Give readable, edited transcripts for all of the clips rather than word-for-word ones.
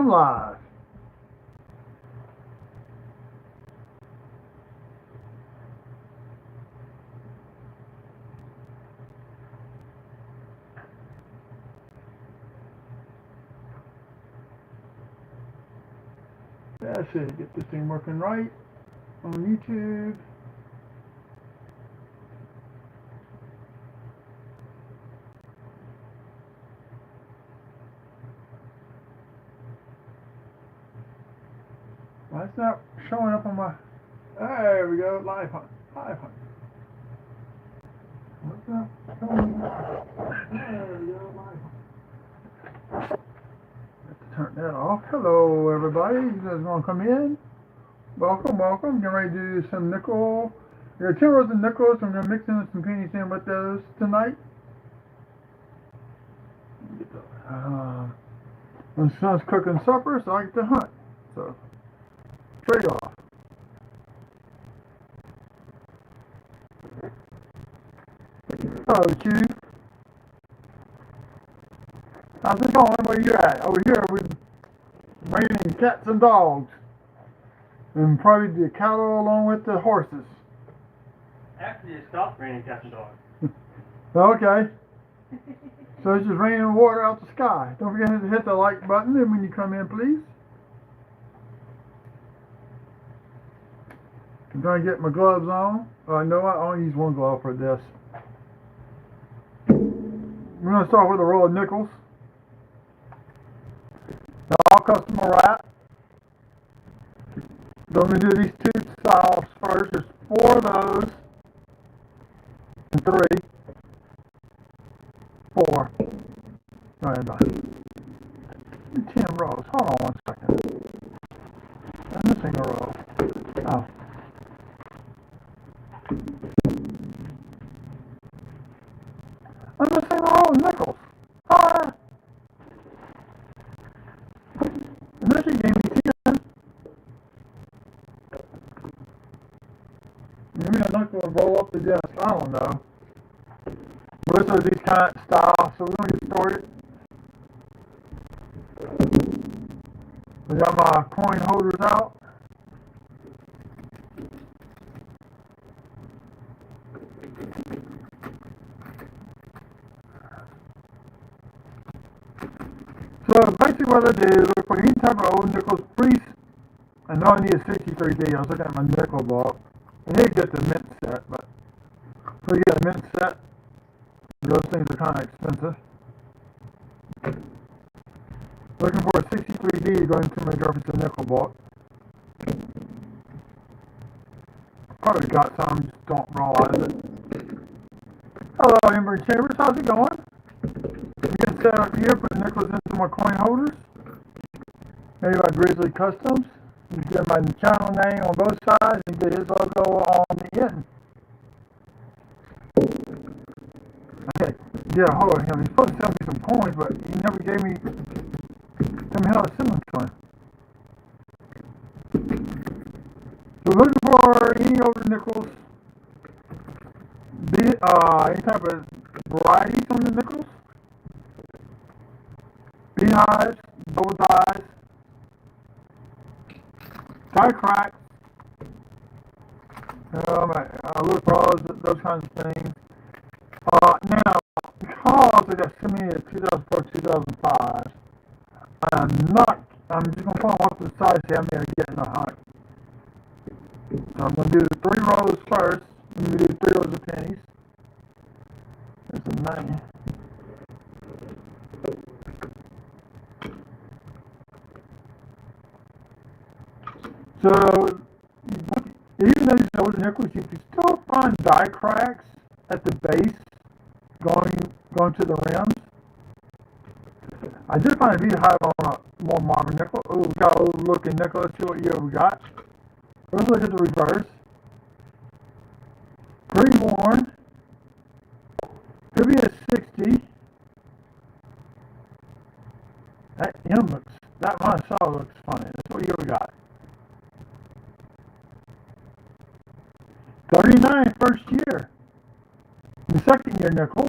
Live. That's it. Get this thing working right on YouTube. Well, it's not showing up on my. There we go. Live hunt. Live hunt. What's that? There we go. Live hunt. Have to turn that off. Hello, everybody. You guys want to come in? Welcome, welcome. Getting ready to do some nickel. We got 10 rows of nickels. I'm going to mix in some pennies in with those tonight. When the son's cooking supper, so I get to hunt. So, trade off. Hello, Chief. How's it going? Where you at? Over here, we're raining cats and dogs. And probably the cattle along with the horses. Actually, it stopped raining cats and dogs. Okay. So it's just raining water out the sky. Don't forget to hit the like button and when you come in, please. I'm trying to get my gloves on. No, I only use one glove for this. We're going to start with a roll of nickels. They're all custom wrapped. So I'm going to do these two styles first. There's 4 of those. And 3. 4. Alright, done. 10 rows. Hold on one second. I'm missing a row. Oh. I'm missing a row of nickels. Ah! And then she gave me 10. Maybe I'm not going to roll up the desk. I don't know. But those are these kind of styles. So we're going to get started. I got my coin holders out. So basically what I did is look for any type of old nickels. Please, I know I need a 63D. I was looking at my nickel box. I need to get the mint set, but so you get a mint set. Those things are kind of expensive. Looking for a 63D going to my Jefferson nickel box. Probably got some, just don't realize it. Hello, Amber Chambers. How's it going? I'm getting set up here. Put the nickels into my coin holders. Maybe my Grizzly Customs. You get my channel name on both sides and get his logo on the end. Okay, get a hold of him. He's supposed to send me some coins, but he never gave me. Tell me how to send them to him. So looking for any older nickels. Any type of varieties on the nickels. Beehives, double dyes, die cracks. I look for all those kinds of things. Now, because I got so many of 2004, 2005, I'm just going to put them off to the side, see how many I get in a hunt. So I'm going to do 3 rows first. I'm going to do 3 rows of pennies. There's a 9. So, even though these older nickels, you can still find die cracks at the base going to the rims. I did find a Beehive on a more modern nickel. Oh, we got an old looking nickel. Let's see what year we got. Let's look at the reverse. Greenhorn. Could be a 60. That M looks, that one I saw looks funny. That's what year we got. 39 first year. The second year nickel.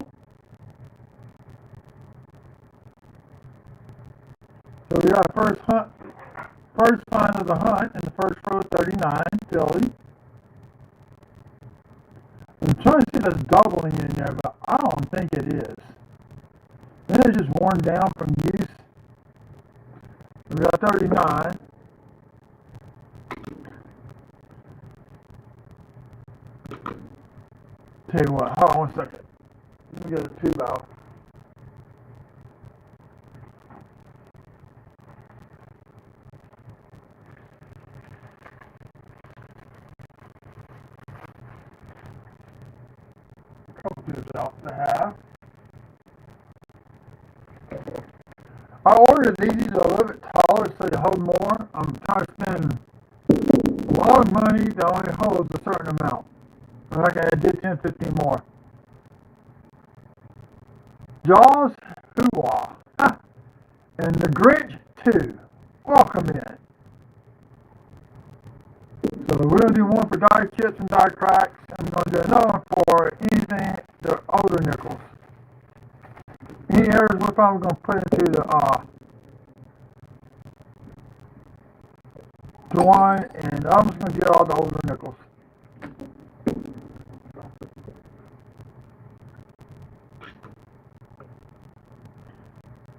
So we got first find of the hunt in the first row, 39, Philly. I'm trying to see if that's doubling in there, but I don't think it is. Then it's just worn down from use. We got 39. Tell you what, hold on 1 second. Let me get a tube out. A couple tubes out to have. I ordered these a little bit taller so they hold more. I'm trying to spend a lot of money that only holds a certain amount. Like I did 10, 15 more. Jaws, Hoo-Wah. And the Grinch 2. Welcome in. So we're going to do one for die chips and die cracks. And we're going to do another one for anything, the older nickels. Any errors we're probably going to put into the one, and I'm just going to get all the older nickels.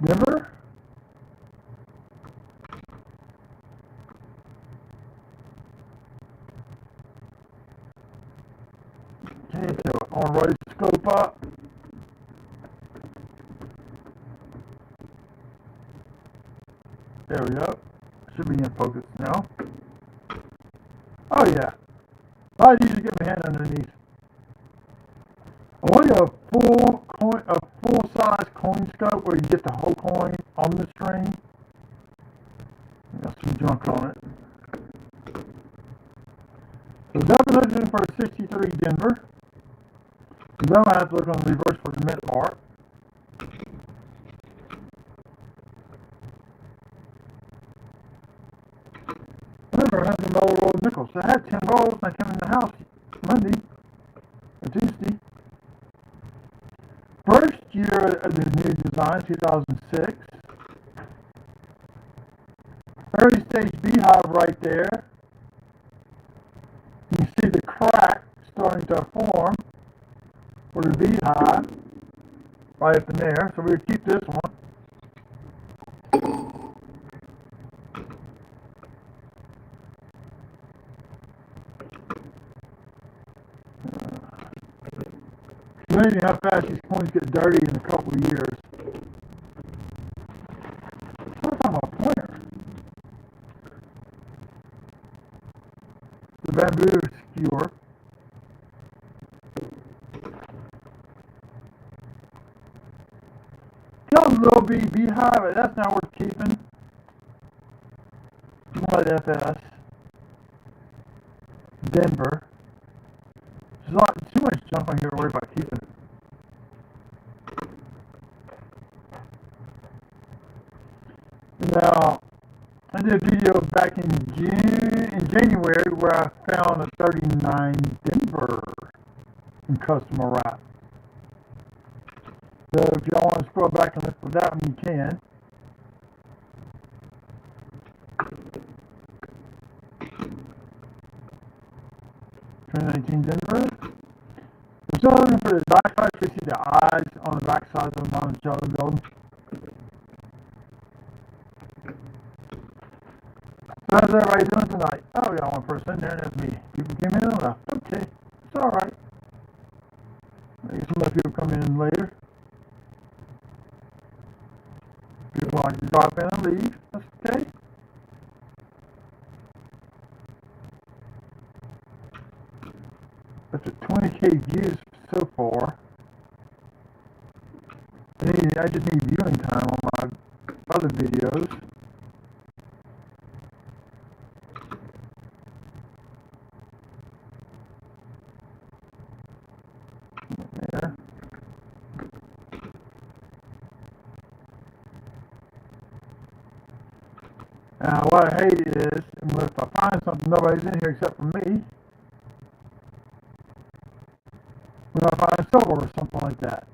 Denver. Can't do it. I want to raise the scope up. There we go. Should be in focus now. Oh yeah. I usually get my hand underneath. I want to get a full size coin scope where you get the whole coin on the string. Got some junk on it. So definition for 63 Denver. Then I have to look on the reverse for the mint part. Remember, I had the lower roll of nickels. So I had 10 rolls and I came in the house Monday or Tuesday. First year of the new design, 2006. Early stage Beehive right there. You can see the crack starting to form for the Beehive right up in there. So we'll keep this one. It's amazing how fast these coins get dirty in a couple of years. What's on my pointer? The bamboo skewer. Got a little bitty Beehive, but that's not worth keeping. Light FS. Denver. There's not too much junk on here to worry about keeping it. Now, I did a video back in January where I found a 39 Denver in customer wrap. So if y'all want to scroll back and look for that one, you can. Denver. I'm still looking for the die cut. You see the eyes on the back side of the Monticello building. So how's everybody doing tonight? Oh, we got one person in there, and that's me. People came in and left. Okay, it's alright. Maybe some other people come in later. People like to drop in and leave. That's okay. That's at 20K views so far. I just need viewing time on my other videos. There. Now what I hate is, if I find something, nobody's in here except for me. When I find silver or something like that.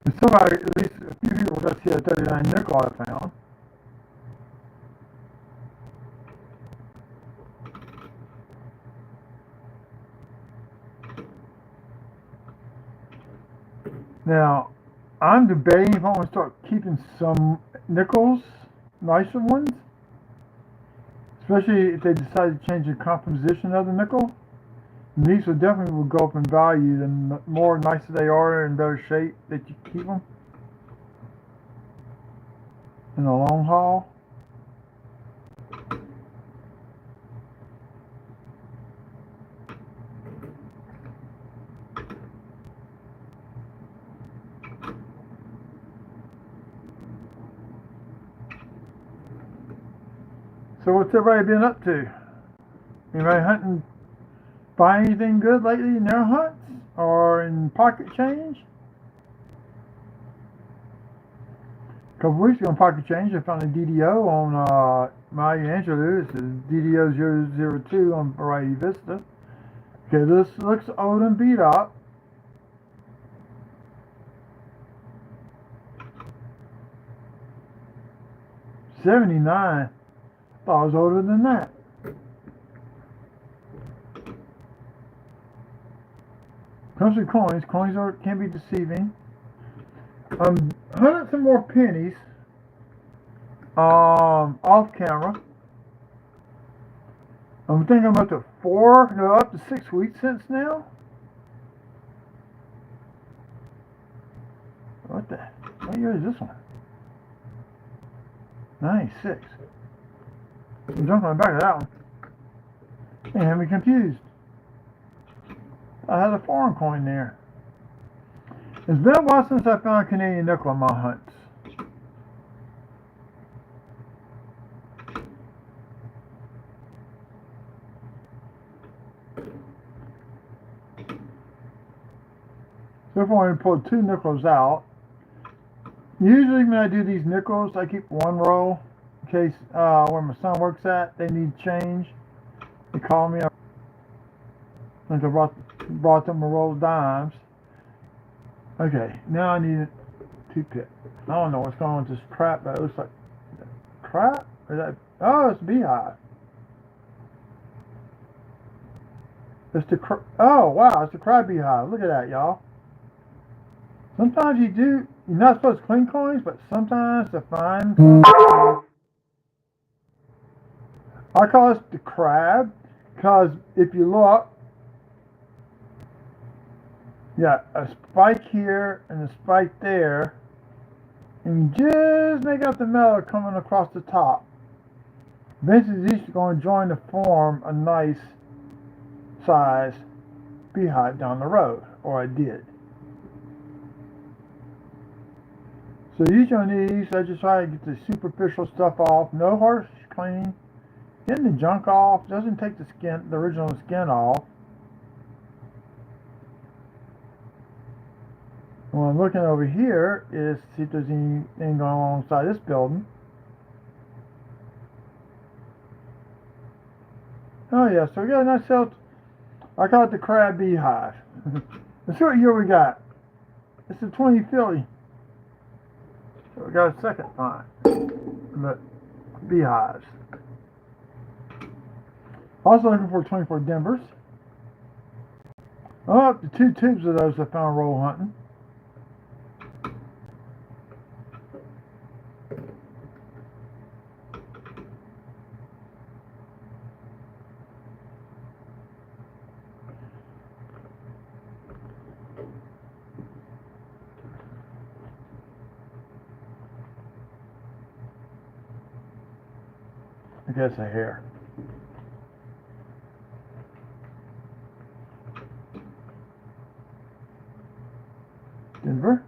And somebody, at least a few people got to see that 39 nickel I found. Now, I'm debating if I want to start keeping some nickels, nicer ones, especially if they decide to change the composition of the nickel. And these will definitely go up in value. The more nicer they are and better shape that you keep them in the long haul. So what's everybody been up to? Anybody hunting, find anything good lately in their hunts or in pocket change? A couple weeks ago in pocket change, I found a DDO on my Angelou. It's a DDO 002 on Variety Vista. Okay, this looks old and beat up. '79. Thought it was older than that. Comes with coins. Coins can be deceiving. I'm hunting some more pennies. Off camera. I'm thinking I'm up to 4, no, up to 6 weeks since now. What year is this one? 96. I'm jumping on the back of that one. You had me confused. I had a foreign coin there. It's been a while since I found a Canadian nickel in my hunts. So far I pulled 2 nickels out. Usually when I do these nickels, I keep 1 roll in case where my son works at, they need change. They call me up. I think I brought them a roll of dimes. Okay, now I need a toothpick. I don't know what's going on with this crap, but it looks like crap? Or that? Oh, it's Beehive. It's oh wow, it's the crab Beehive. Look at that, y'all. Sometimes you're not supposed to clean coins, but sometimes to find some, I call this the crab, because if you look, yeah, a spike here and a spike there, and you just make out the metal coming across the top. Eventually these are going to join to form a nice size beehive down the road, or I did. So usually on these, I just try to get the superficial stuff off, no harsh cleaning, getting the junk off, doesn't take the original skin off. What I'm looking over here is to see if there's anything going alongside this building. Oh yeah, so we got a nice cell. I call it the crab beehive. Let's see what year we got. It's a 20 Philly. So we got a second find. But beehives. Also looking for 24 Denvers. I'm up to 2 tubes of those I found roll hunting. I guess a hair. Denver.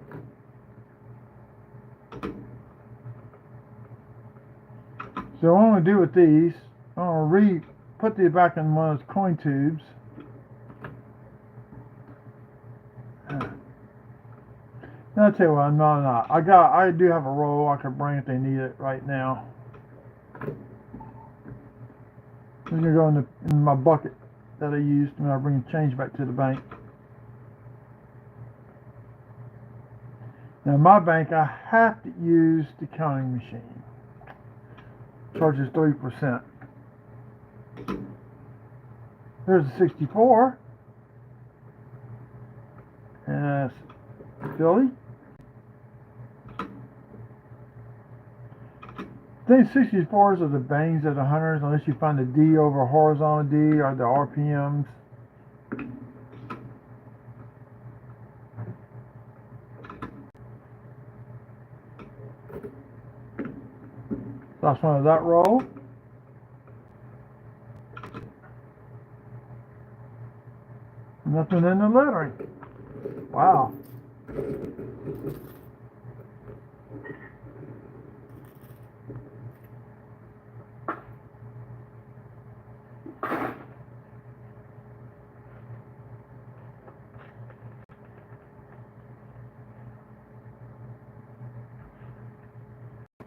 So what I'm going to do with these, I'm going to put these back in one of those coin tubes. Now I'll tell you what, no. I do have a roll I could bring if they need it right now. I'm going to go in my bucket that I used when I bring change back to the bank. Now my bank, I have to use the counting machine. Charges 3%. There's a 64. And that's Philly. I think 64s are the bangs of the hunters, unless you find the D over horizontal D or the RPMs. Last one of that roll. Nothing in the lettering. Wow.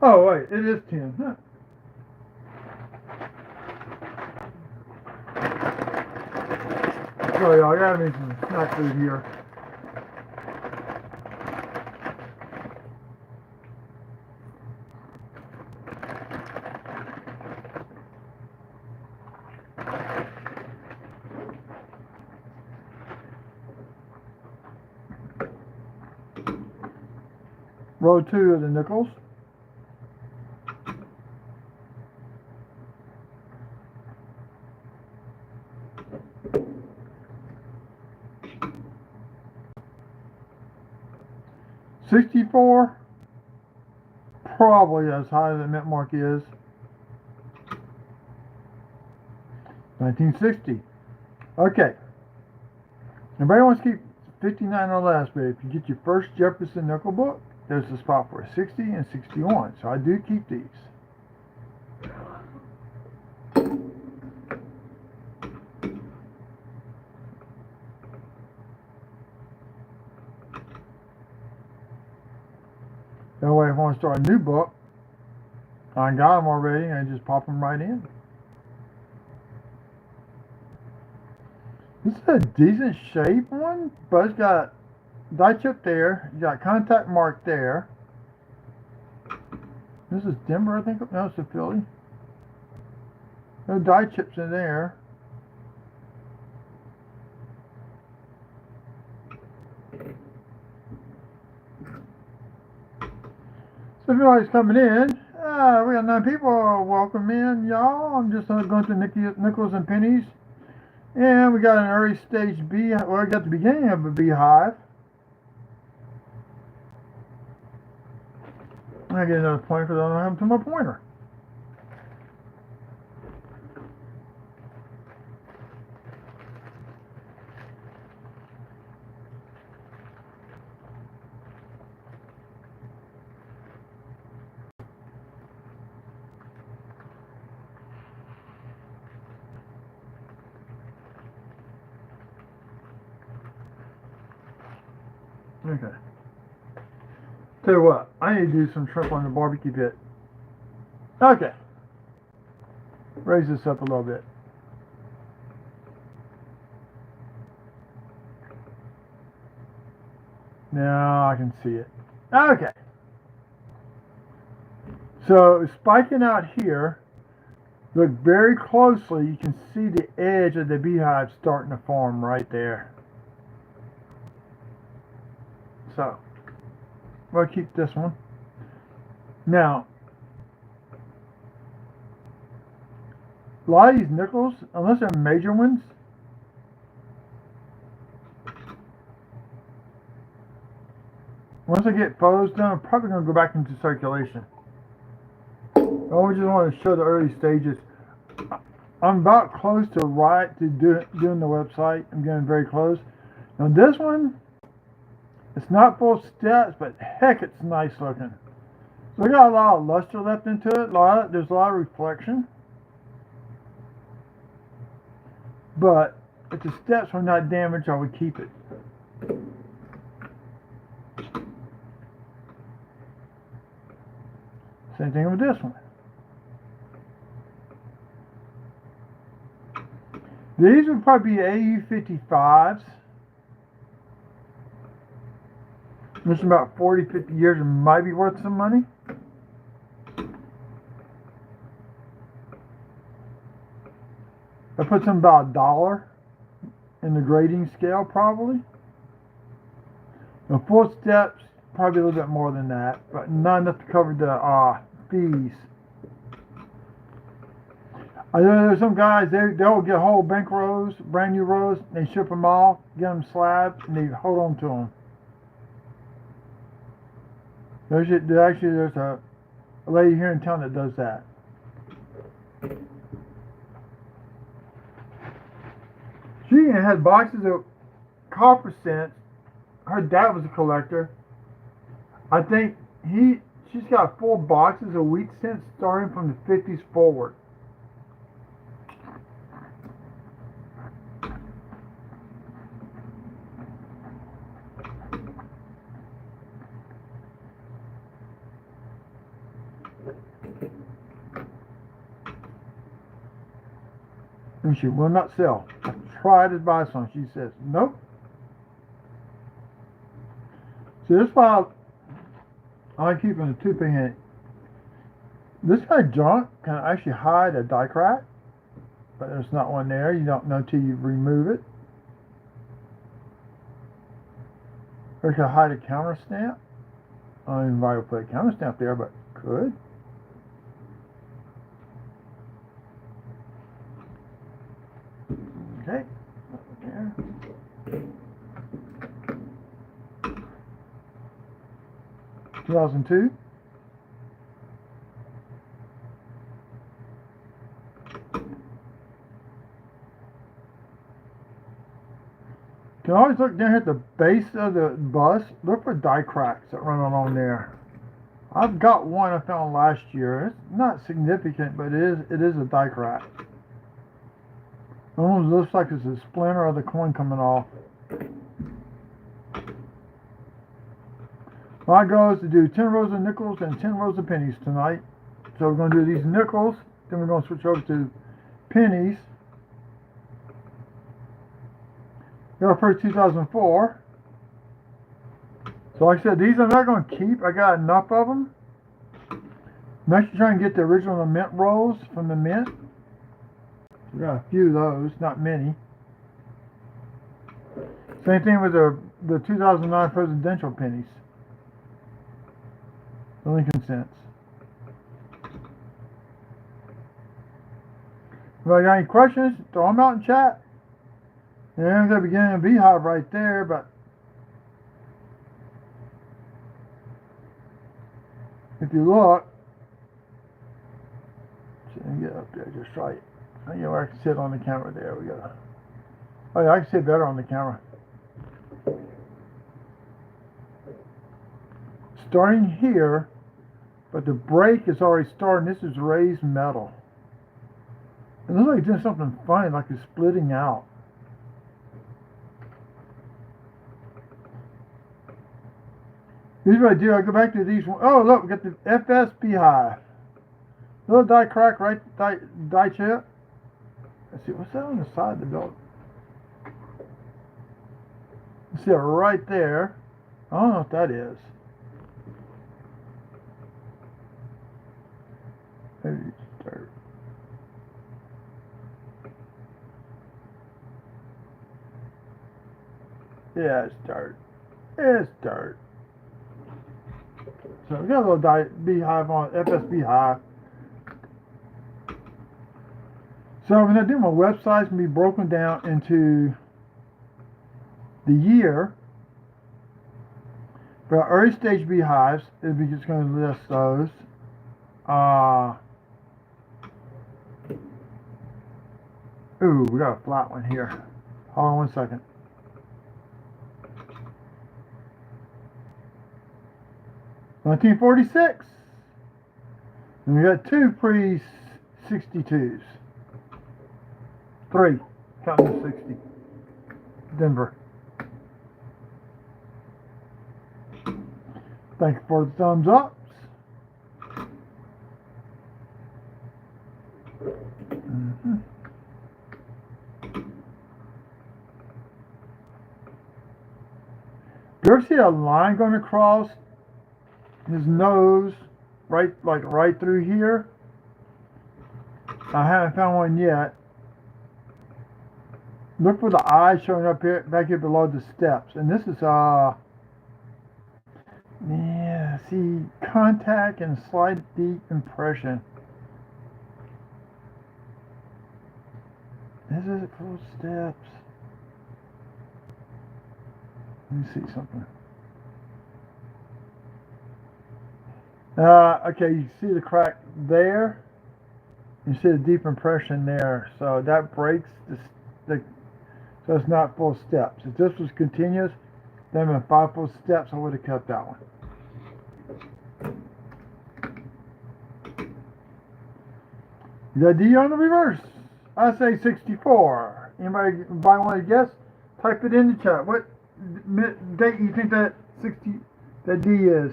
Oh wait, it is 10. Huh. Sorry, y'all, I gotta make some snack food here. Row 2 of the nickels. $64, probably as high as the mint mark is. 1960. Okay. Everybody wants to keep 59 or less, but if you get your first Jefferson nickel book, there's a spot for a 60 and 61. So I do keep these. That way, if I want to start a new book, I got them already, and I just pop them right in. This is a decent shape one, but it's got die chip there. You got contact mark there. This is Denver, I think. No, it's a Philly. No die chips in there. So if anybody's coming in, we got 9 people. Welcome in, y'all. I'm just going through nickels and pennies. And we got an early stage beehive. Well, I got the beginning of a beehive. I get another pointer because I don't have to my pointer. Okay. Tell you what, I need to do some shrimp on the barbecue pit. Okay. Raise this up a little bit. Now I can see it. Okay. So spiking out here, look very closely, you can see the edge of the beehive starting to form right there. So, we'll keep this one. Now, a lot of these nickels, unless they're major ones, once I get photos done, I'm probably going to go back into circulation. I just want to show the early stages. I'm about close to doing the website. I'm getting very close. Now this one, it's not full steps, but heck, it's nice looking. So we got a lot of luster left into it. There's a lot of reflection. But if the steps were not damaged, I would keep it. Same thing with this one. These would probably be AU55s. This is about 40, 50 years and might be worth some money. I put some about $1 in the grading scale, probably. The full steps, probably a little bit more than that, but not enough to cover the fees. I know there's some guys, they'll get whole bank rows, brand new rows, they ship them off, get them slabs, and they hold on to them. There's a lady here in town that does that. She had boxes of copper cents. Her dad was a collector. I think she's got 4 boxes of wheat cents starting from the 50s forward. And she will not sell. I tried to buy some. She says, nope. See, this file, I like keeping a toothpick in it. This kind of junk can actually hide a die crack, but there's not one there. You don't know until you remove it. Or it can hide a counter stamp. I don't even know why I put a counter stamp there, but could. Okay. There. 2002. You can always look down here at the base of the bus. Look for die cracks that run along there. I've got one I found last year. It's not significant, but it is a die crack. It almost looks like it's a splinter of the coin coming off. My goal is to do 10 rows of nickels and 10 rows of pennies tonight. So we're going to do these nickels, then we're going to switch over to pennies. Here are first 2004. So like I said, these I'm not going to keep. I got enough of them. I'm actually trying to get the original mint rolls from the mint. We got a few of those, not many. Same thing with the 2009 presidential pennies. The Lincoln cents. If I got any questions, throw them out in chat. There's the beginning of Beehive right there, but if you look, let me get up there just right. I know where I can sit on the camera there. We got. Oh yeah, I can sit better on the camera. Starting here, but the break is already starting. This is raised metal. It looks like it's doing something funny, like it's splitting out. Here's what I do. I go back to these. Oh, look, we got the FS Beehive. Little die crack, right? Die chip. Let's see, what's that on the side of the building? You see it right there. I don't know what that is. Maybe it's dirt. Yeah, it's dirt. It's dirt. So we got a little Beehive on FS Beehive. So I'm going to do my website's going to be broken down into the year. For early stage beehives, it'll be just going to list those. Ooh, we got a flat one here. Hold on one second. $1946. And we got 2 pre-62s. 3, counting the 60. Denver. Thank you for the thumbs ups. You ever see a line going across his nose, right, like right through here? I haven't found one yet. Look for the eye showing up here, back here below the steps. And this is, yeah, see, contact and slight deep impression. This is full steps. Let me see something. Okay, you see the crack there? You see the deep impression there. So that breaks so it's not full steps. If this was continuous, then with 5 full steps, I would have kept that one. The D on the reverse. I say 64. Anybody want to guess? Type it in the chat. What date you think that D is?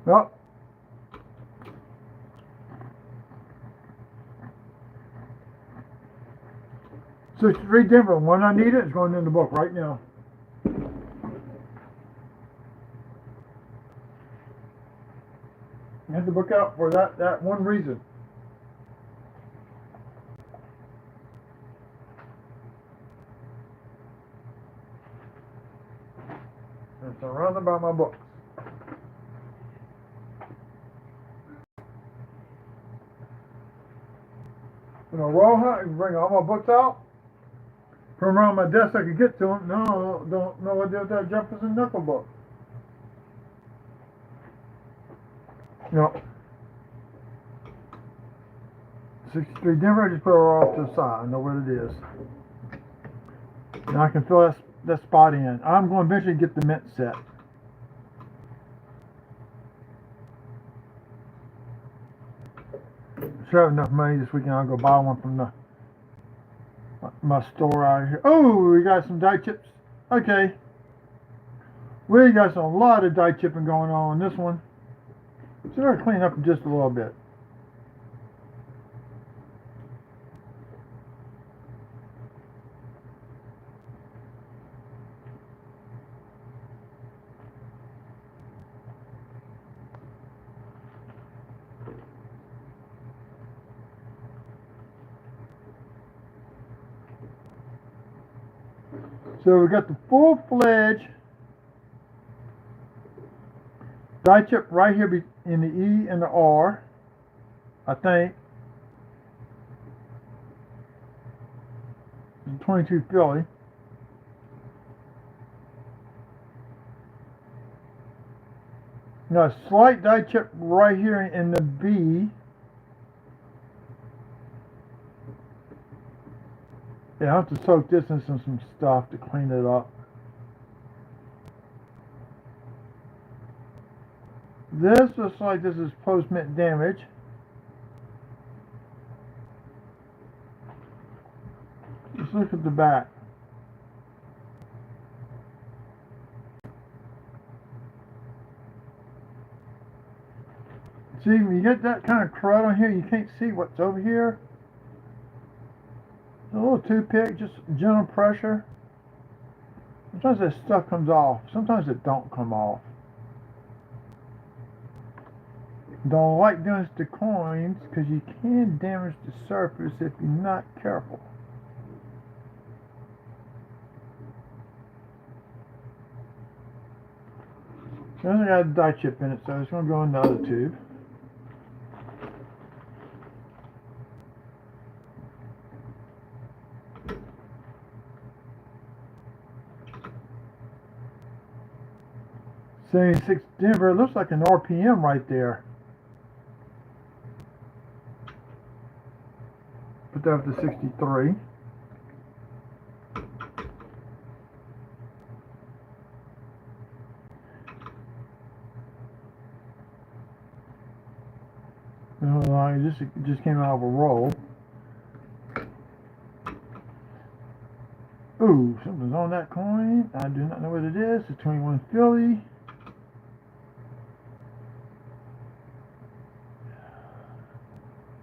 Well, 63 Denver. One I need it is going in the book right now. I had the book out for that one reason. I'm surrounded by my books. You know, roll hunt and bring all my books out from around my desk. I could get to them. No, don't know what to do with that Jefferson nickel book. No. 63 Denver. I just put her off to the side. I know what it is. Now I can fill that spot in. I'm going to eventually get the mint set. Sure have enough money this weekend. I'll go buy one from my store out here. Oh, we got some die chips. Okay. We got a lot of die chipping going on this one. So we're going to clean up just a little bit. So we got the full-fledged die chip right here in the E and the R, I think. 22 Philly. Now a slight die chip right here in the B. Yeah, I have to soak this in some stuff to clean it up. This looks like this is post-mint damage. Let's look at the back. See, when you get that kind of crud on here, you can't see what's over here. A little toothpick, just gentle pressure. Sometimes that stuff comes off. Sometimes it don't come off. Don't like doing this to coins because you can damage the surface if you're not careful. This one got a die chip in it, so it's going to go in the other tube. '76 Denver. It looks like an RPM right there. Put that up to 63. It just came out of a roll. Ooh, something's on that coin. I do not know what it is. It's 21 Philly.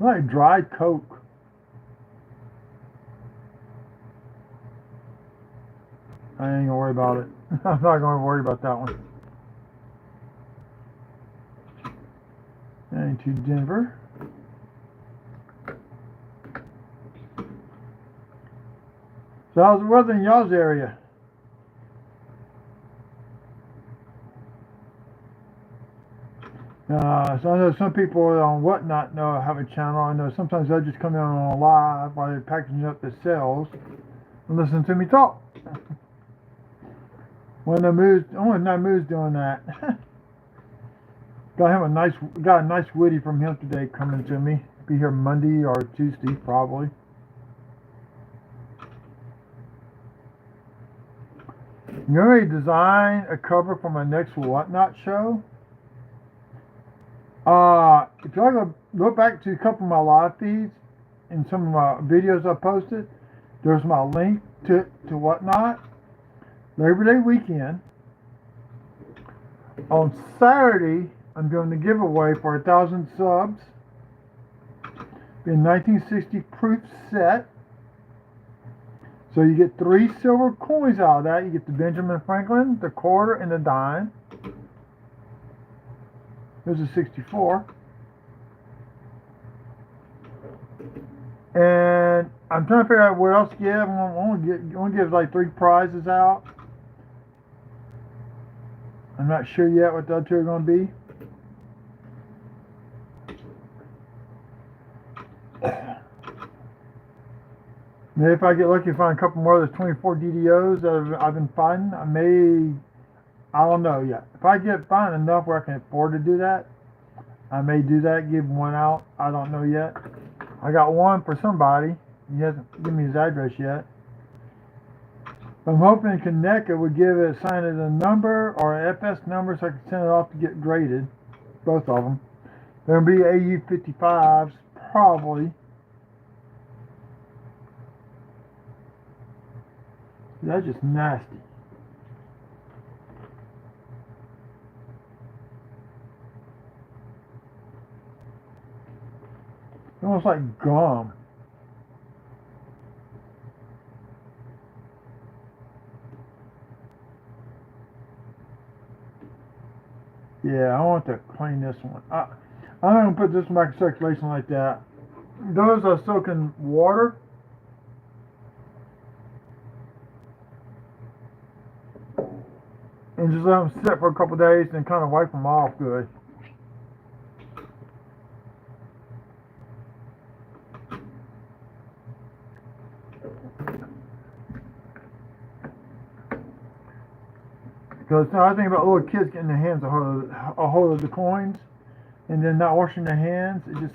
Like dried Coke. I ain't gonna worry about it. I'm not gonna worry about that one. And to Denver. So how's the weather in y'all's area? So I know some people on Whatnot know have a channel. I know sometimes they'll just come in on live while they're packaging up the cells and listen to me talk. When Namu's doing that. Got a nice witty from him today coming to me. Be here Monday or Tuesday probably. You already designed a cover for my next Whatnot show. If you want to look back to a couple of my live feeds and some of my videos I posted, there's my link to Whatnot. Labor Day weekend. On Saturday, I'm doing the giveaway for 1,000 subs. The 1960 proof set. So you get 3 silver coins out of that. You get the Benjamin Franklin, the quarter, and the dime. There's a 64. And I'm trying to figure out what else to give. I want to give like 3 prizes out. I'm not sure yet what the other 2 are going to be. Maybe if I get lucky, find a couple more of those 24 DDOs that I've been finding, I don't know yet. If I find enough where I can afford to do that, I may do that, give one out. I don't know yet. I got one for somebody. He hasn't given me his address yet. I'm hoping Connecticut would assign it a number or an FS number so I can send it off to get graded. Both of them. There'll be AU55s, probably. That's just nasty. It's almost like gum. Yeah, I want to clean this one. I'm not going to put this one back in circulation like that. Those are soaking water. And just let them sit for a couple days and kind of wipe them off good. Because now I think about little kids getting their hands a hold of the coins and then not washing their hands. It just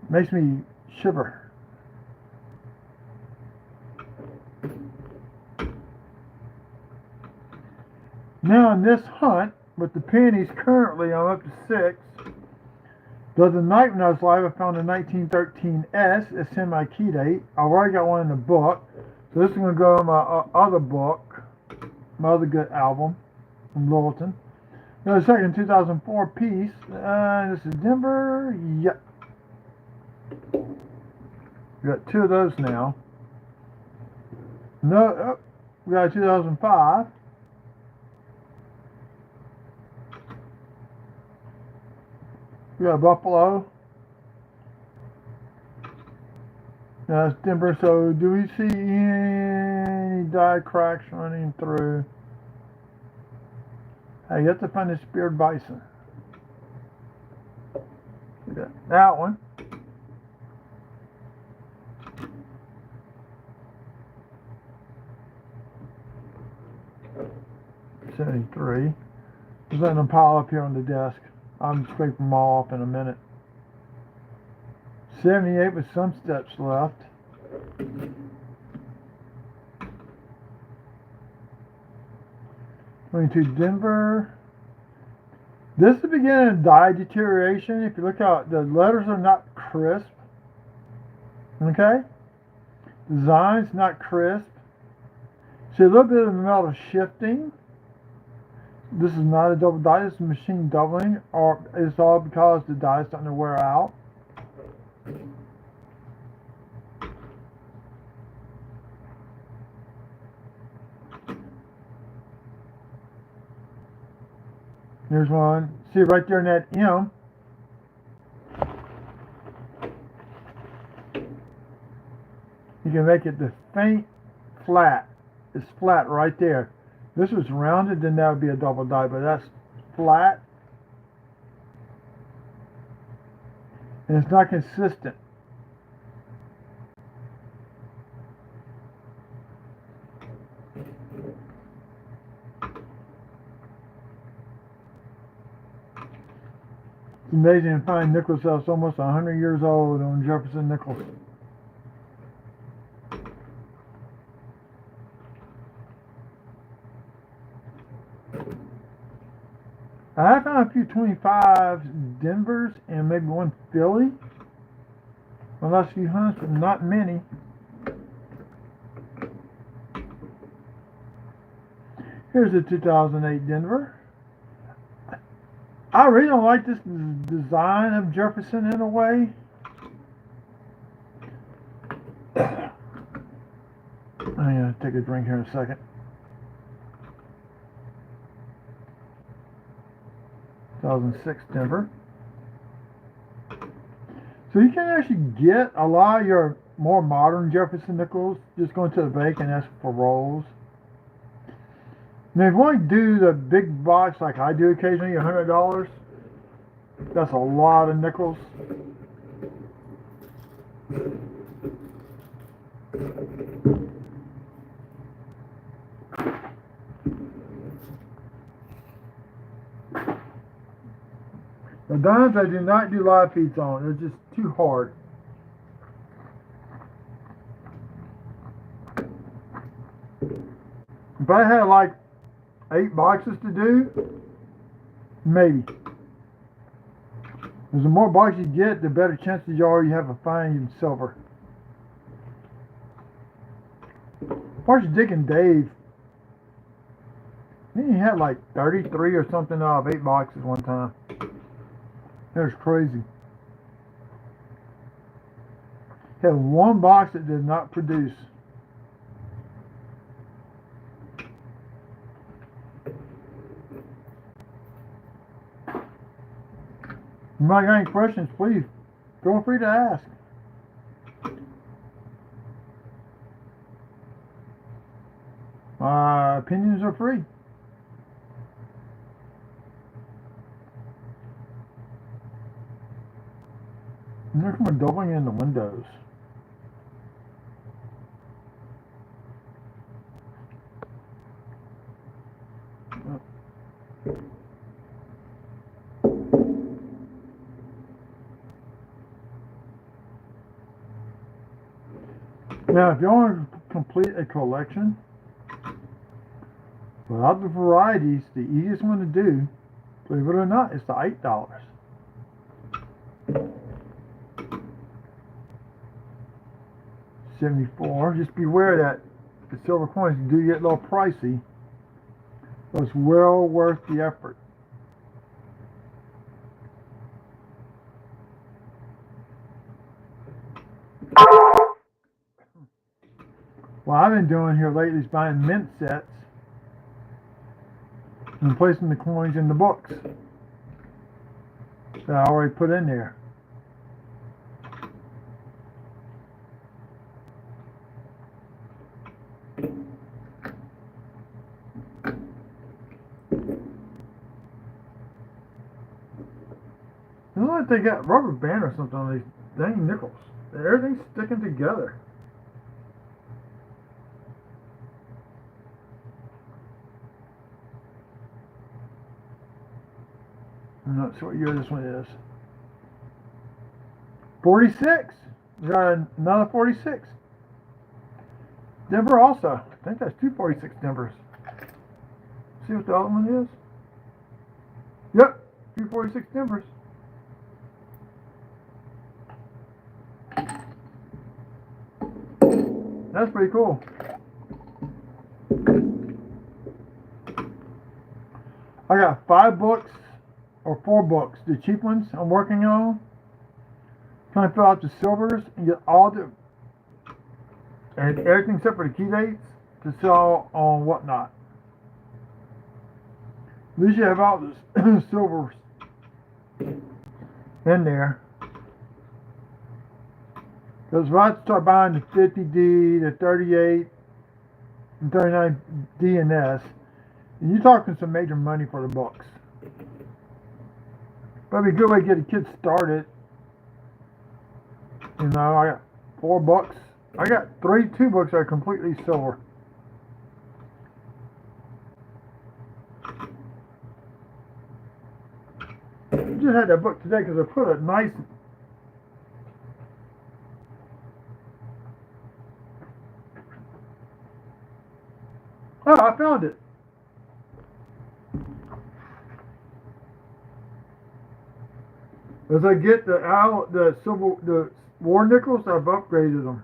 makes me shiver. Now in this hunt, with the pennies currently, I'm up to 6. The other night when I was live, I found a 1913S, a semi-key date. I've already got one in the book. So this is going to go in my other book, my other good album from Littleton. Got a second 2004 piece. This is Denver. Yep. We got 2 of those now. No, we got a 2005. We got Buffalo. That's Denver. So do we see any die cracks running through? I have to find the speared bison. We got that one. $73. Just letting them pile up here on the desk. I'm scraping them all off in a minute. 78 with some steps left. Going to Denver. This is the beginning of dye deterioration. If you look out, the letters are not crisp. Okay? Design's not crisp. See a little bit of the metal shifting. This is not a double die, this is machine doubling, or it's all because the die is starting to wear out. Here's one. See right there in that M. You can make it the faint flat. It's flat right there. This was rounded, then that would be a double die, but that's flat. And it's not consistent. It's amazing to find nickel that's almost 100 years old on Jefferson nickels. I have found a few 25s Denvers and maybe one Philly. The last few hunts, but not many. Here's a 2008 Denver. I really don't like this design of Jefferson in a way. I'm going to take a drink here in a second. Denver. So you can actually get a lot of your more modern Jefferson nickels just going to the bank and ask for rolls. Now if you want to do the big box like I do occasionally, $100, that's a lot of nickels. The dimes I do not do live feeds on. They're just too hard. If I had like 8 boxes to do, maybe. Because the more boxes you get, the better chances you are you have a fine silver. First Dick and Dave, I think he had like 33 or something out of 8 boxes one time. That was crazy. He had one box that did not produce. If you might got any questions, please feel free to ask. My opinions are free. And there's more doubling in the windows. Now, if you want to complete a collection without the varieties, the easiest one to do, believe it or not, is the $8. $74. Just beware that the silver coins do get a little pricey, but it's well worth the effort. What I've been doing here lately is buying mint sets and placing the coins in the books that I already put in there. It looks like they got rubber band or something on these dang nickels. Everything's sticking together. I'm not sure what year this one is. 46. We got another 46. Denver also. I think that's 246 Denvers. See what the other one is? Yep, 246 Denvers. That's pretty cool. I got 5 books or 4 books, the cheap ones I'm working on. Trying to fill out the silvers and get all the and everything except for the key dates to sell on Whatnot. At least you have all this silver in there. Because if I start buying the 50D, the 38, and 39D and S, and you're talking some major money for the books. Probably a good way to get a kid started. You know, I got 4 books. I got 2 books that are completely silver. I just had that book today because I put a nice. Oh, I found it. As I get the silver, the war nickels, I've upgraded them.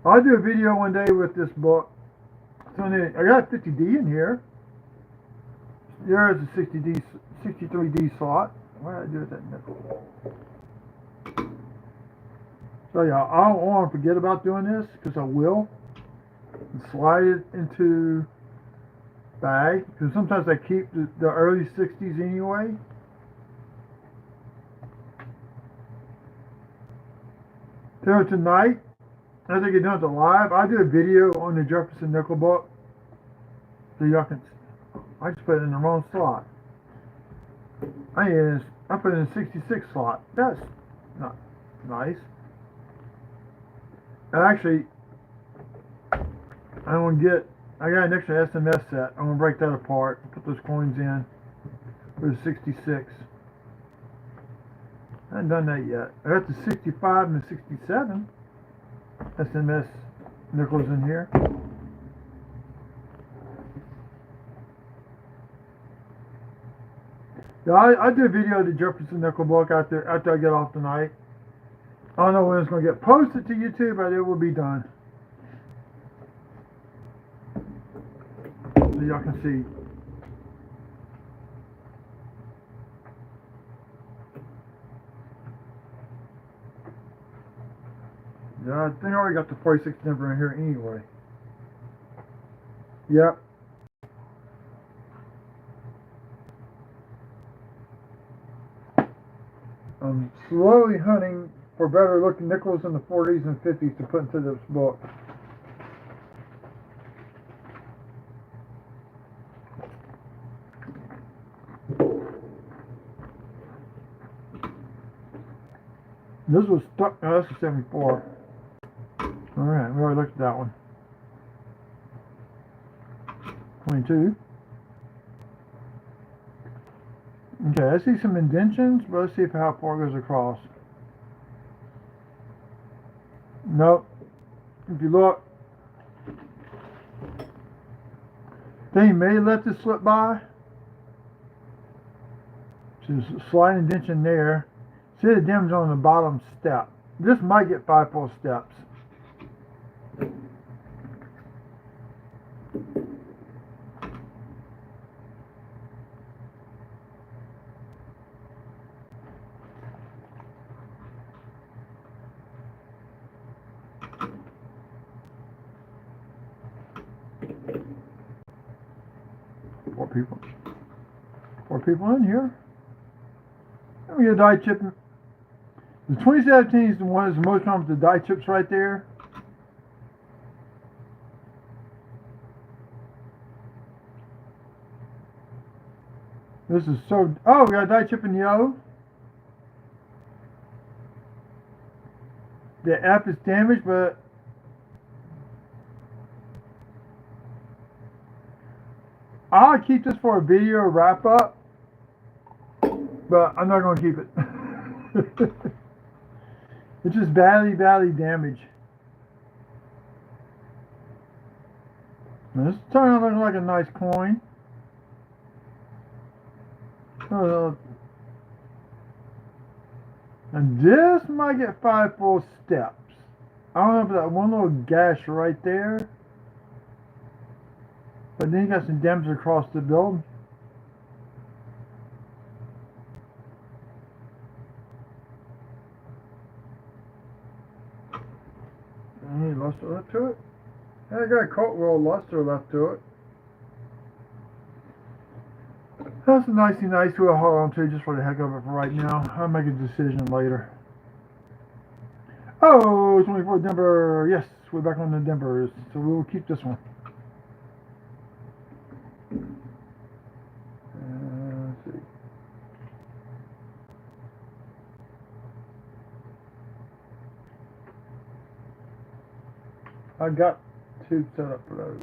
I'll do a video one day with this book. So I got a 50D in here. There's a 63D slot. What did I do with that nickel? So yeah, I don't want to forget about doing this because I will. And slide it into bag because sometimes I keep the early 60s anyway. So tonight, as I get done with the live, I do a video on the Jefferson nickel book. So y'all can. I just put it in the wrong slot. I put it in the 66 slot. That's not nice. And actually, I got an extra SMS set. I'm gonna break that apart and put those coins in for the 66. I haven't done that yet. I got the 65 and the 67 SMS nickels in here. Yeah, I do a video of the Jefferson nickel book after I get off tonight. I don't know when it's going to get posted to YouTube, but it will be done. So y'all can see. Yeah, I think I already got the 46 number in here anyway. Yep. I'm slowly hunting for better looking nickels in the 40s and 50s to put into this book. This was stuck. Oh, that's a 74. Alright, we already looked at that one. 22. Okay, I see some indentions, but let's see how far it goes across. Nope. If you look, they may let this slip by. So there's a slight indentation there. See the dims on the bottom step. This might get 5 full steps. Four people in here. Let me get a die chip. The 2017 is the one that's the most common with the die chips right there. This is so. Oh, we got a die chip in the O. The F is damaged, but I'll keep this for a video wrap up. But I'm not going to keep it. It's just badly damaged. Now, this is turning out looking like a nice coin. And this might get 5 full steps. I don't know if that one little gash right there. But then you got some dams across the building. Any luster left to it? I got a coat roll luster left to it. That's a nicey nice we'll hold on to just for the heck of it for right now. I'll make a decision later. Oh, 24 Denver. Yes, we're back on the Denvers. So we will keep this one. Let's see. I got two set up for those.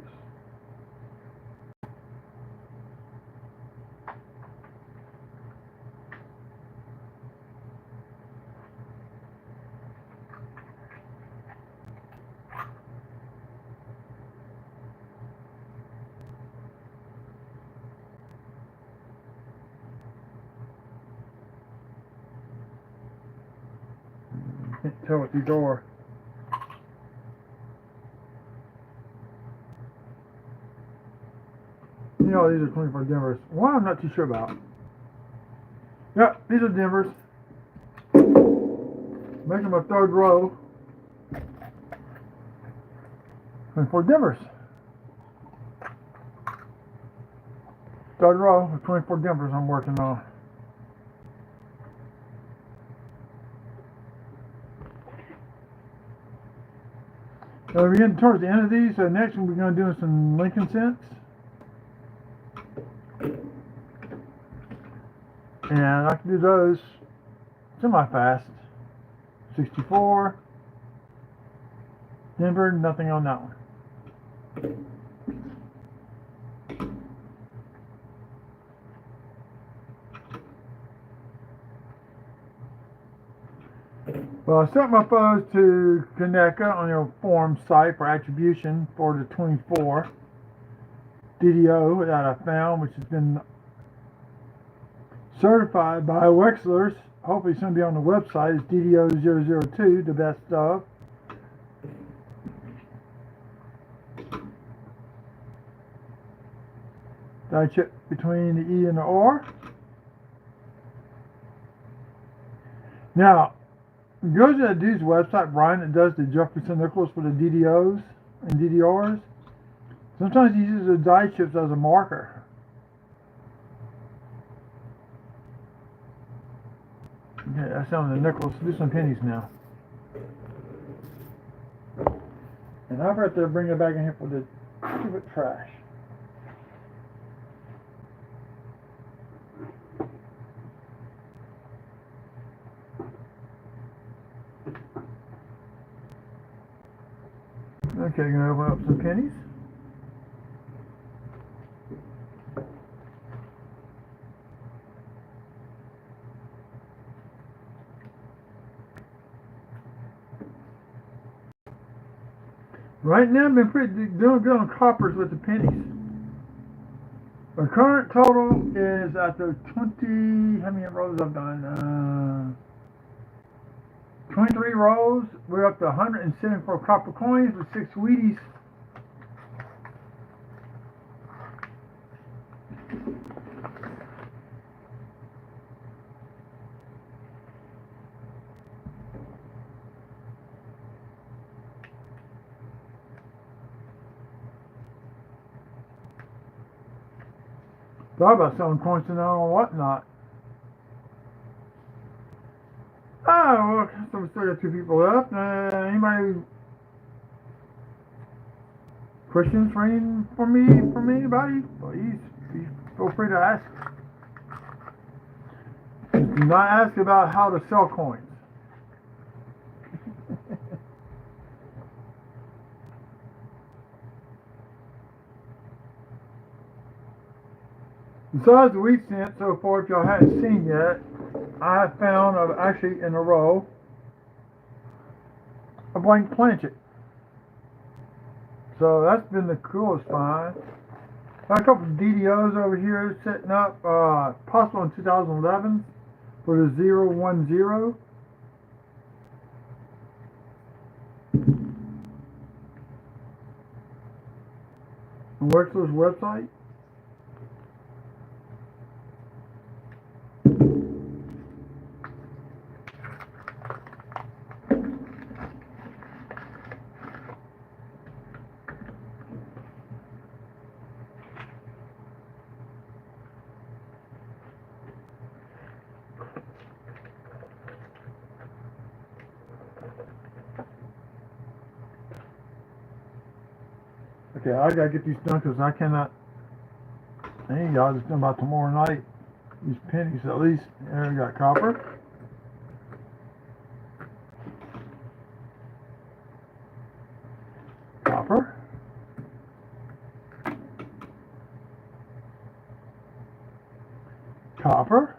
Can't tell what these are. You know, these are 24 Denvers. One I'm not too sure about. Yep, these are Denvers. Make them a third row. 24 Denvers. Third row of 24 Denvers I'm working on. So we're getting towards the end of these. So next one we're going to do some Lincoln cents. And I can do those semi-fast. 64. Denver, nothing on that one. Well, I set my photos to Kaneka on your forum site for attribution for the 24 DDO that I found, which has been certified by Wexler's. Hopefully it's going to be on the website. It's DDO002, the best of. Die chip between the E and the R. Now, goes to that dude's website, Brian, that does the Jefferson nickels for the DDOs and DDRs. Sometimes he uses the die chips as a marker. Okay, that's on the nickels. Do some pennies now. And I've got to bring it back in here for the stupid trash. Okay, gonna open up some pennies. Right now, I've been doing good on coppers with the pennies. The current total is at the 20. How many rows I've done? 23 rows. We're up to 174 copper coins with 6 Wheaties. Thought about selling coins to know or whatnot. Oh, well, so we still got 2 people left. Anybody questions for anybody? Please feel free to ask. Do not ask about how to sell coins. Besides the wheat cent so far, if y'all hadn't seen yet, I have found, actually in a row, a blank planchet. So that's been the coolest find. Got a couple of DDOs over here setting up, possible in 2011 for the 010. On Wexler's website. Okay, I gotta get these done because I cannot. Hey, y'all, just done by tomorrow night. These pennies at least. There we got copper. Copper. Copper.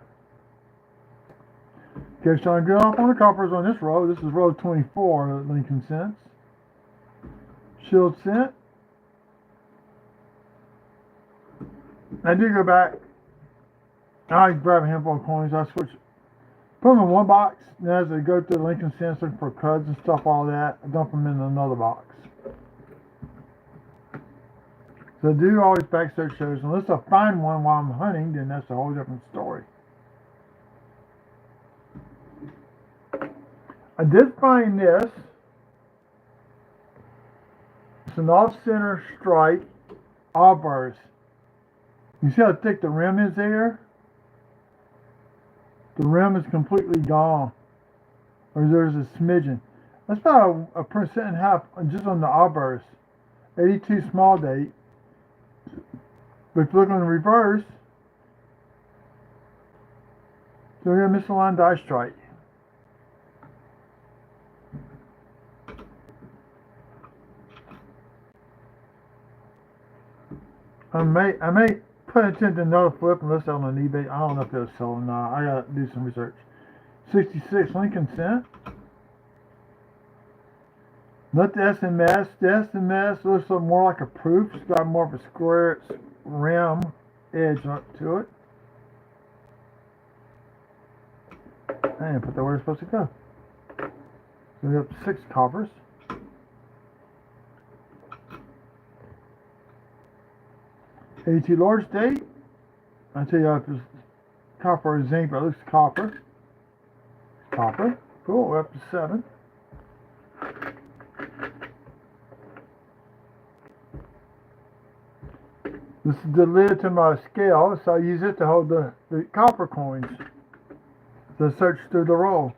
Okay, so I get off on the coppers on this row. This is row 24, Lincoln cents. Shield cent. I do go back. I grab a handful of coins. I switch, put them in one box, and as I go through the Lincoln cents looking for cuds and stuff, all that, I dump them in another box. So I do always back search those. Unless I find one while I'm hunting, then that's a whole different story. I did find this. It's an off-center stripe obverse. You see how thick the rim is there? The rim is completely gone. Or there's a smidgen. That's about a percent and a half just on the obverse. 82 small date. But if you look on the reverse, so we got a misaligned die strike. I may put it into another flip and list it on eBay. I don't know if they'll sell or not. I gotta do some research. 66 Lincoln cent. Not the SMS. The SMS looks more like a proof. It's got more of a square rim edge to it. And put that where it's supposed to go. So we have 6 coppers. AT large date. I tell you if it's copper or zinc, but it looks copper. Copper. Cool, we're up to 7. This is the lid to my scale, so I use it to hold the copper coins. To search through the roll.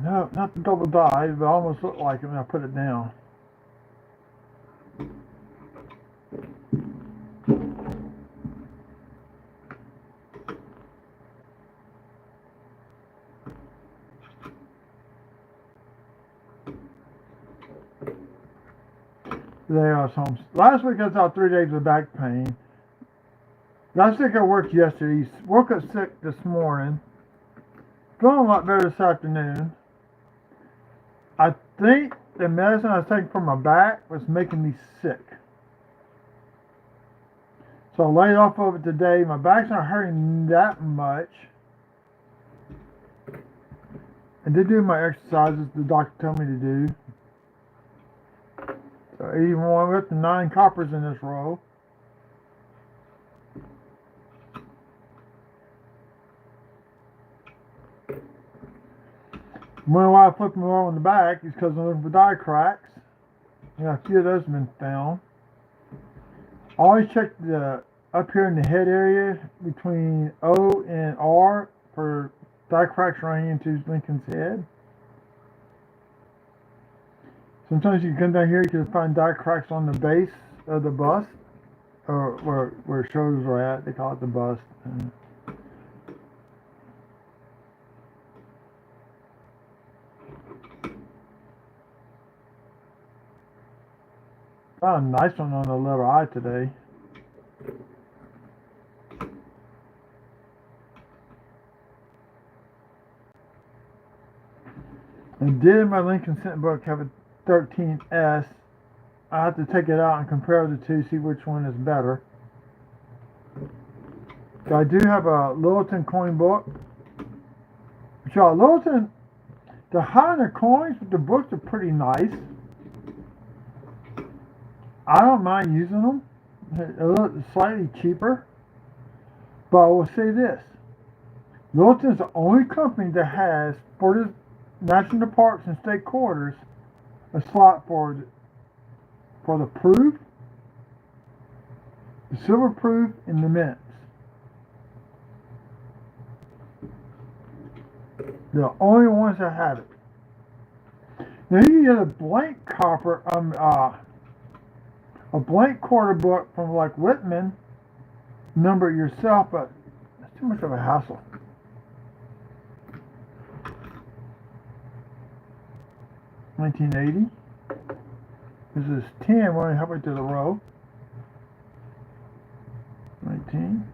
No, not the double die, but almost looked like it when I put it down. There are some. Last week I was out 3 days with back pain. Last week I worked yesterday. Woke up sick this morning. Feeling a lot better this afternoon. I think the medicine I was taking for my back was making me sick. So I laid off of it today. My back's not hurting that much. I did do my exercises the doctor told me to do. So 81, we're up to 9 coppers in this row. Wonder why I flip them over on the back is because I'm looking for die cracks. Yeah, a few of those have been found. Always check the up here in the head area between O and R for die cracks running into Lincoln's head. Sometimes you can come down here, you can find die cracks on the base of the bust, or where shoulders are at. They call it the bust. Found a nice one on the letter I today. I did in my Lincoln Cent book have a 13S. I have to take it out and compare the two, see which one is better. So I do have a Littleton coin book. So Littleton, they're high on their coins, but the books are pretty nice. I don't mind using them. They're slightly cheaper. But I will say this. Littleton's the only company that has, for the National Parks and State Quarters, a slot for the proof, the silver proof, and the mints. They're the only ones that have it. Now you can get a blank a blank quarter book from like Whitman, number it yourself, but it's too much of a hassle. $19.80. This is 10. We're only halfway through the row. 19.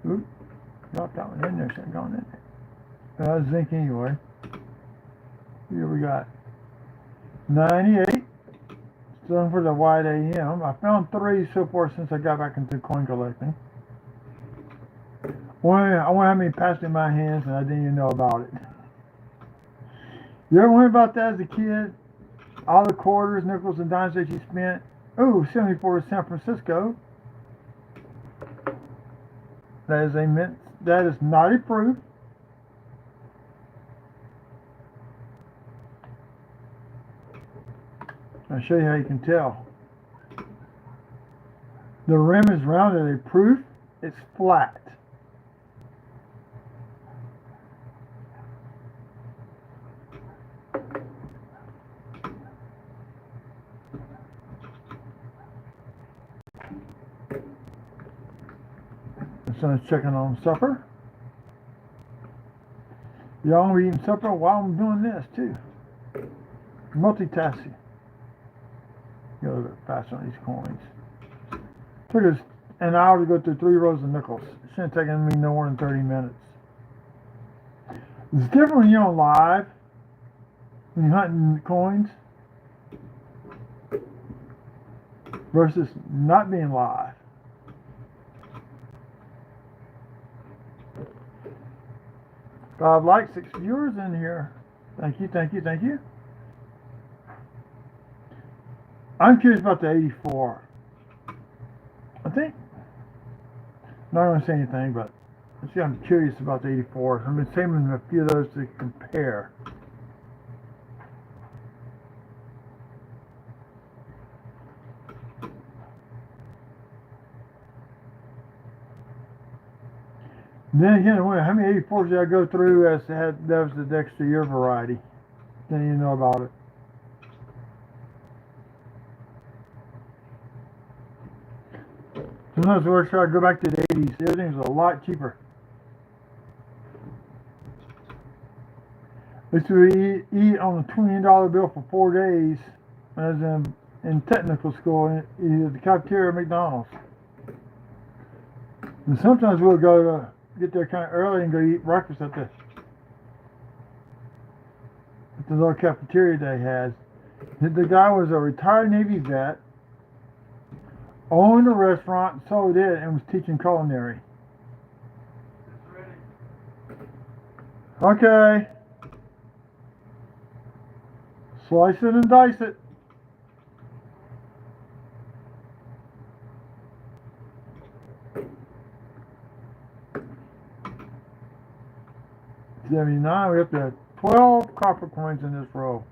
Oop, dropped that one in there. Shouldn't have gone in there. That's zinc anyway. Here we got 98. Still for the wide AM. I found 3 so far since I got back into coin collecting. I wonder how many passed in my hands and I didn't even know about it. You ever wonder about that as a kid? All the quarters, nickels, and dimes that you spent. Ooh, 74 to San Francisco. That is a mint. That is not a proof. I'll show you how you can tell. The rim is rounded. A proof, it's flat. The son's checking on supper. Y'all gonna be eating supper while I'm doing this too. Multitasking. Go a little bit faster on these coins. Took us an hour to go through 3 rows of nickels. It shouldn't have taken me no more than 30 minutes. It's different when you're on live, when you're hunting coins, versus not being live. I'd like 6 viewers in here. Thank you, thank you, thank you. I'm curious about the 84. I think, not going to say anything, but see, I'm curious about the 84. I've been saving a few of those to compare. Then again, how many 84s did I go through as that was the extra year variety? Didn't even know about it. Sometimes we're trying to go back to the 80s. Everything's a lot cheaper. Used to eat on a $20 bill for 4 days when I was in technical school in either the cafeteria or McDonald's. And sometimes we'll go to get there kind of early and go eat breakfast at the little cafeteria they had. The guy was a retired Navy vet, owned a restaurant, sold it, and was teaching culinary. Okay. Slice it and dice it. $79. We have to have 12 copper coins in this row.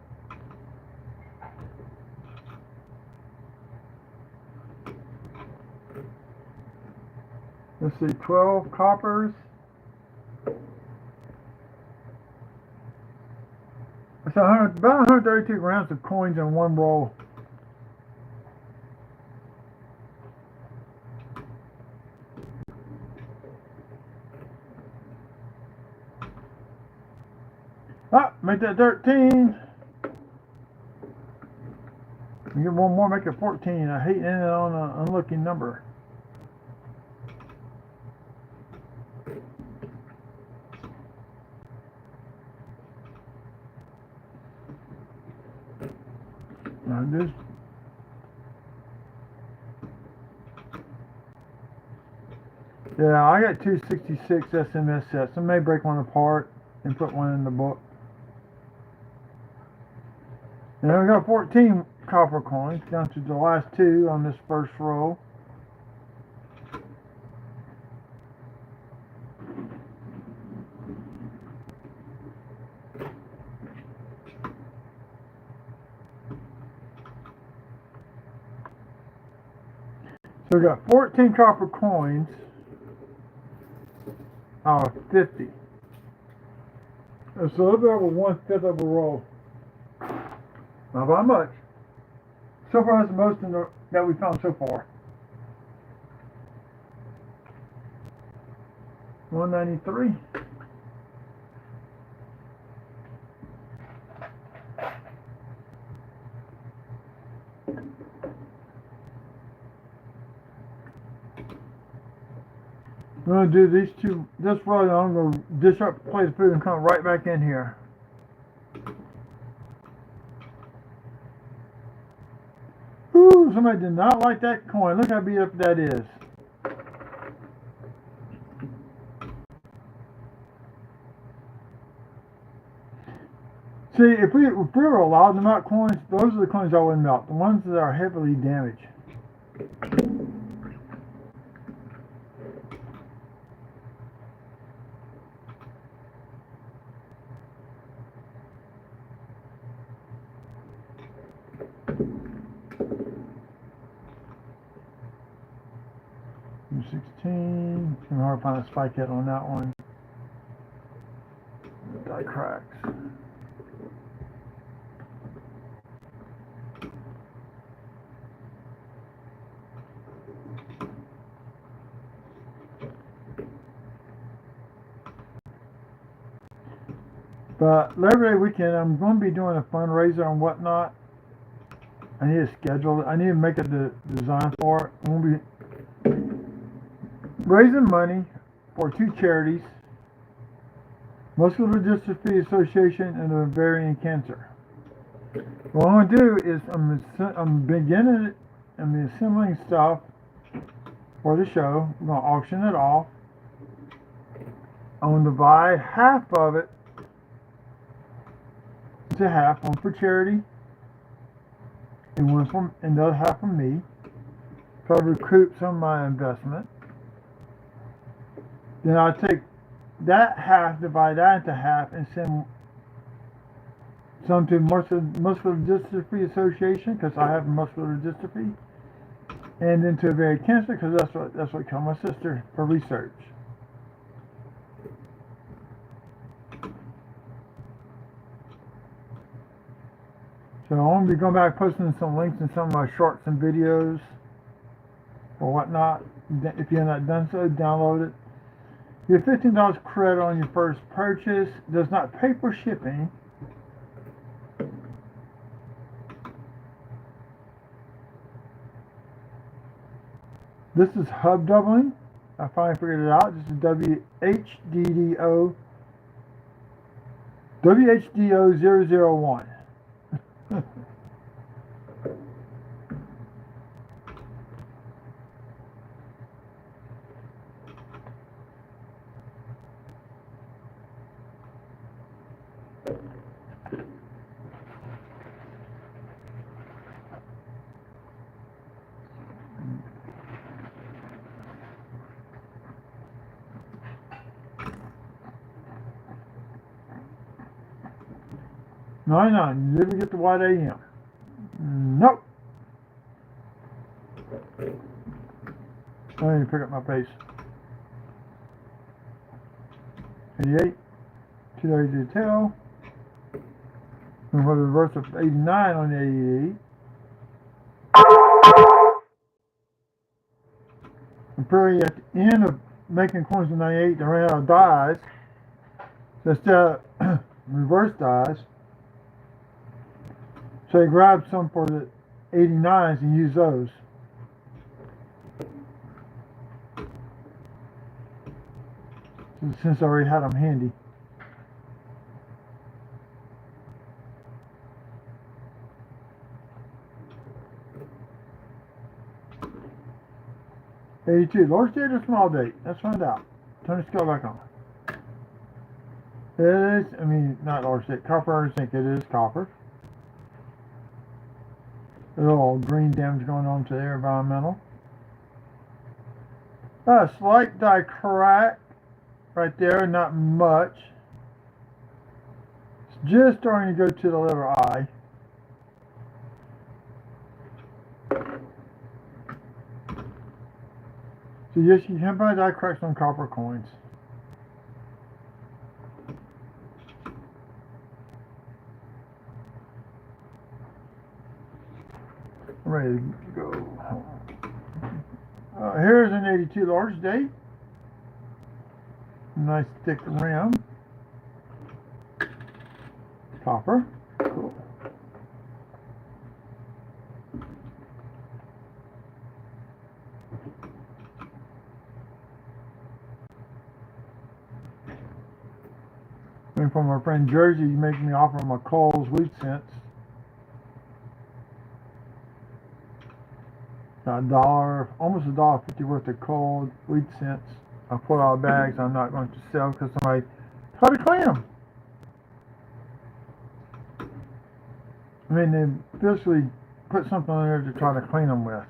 Let's see, 12 coppers. That's about 132 grams of coins in one roll. Ah, make that 13. Get one more, make it 14. I hate ending on an unlucky number. This. Yeah, I got 266 SMS sets. I may break one apart and put one in the book. And we got 14 copper coins down to the last 2 on this first row. So we got 14 copper coins. out of 50. It's a little bit over 1/5 of a roll. Not by much. So far, that's the most that we found so far. 193. I'm going to do these two, this row, and I'm going to dish up a plate of food and come right back in here. Ooh, somebody did not like that coin. Look how beat up that is. See, if we were allowed to melt coins, those are the coins I would melt. The ones that are heavily damaged. $16. It's hard to find a spike head on that one. The die cracks. But Labor Day weekend, I'm going to be doing a fundraiser and whatnot. I need to schedule it. I need to make a design for it. I'm going to be raising money for two charities, Muscular Dystrophy Association and the Ovarian Cancer. What I'm going to do is I'm assembling stuff for the show. I'm going to auction it off. I'm going to buy half of it to half, one for charity and one from and the other half from me. So I recoup some of my investment. Then I'll take that half, divide that into half, and send some to Muscular Dystrophy Association because I have muscular dystrophy, and then to ovarian cancer because that's what killed my sister for research. So I'm going to be going back posting some links in some of my shorts and videos or whatnot. If you have not done so, download it. You have $15 credit on your first purchase. Does not pay for shipping. This is hub doubling. I finally figured it out. This is WHDO 001. $99. You never get the white AM. Nope. I need to pick up my pace. 88. 230 to tail. And for the reverse of 89 on the 88. I'm pretty at the end of making coins in 98, they ran out of dies. So instead of reverse dies. So I grabbed some for the 89s and used those. Since I already had them handy. $82. Large date or small date? Let's find out. Turn the scale back on. It is, not large date. Copper or zinc. It is copper. A little green damage going on to the environmental. Slight die crack right there, not much. It's just starting to go to the letter I. So yes, you can buy die cracks on copper coins. I'm ready to go. Here's an 82 large date. Nice thick rim. Copper. Cool. And from my friend Jersey, he's making me offer my Coles wheat cents. $1, almost $1.50 worth of Coles wheat cents. I pulled out of bags I'm not going to sell because somebody tried to clean them. I mean, they basically put something on there to try to clean them with.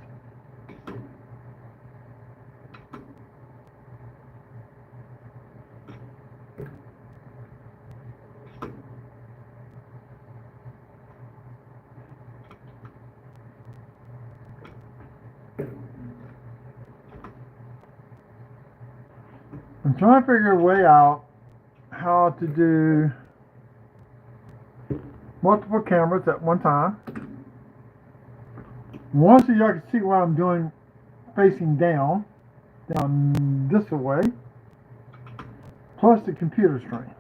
I'm trying to figure a way out how to do multiple cameras at one time. One so y'all can see what I'm doing facing down this way, plus the computer screen.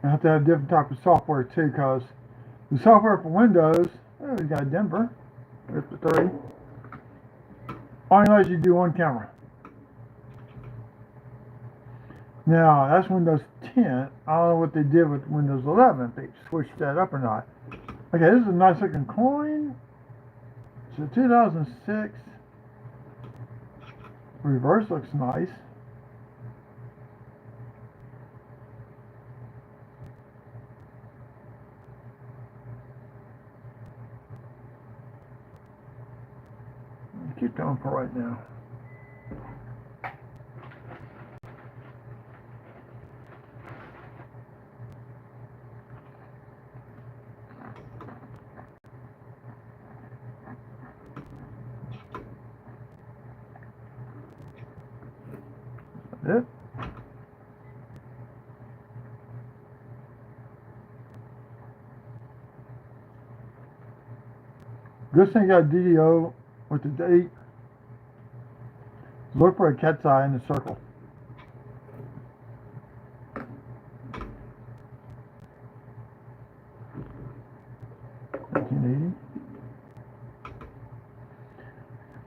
I have to have a different type of software too, because the software for Windows, we got Denver, there's the 3. Only lets you do one camera. Now, that's Windows 10. I don't know what they did with Windows 11, if they switched that up or not. Okay, this is a nice looking coin. It's a 2006. Reverse looks nice. Keep going for right now. That's it. Good thing I got DDO with the date. Look for a cat's eye in the circle.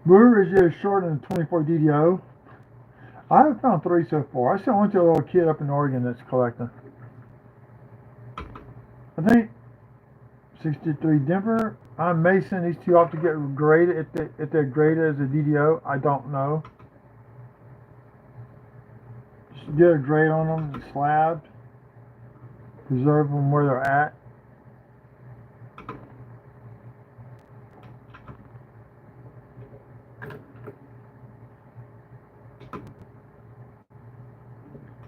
Brewer is just short in the 24 DDO. I have found 3 so far. I still went to a little kid up in Oregon that's collecting. I think 63 Denver. I'm Mason. These two ought to get graded. If they're graded as a DDO, I don't know. Just get a grade on them, slabbed. Preserve them where they're at.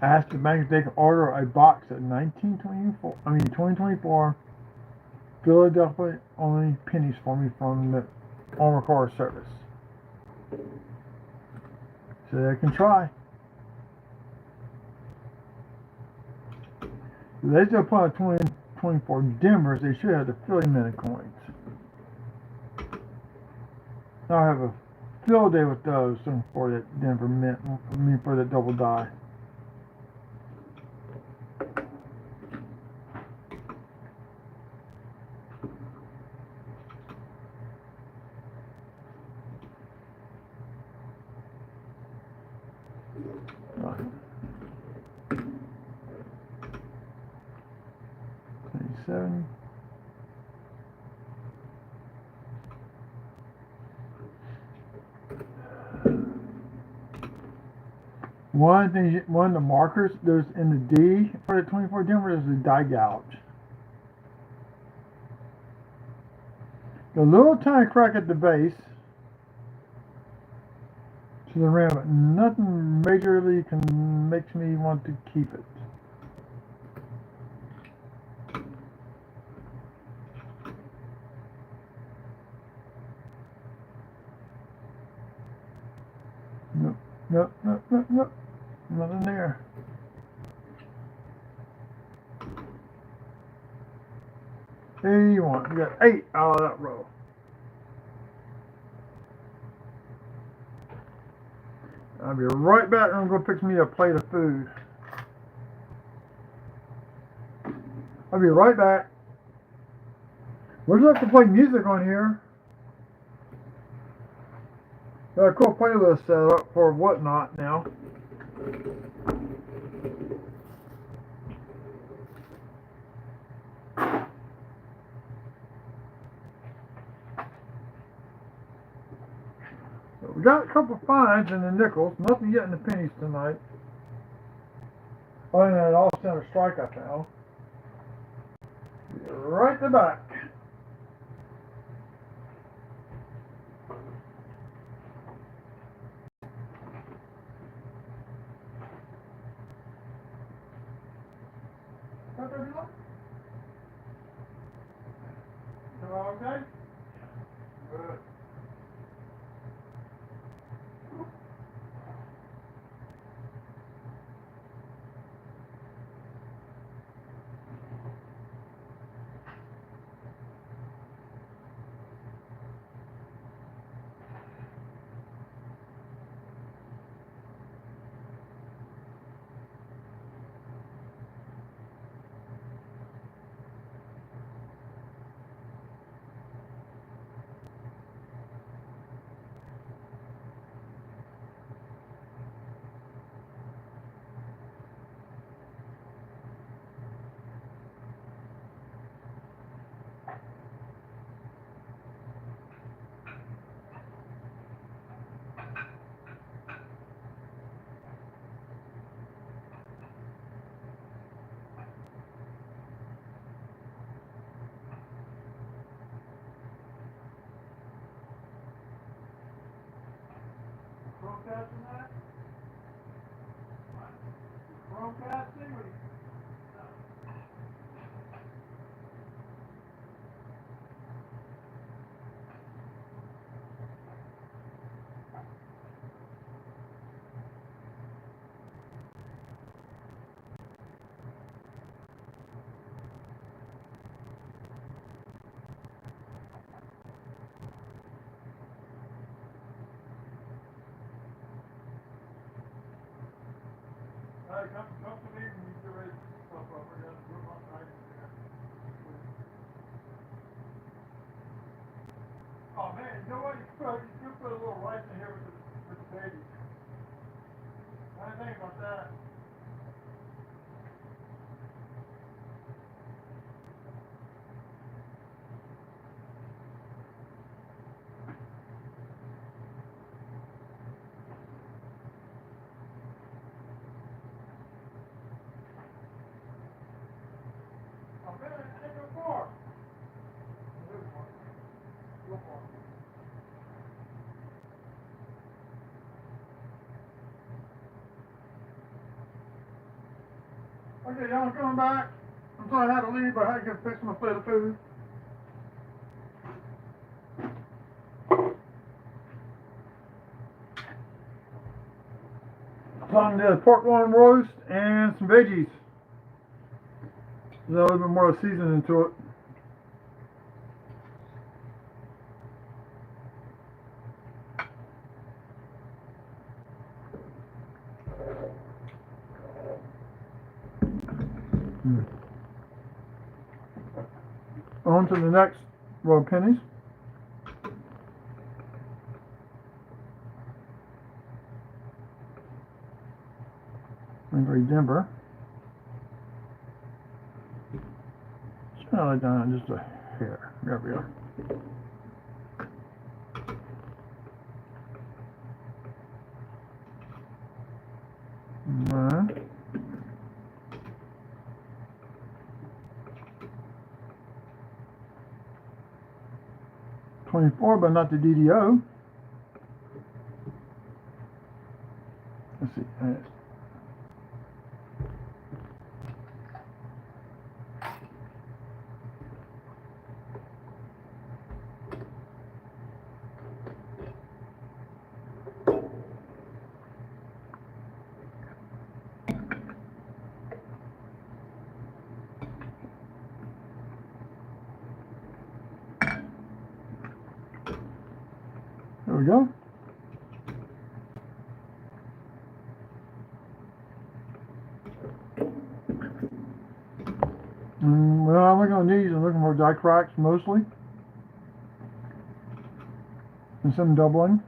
Ask the bank if they can order a box at 2024 Philadelphia only pennies for me from the Armor Car Service. So they can try. If they still put out 2024 Denvers, they should have the Philly Minute coins. I'll have a field day with those for that Denver Mint, for the double die. One of the markers there's in the D for the 24 Denver is the die gouge. A little tiny crack at the base to the rim, but nothing majorly makes me want to keep it. Nope, nope, nope, nope. Nothing there. Hey, you want? You got 8 out of that row. I'll be right back and I'm going to fix me a plate of food. I'll be right back. We're just have to play music on here. Got a cool playlist set up for whatnot now. So we got a couple finds in the nickels, nothing yet in the pennies tonight. Other than that all-center strike I found. Right in the back. Okay? Good. Broadcasting that? Broadcasting? Hey, come to me when you get ready to put stuff up. We're going to put my items there. Oh man, you know what? You could put a little rice in here with the babies. I didn't think about that. Oh man, I ain't no more. There's one. Go for it. Okay, y'all coming back? I'm sorry I had to leave, but I had to go fix my plate of food. So I'm gonna do a pork loin roast and some veggies. There's a little bit more seasoning to it. On to the next row of pennies. Angry Denver. Smell it down just a hair. There we are. Alright. $24, but not the DDO. Let's see. we go. Well, I'm looking on these. I'm looking for die cracks mostly. And some doubling.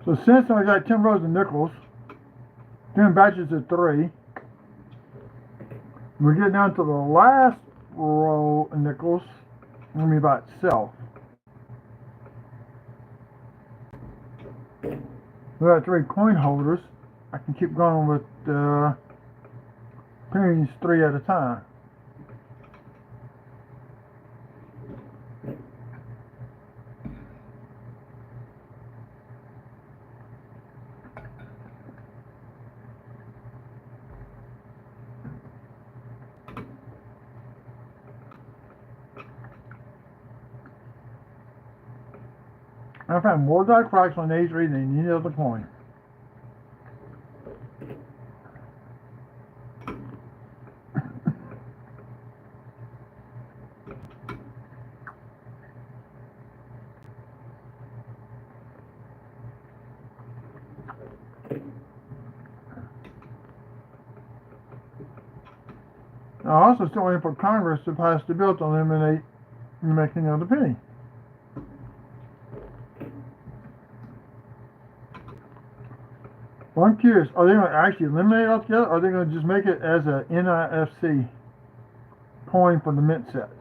So since I got 10 rows of nickels, doing batches of 3, we get down to the last row of nickels, going to be by itself. We got 3 coin holders. I can keep going with pennies 3 at a time. I found more die cracks on A3 than any other coin. I'm also still waiting for Congress to pass the bill to eliminate making of the penny. Well, I'm curious, are they going to actually eliminate it altogether, or are they going to just make it as a NIFC coin for the mint sets?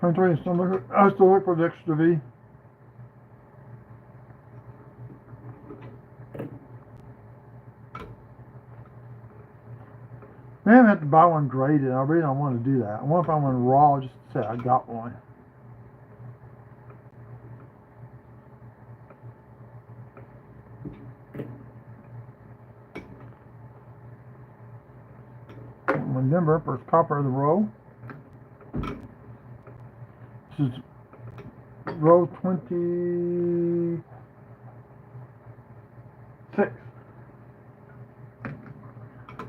I still look for the extra V. Maybe I have to buy one graded. I really don't want to do that. I want to find one raw just to say I got one. Remember, first copper of the row. This is row 26.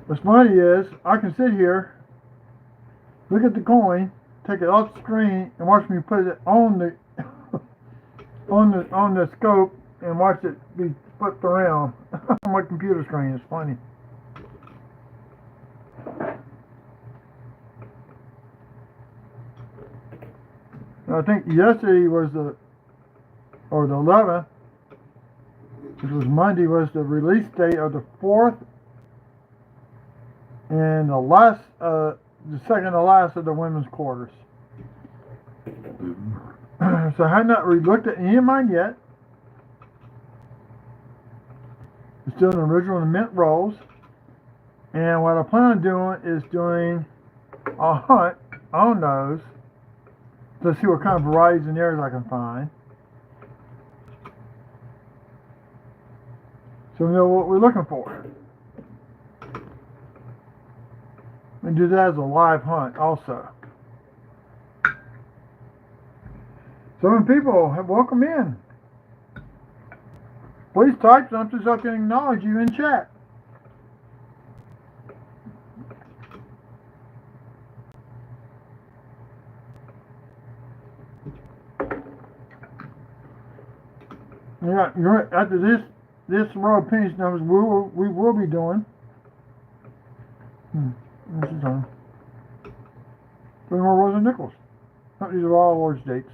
What's funny is I can sit here, look at the coin, take it off the screen, and watch me put it on the on the scope and watch it be flipped around on my computer screen. It's funny. I think yesterday was the 11th, which was Monday, was the release date of the 4th and the second to last of the women's quarters. So I have not re-looked at any of mine yet. It's still an original mint rolls, and what I plan on doing is doing a hunt on those to see what kind of varieties and areas I can find. So we know what we're looking for. And do that as a live hunt also. So when people have welcome in, please type something so I can acknowledge you in chat. Yeah, after this row of pennies numbers, we will be doing. This is on 3 more rows of nickels. These are all awards dates.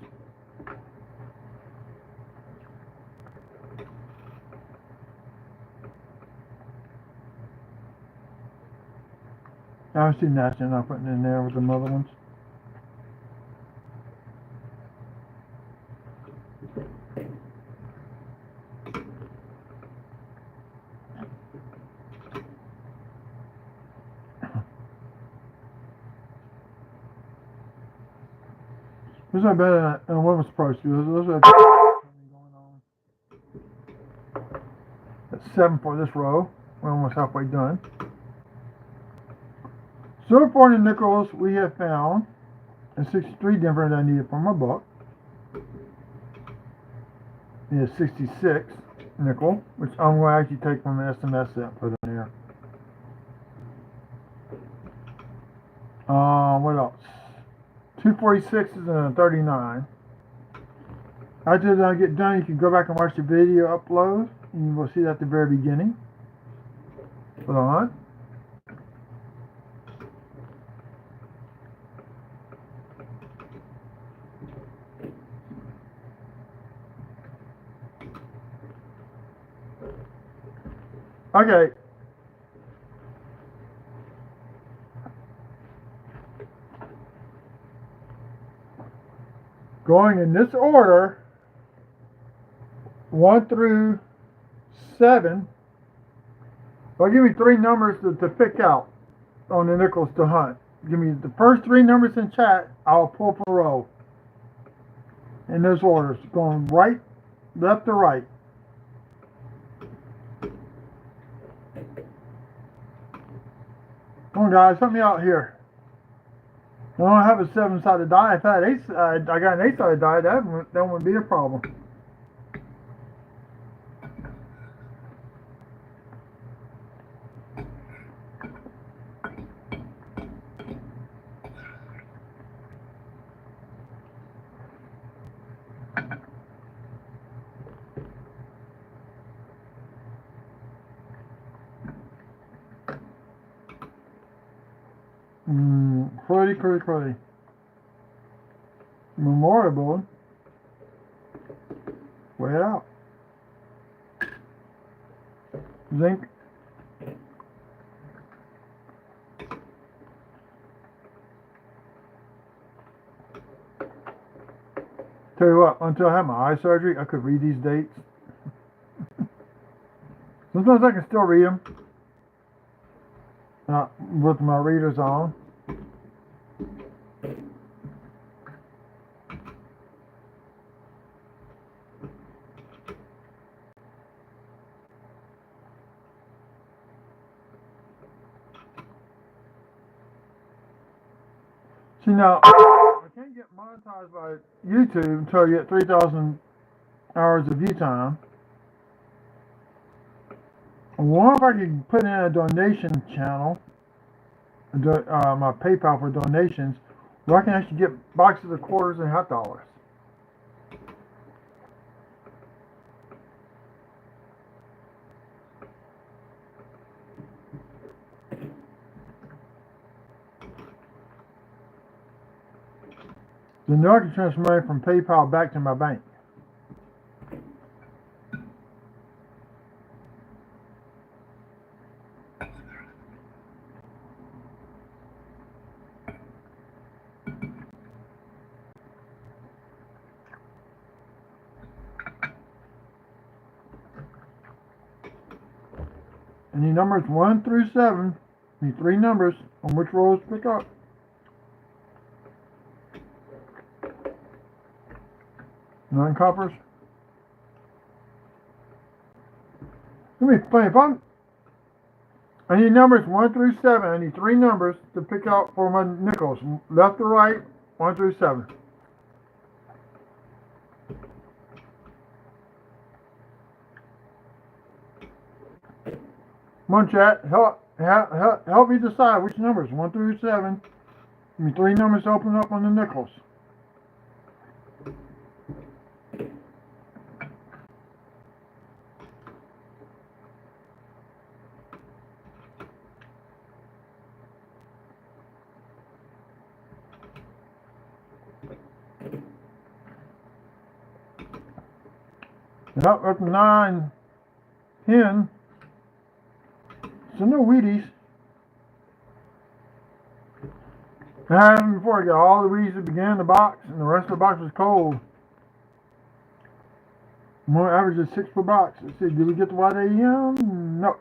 I see that, and I'm putting in there with the other ones. This is better than what was supposed to be. This is going on. That's 7 for this row. We're almost halfway done. So far in the nickels we have found, and 63 different I needed for my book. Is 66 nickel, which I'm going to actually take from the SMS set and put in there. What else? 246s and a 39. After I get done, you can go back and watch the video upload, and you will see that at the very beginning. Hold on. Okay. Going in this order, 1 through 7. Well, give me 3 numbers to pick out on the nickels to hunt. Give me the first 3 numbers in chat. I'll pull for a row. In those orders, going right, left to right. Come on, guys, help me out here. I don't have a 7-sided die. If I had I got an 8-sided die, that wouldn't be a problem. Cruddy. Memorable. Weigh it out. Zinc. Tell you what, until I had my eye surgery, I could read these dates. Sometimes I can still read them. With my readers on. See now, I can't get monetized by YouTube until I get 3,000 hours of view time. I wonder if I could put in a donation channel, my PayPal for donations, where I can actually get boxes of quarters and hot dollars. Then I can transfer money from PayPal back to my bank. And the numbers 1 through 7, the 3 numbers on which rows to pick up. 9 coppers. It's gonna be funny I need numbers 1 through 7. I need 3 numbers to pick out for my nickels, left to right, 1 through 7. Come on, chat. Help me decide which numbers, 1 through 7. Give me 3 numbers to open up on the nickels. Up to 9, 10. So no Wheaties. I had them before. I got all the Wheaties that began in the box, and the rest of the box was cold. More average is 6 per box. Let's see, did we get the white AM? No.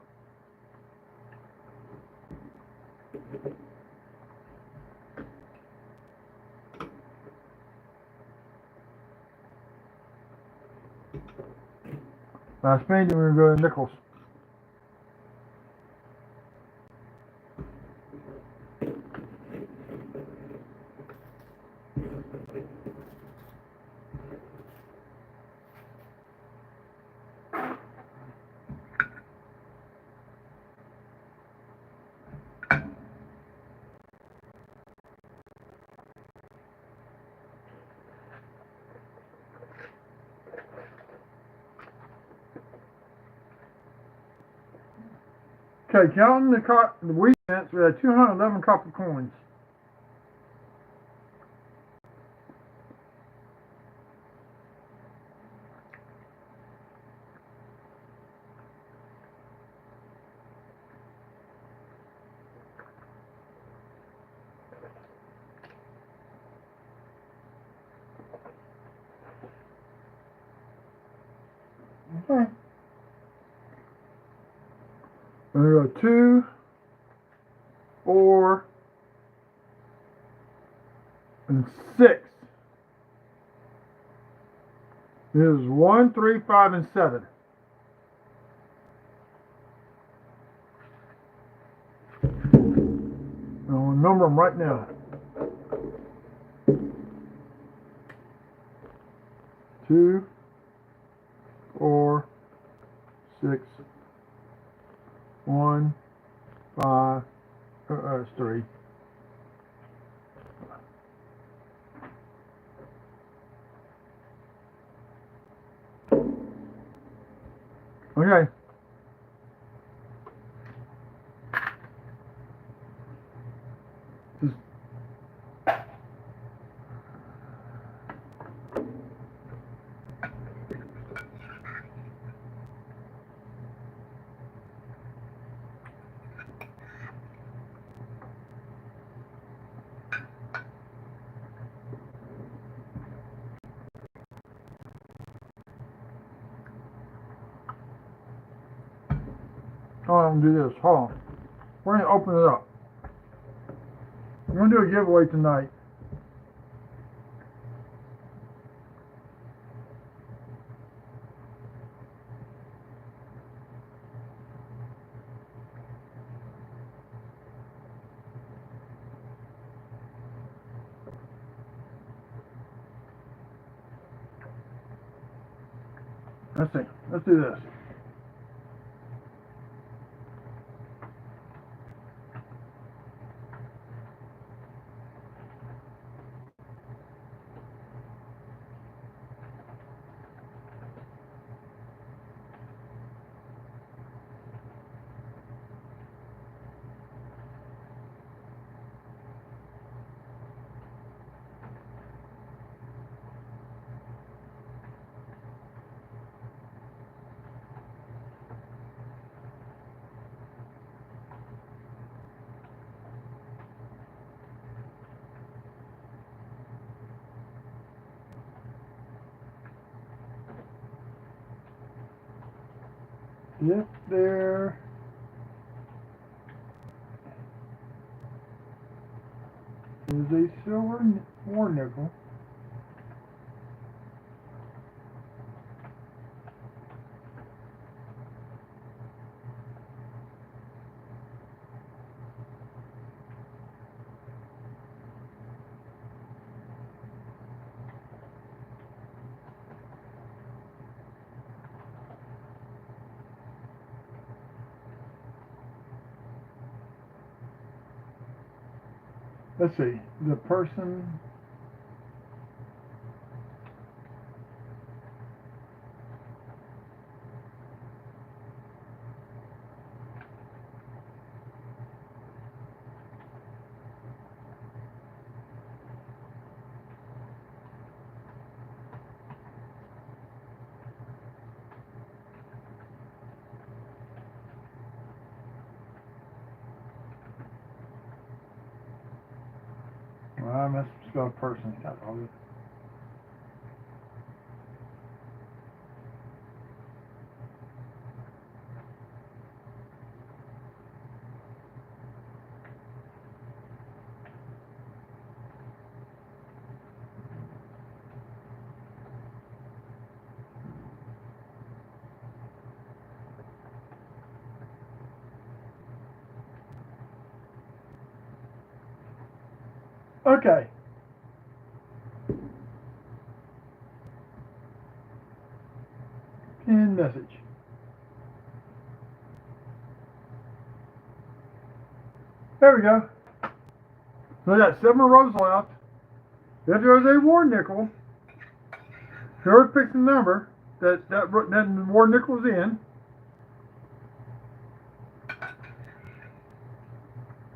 Last painting, we're going to go to nickels. Okay, counting the wheat cents, we had 211 copper coins. Okay. We're going to go 2, 4, and 6. This is 1, 3, 5, and 7. I'll number them right now. 2, 4, 6, 1, 5, that's 3. Okay. Just I'm gonna do this. Hold on. We're gonna open it up. We're gonna do a giveaway tonight. Let's see. Let's do this. If there is a silver war nickel, let's see, the person well, I must spell person. That's all good. Okay. Pin message. There we go. So we got 7 rows left. If there's a war nickel, whoever picks the number that the war nickel's in,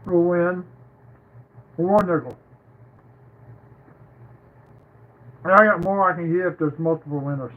will win a war nickel. And I got more I can get if there's multiple winners.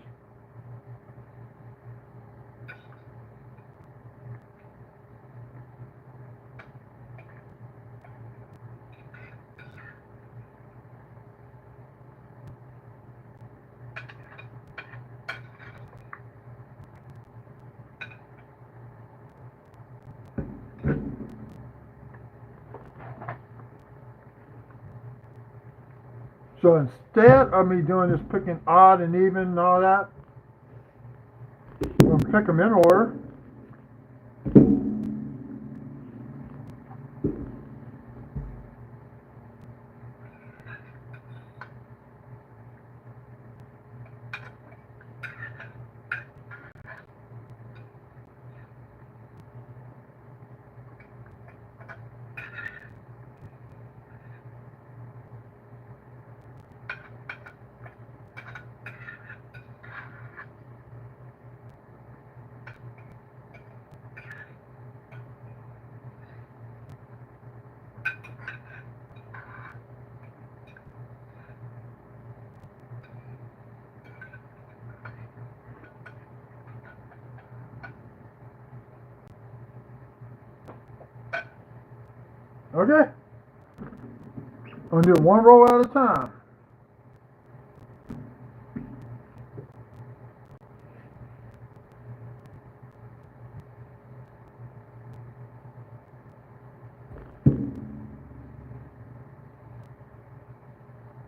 So instead of me doing this picking odd and even and all that, I'm going to pick them in order. Okay? I'm going to do 1 row at a time.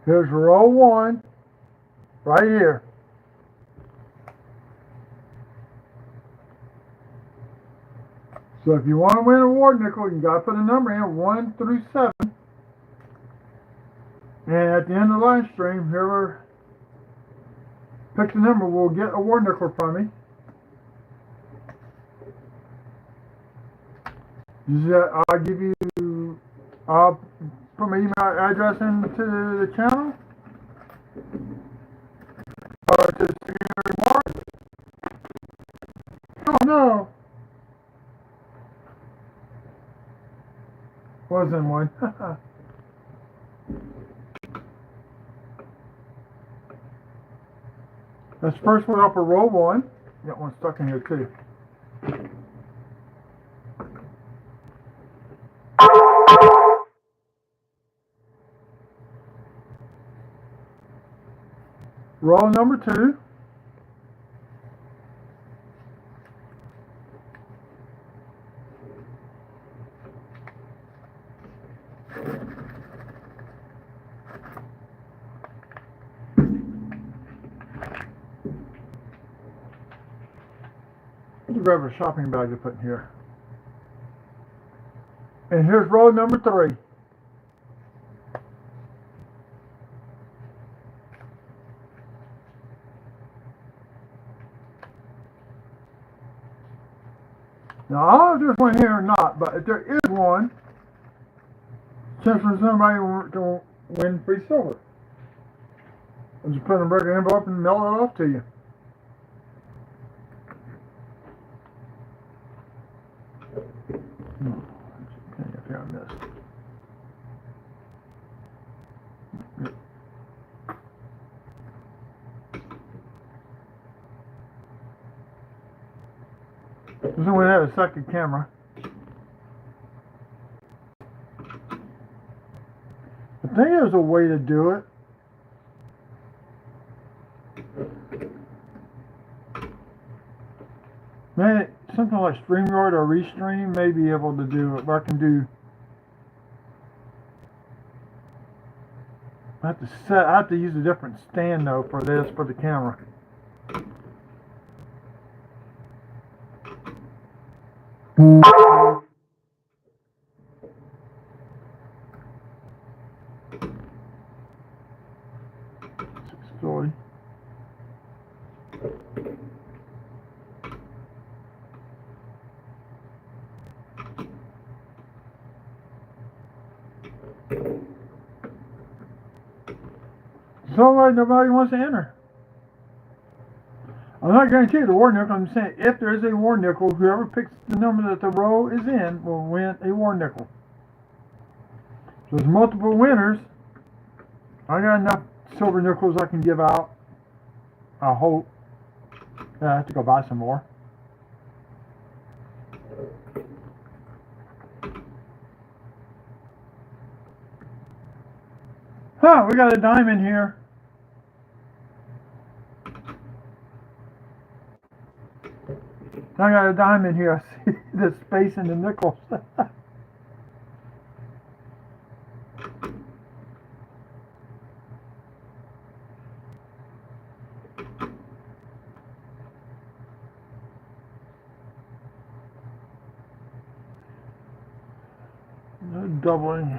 Here's row 1, right here. So if you want to win a war nickel, you got to put a number in 1 through 7. And at the end of the live stream, whoever picks the number will get a war nickel from me. I'll give you, I'll put my email address into the channel. Or to the remarks. Oh no! Wasn't one. That's the first one up for row 1. Got one stuck in here too. Row number 2. Let me grab a shopping bag to put in here. And here's row number 3. Now, I don't know if there's one here or not, but if there is one, chance for somebody to win free silver. I'll just put it in a regular envelope and mail it off to you. Up here on this. This one has a second camera. I think there's a way to do it. Maybe something like StreamYard or Restream may be able to do it, but I can do. I have to use a different stand though for this, for the camera. So nobody wants to enter. I'm not guaranteeing the war nickel. I'm saying if there is a war nickel, whoever picks the number that the row is in will win a war nickel. So there's multiple winners. I got enough silver nickels I can give out. I hope. I have to go buy some more. Huh, we got a diamond here. I got a diamond here. I see the space in the nickels. Doubling.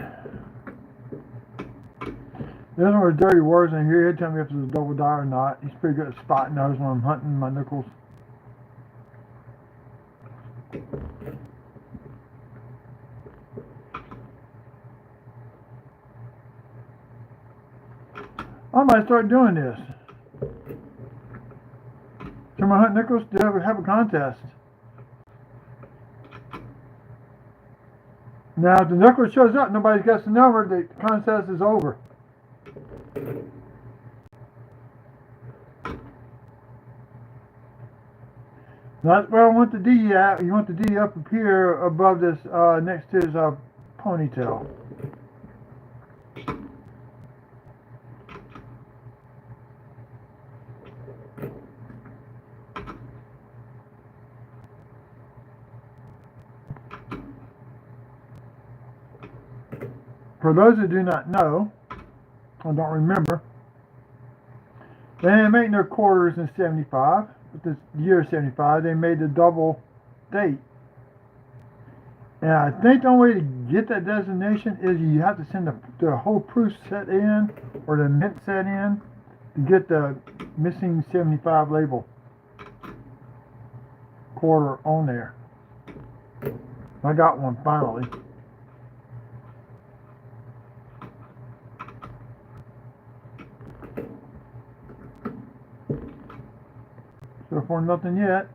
This one was Dirty Words in here. He'd tell me if it's a double die or not. He's pretty good at spotting those when I'm hunting my nickels. I might start doing this. So my hunt nickels to have a contest. Now, if the nickel shows up, nobody's got the number, the contest is over. That's where I want the D at. You want the D up here above this, next to his ponytail. For those who do not know, or don't remember, they didn't make their quarters in 75. But this year 75, they made the double date. And I think the only way to get that designation is you have to send the whole proof set in, or the mint set in, to get the missing 75 label quarter on there. I got one finally. So far, nothing yet.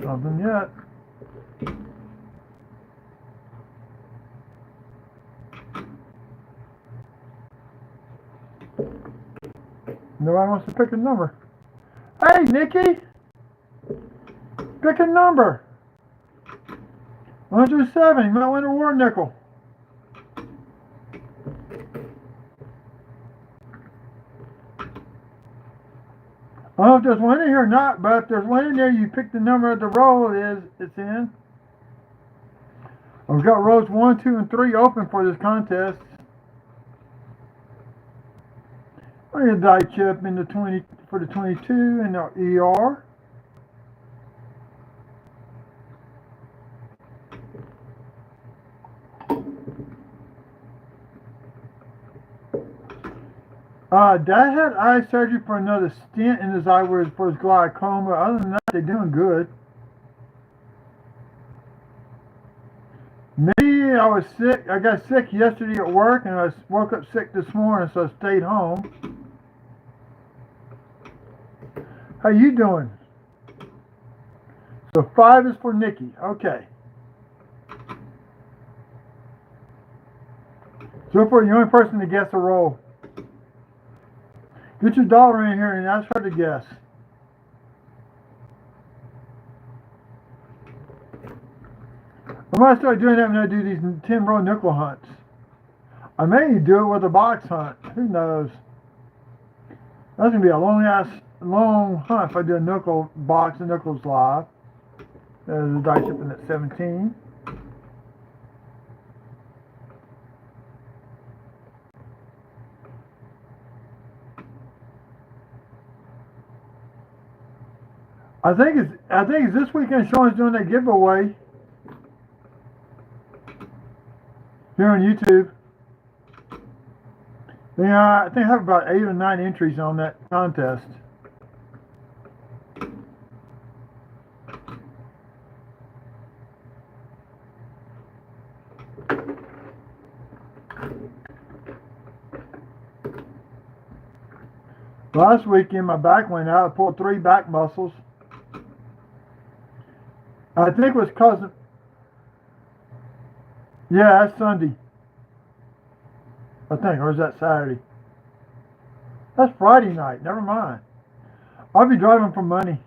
Nothing yet. Nobody wants to pick a number. Hey, Nikki! Pick a number. 107. You might win a war nickel. I don't know if there's one in here or not, but if there's one in there, you pick the number of the row it's in. We've got rows 1, 2, and 3 open for this contest. I'm going to die chip in the 20 for the 22 and the ER. Dad had eye surgery for another stent in his eye for his glaucoma. Other than that, they're doing good. Me, I was sick. I got sick yesterday at work, and I woke up sick this morning, so I stayed home. How you doing? So 5 is for Nikki. Okay. So far, you're the only person to guess a roll. Get your daughter in here and ask her to guess. I might start doing that when I do these 10-row nickel hunts. I may do it with a box hunt. Who knows? That's going to be a long hunt if I do a nickel box of nickels live. There's the die shipping at 17. I think it's this weekend Sean's doing a giveaway. here on YouTube. I think I have about 8 or 9 entries on that contest. Last weekend, my back went out. I pulled 3 back muscles. I think it was because, yeah, that's Sunday. I think, or is that Saturday? That's Friday night. Never mind. I'll be driving for money.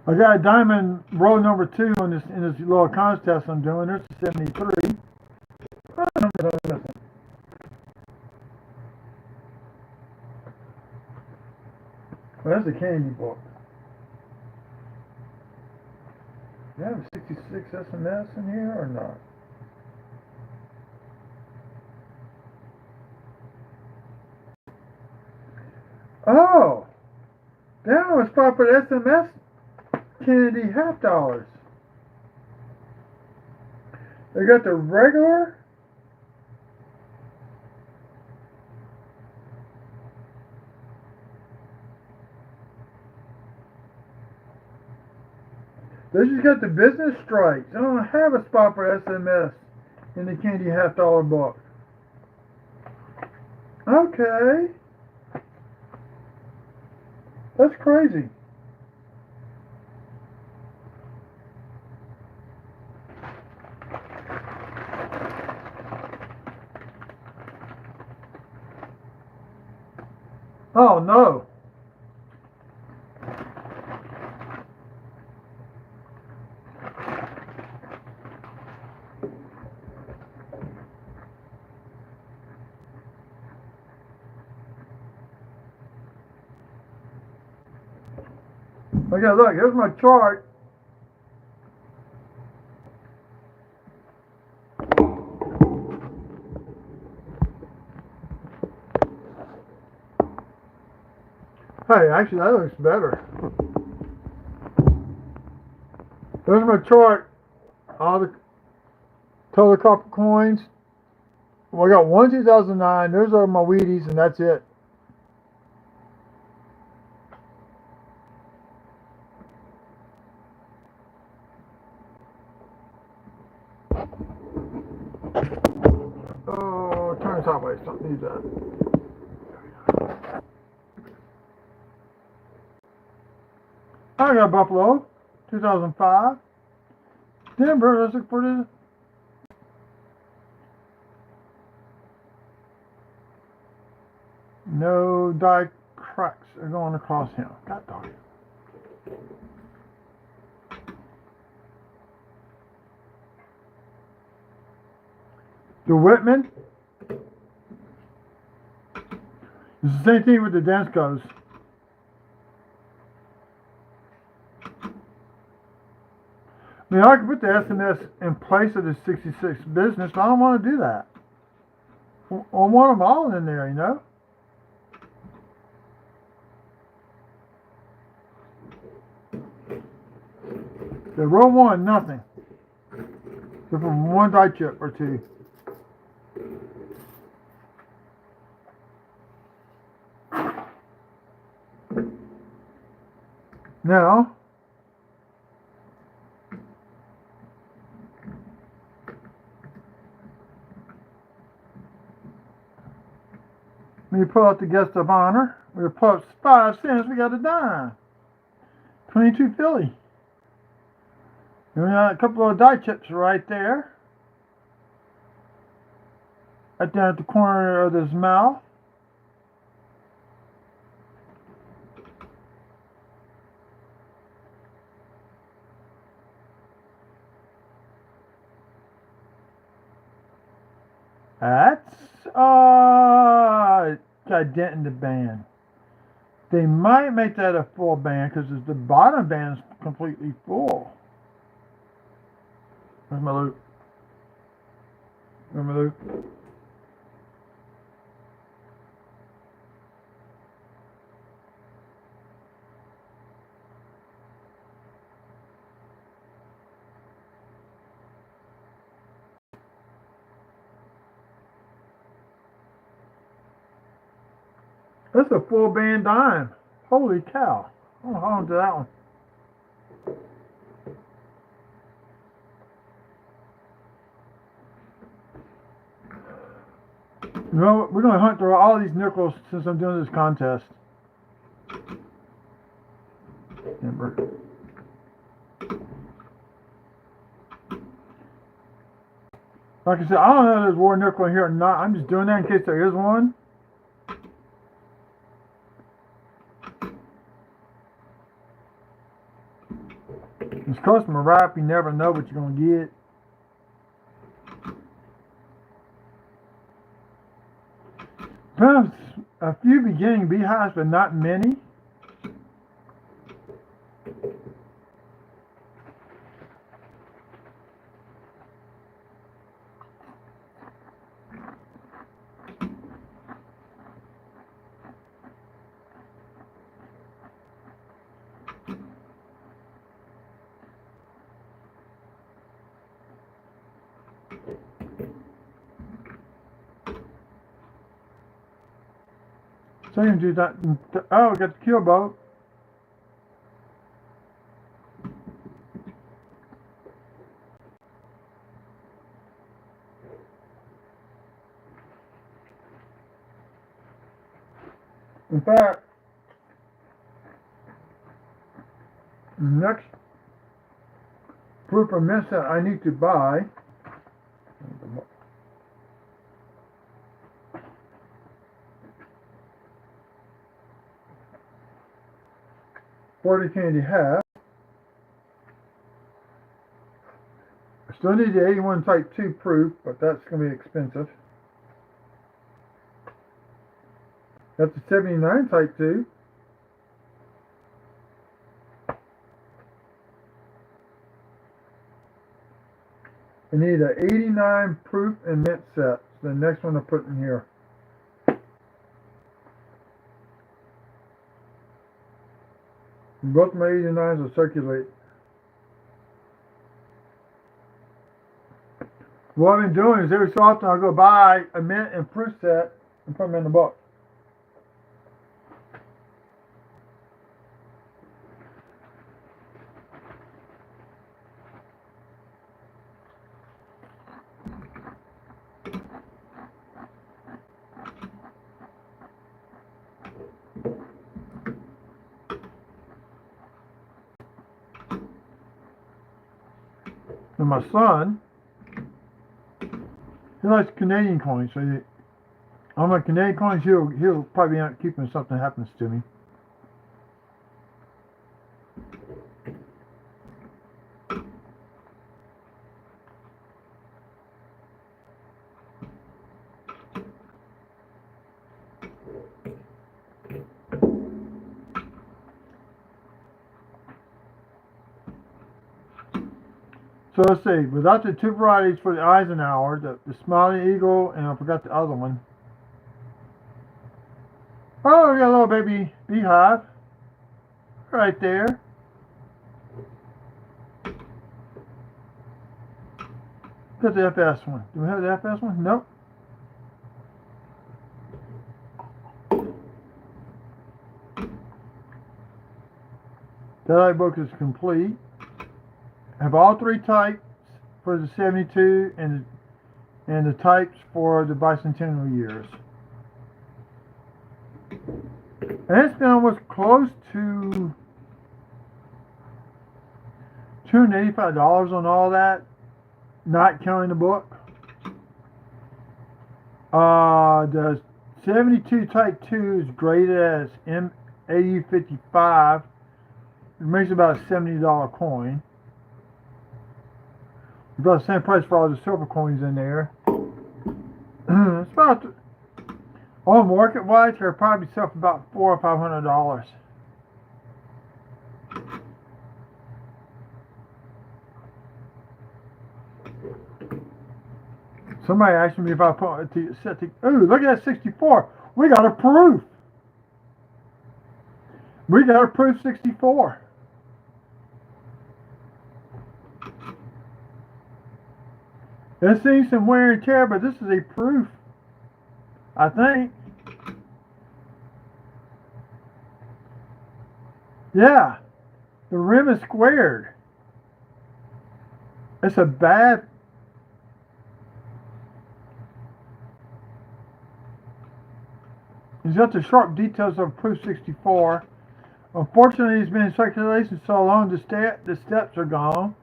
I got a diamond row number 2 in this little contest I'm doing. There's a 73. Well, that's the candy book. Do you have a 66 SMS in here or not? Oh! That was proper SMS candy half dollars. They got the regular. They just got the business stripes. I don't have a spot for SMS in the candy half dollar book. Okay. That's crazy. Oh no. Okay, look, here's my chart. Hey, actually, that looks better. There's my chart. All the total copper coins. Well, I got 1 2009. Those are my Wheaties, and that's it. Oh, turn sideways. Don't need that. I got Buffalo, 2005. Denver, let's look for this. No die cracks are going across him. God darn it. The Whitman. It's the same thing with the Denskos. I mean, I could put the SMS in place of the 66 business, but I don't want to do that. I want them all in there, you know? The row 1, nothing. So from 1 die chip or 2. Now, when you pull out the guest of honor, we pull up 5 cents, we got a dime. 22 Philly. And we got a couple of die chips right there. Right down at the corner of his mouth. That's got a dent in the band. They might make that a full band because the bottom band is completely full. Where's my loop? Where's my loop? That's a full band dime. Holy cow. I'm gonna hold on to that one. You know, we're gonna hunt through all these nickels since I'm doing this contest. Remember. Like I said, I don't know if there's war nickel in here or not. I'm just doing that in case there is one. This customer wrap, you never know what you're gonna get. Found a few beginning beehives, but not many. So you can do that. Oh, we got the kill boat. In fact, next proof of mint that I need to buy. $40 candy half. I still need the 81 type 2 proof, but that's going to be expensive. That's the 79 type 2. I need an 89 proof and mint set. So the next one I put in here. Both my 89s will circulate. What I've been doing is every so often I'll go buy a mint and proof set and put them in the book. And my son, he likes Canadian coins, so on my Canadian coins, he'll probably end up keeping if something happens to me. So let's see, without the two varieties for the Eisenhower, the Smiling Eagle, and I forgot the other one. Oh, we got a little baby beehive right there. Got the FS one. Do we have the FS one? Nope. That book is complete. I have all three types for the 72 and the types for the bicentennial years. And it's been almost close to $285 on all that, not counting the book. The 72 Type 2 is graded as MAU55. It makes about a $70 coin. About the same price for all the silver coins in there. It's about on market wise, they're probably sell for about $400 or $500. Somebody asked me if I put the set the. Ooh, look at that 64. We got a proof. We got a proof 64. It's seen some wear and tear, but this is a proof, I think. Yeah, the rim is squared. It's a bad. He's got the sharp details of Proof 64. Unfortunately, he's been in circulation so long the steps are gone.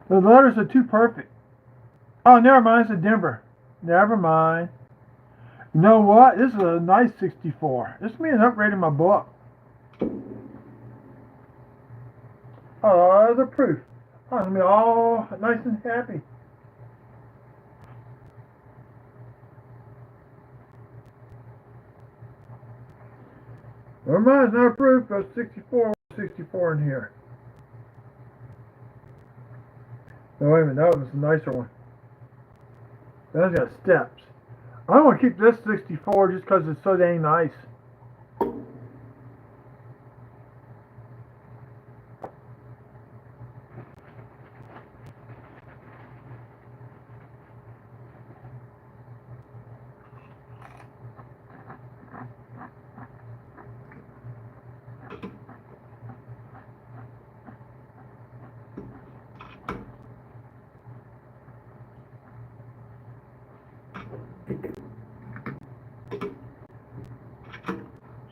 The letters are too perfect. Oh, never mind, it's a Denver. Never mind. You know what? This is a nice 64. This is me an upgrade in my book. Oh, the proof. I'm going to be all nice and happy. Never mind, it's not a proof. That's 64 in here. No, wait a minute. That was a nicer one. That's got steps. I want to keep this 64 just because it's so dang nice.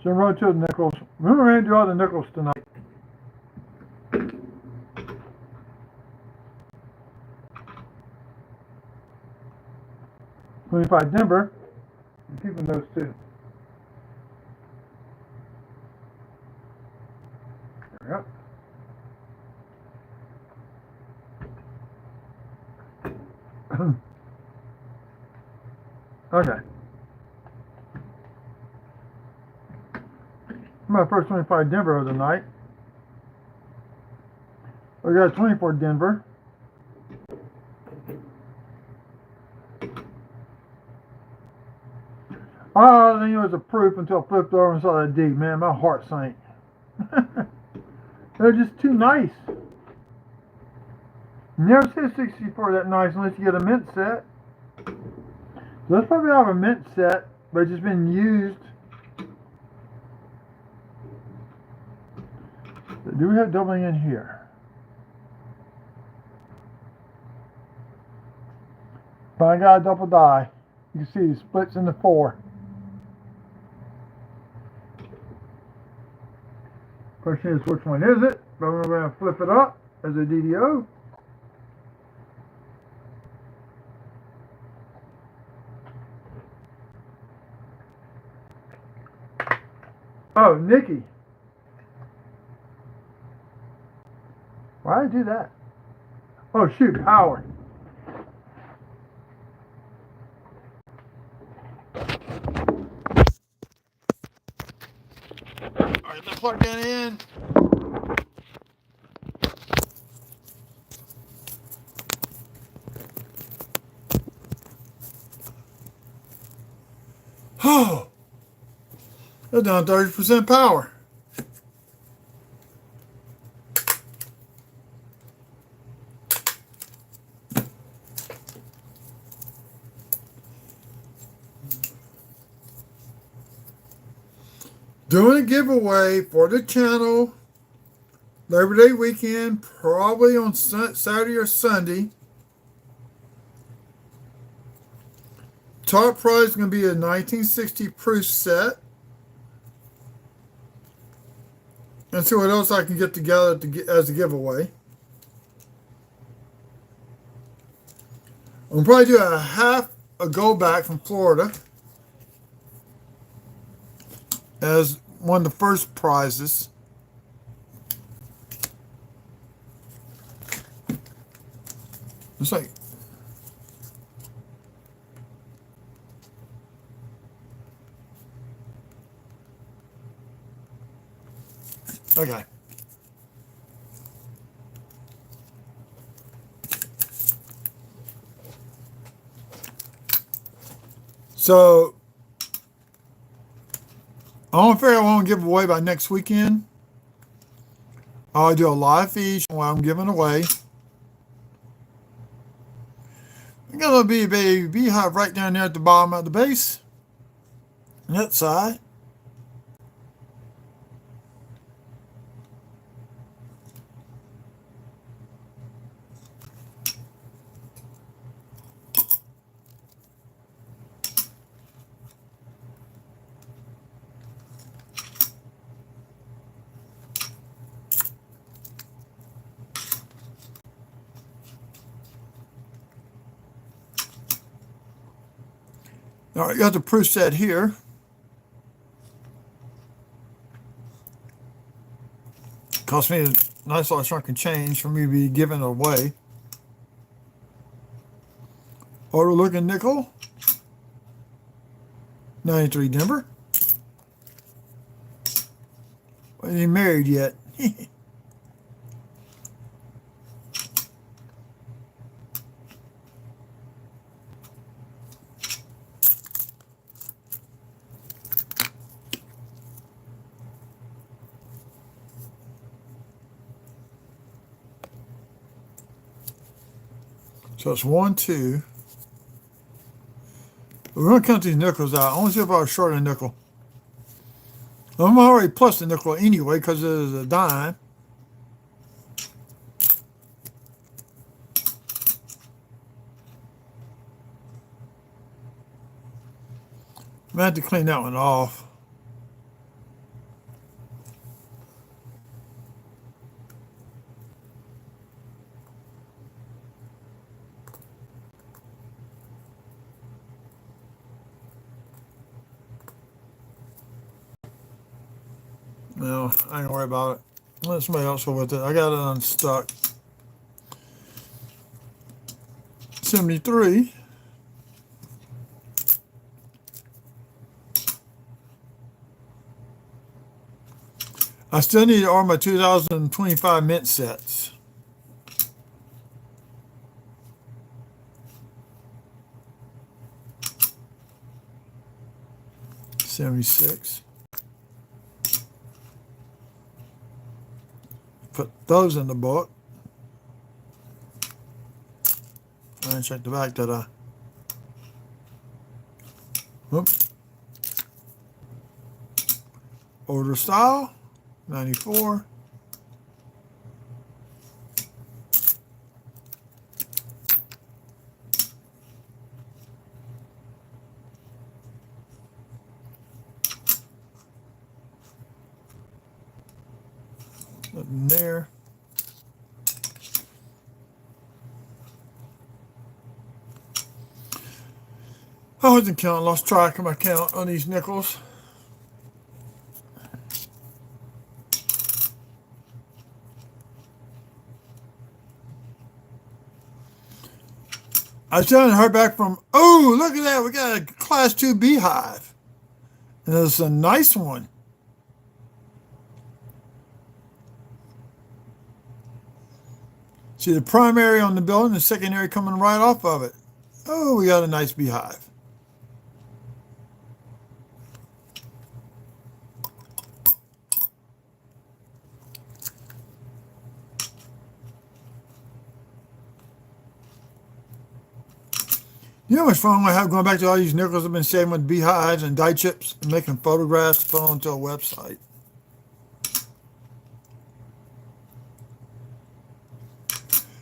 So run to the nickels. We're going to do all the nickels tonight. $25 Denver. I'm keeping those too. There we go. Okay. My first 25 Denver of the night. We got 24 Denver. Oh, I knew it was a proof until I flipped over and saw that D. Man, my heart sank. They're just too nice. You never see a 64 that nice unless you get a mint set. So that's probably out of a mint set, but it's just been used. So do we have doubling in here? But I got a double die. You can see it splits into 4. Question is, which one is it? But we're going to flip it up as a DDO. Oh, Nikki. Why did I do that? Oh, shoot, Howard. Alright, let's plug that in. Oh, that's down 30% power. Doing a giveaway for the channel Labor Day weekend, probably on Saturday or Sunday. Top prize is going to be a 1960 proof set. And see what else I can get together as a giveaway. I'm probably do a go back from Florida as one of the first prizes. It's like okay. So I don't figure I want to give away by next weekend. I'll do a live feed while I'm giving away. I'm gonna be a baby beehive right down there at the bottom of the base. On that side. All right, you got the preset here. Cost me a nice little chunk of change for me to be giving away. Older looking nickel. 93 Denver. Ain't even married yet. So it's 1, 2. We're going to count these nickels out. I want to see if I was short a nickel. I'm already plus the nickel anyway because it is a dime. I'm going to have to clean that one off. No, I ain't gonna worry about it. Let somebody else go with it. I got it unstuck. 73. I still need to order my 2025 mint sets. 76. Put those in the book. I didn't check the back, did I? Whoop. Order style, 94. Nothing there. I wasn't counting, lost track of my count on these nickels. I still haven't heard back from, oh, look at that, we got a Class 2 Beehive. And it's a nice one. See the primary on the building, the secondary coming right off of it. Oh, we got a nice Beehive. You know how much fun I have going back to all these nickels I've been saving with beehives and die chips and making photographs to put onto a website.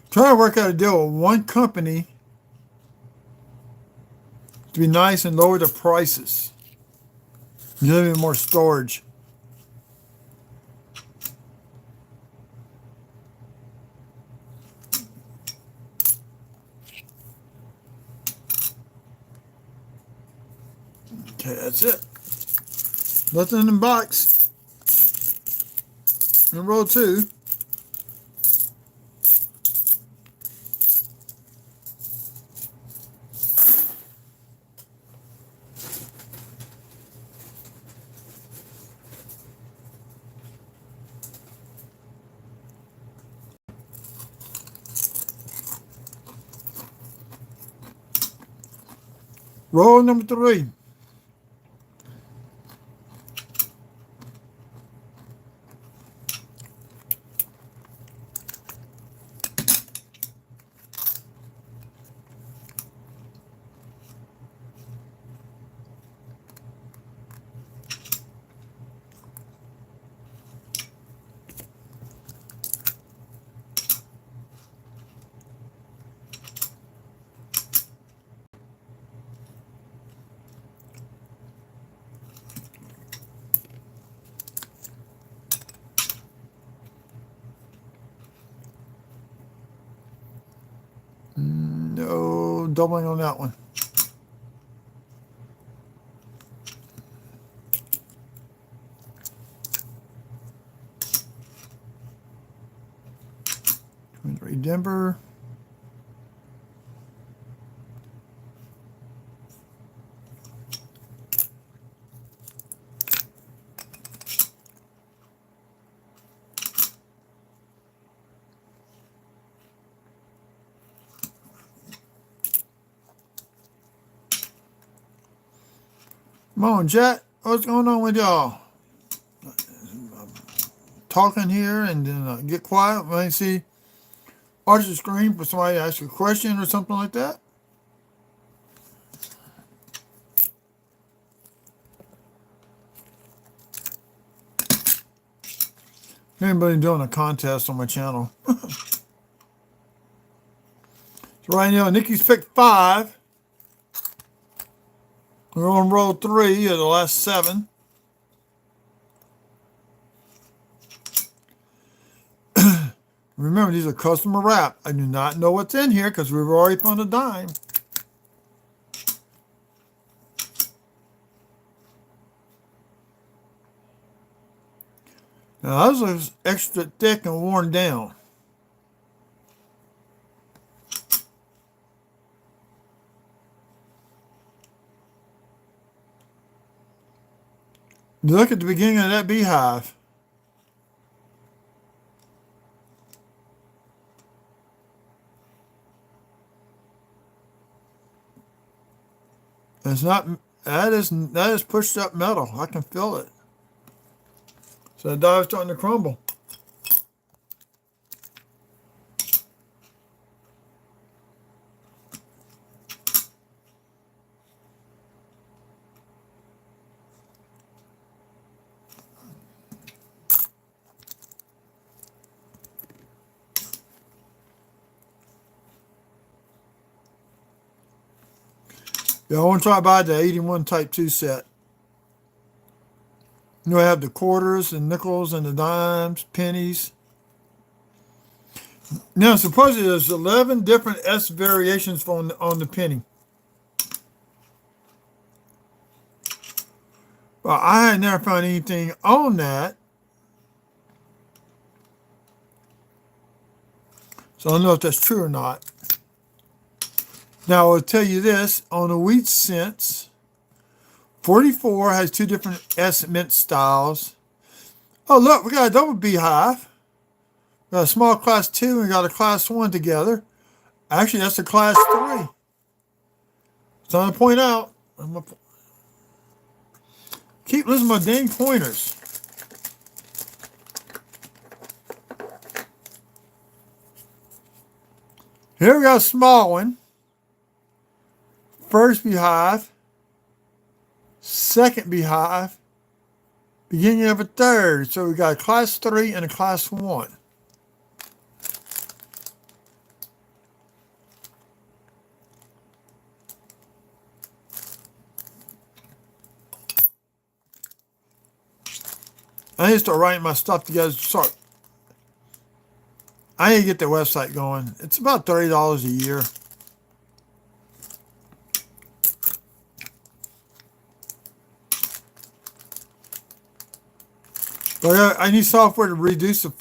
Trying to work out a deal with one company to be nice and lower the prices. Give me more storage. Okay, that's it. Nothing in the box. In row 2. Roll number 3. No doubling on that one. Denver. Come on, Jet. What's going on with y'all? Talking here and then get quiet when I see watch the screen for somebody to ask a question or something like that. Anybody doing a contest on my channel? So right now, Nikki's picked 5. We're on roll 3 of the last 7. Remember, these are customer wrap. I do not know what's in here because we've already found a dime. Now, those are extra thick and worn down. Look at the beginning of that beehive. It's not, that is pushed up metal. I can feel it. So the die's starting to crumble. Yeah, I want to try to buy the 81 Type 2 set. You know, I have the quarters and nickels and the dimes, pennies. Now, supposedly there's 11 different S variations on the penny. Well, I had never found anything on that. So I don't know if that's true or not. Now, I'll tell you this. On the wheat cents, 44 has 2 different S mint styles. Oh, look, we got a double beehive. We got a small class 2 and we got a class 1 together. Actually, that's a class 3. Something to point out. Keep losing my dang pointers. Here we got a small one. First beehive. Second beehive. Beginning of a third. So we got a class 3 and a class 1. I need to start writing my stuff together. I need to get the website going. It's about $30 a year. But I need software to reduce the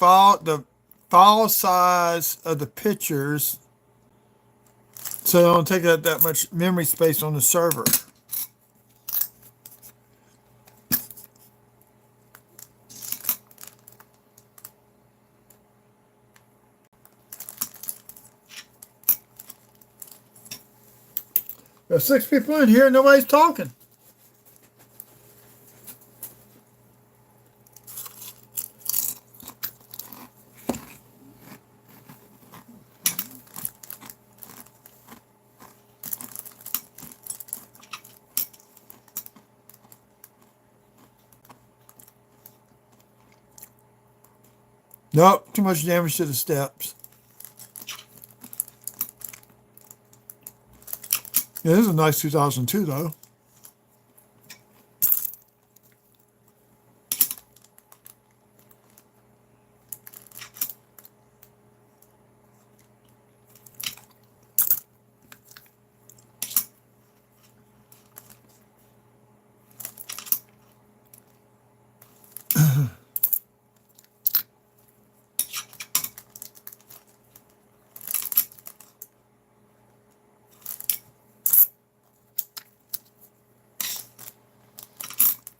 file size of the pictures so they don't take up that much memory space on the server. There's 6 people in here and nobody's talking. Nope, too much damage to the steps. Yeah, this is a nice 2002 though.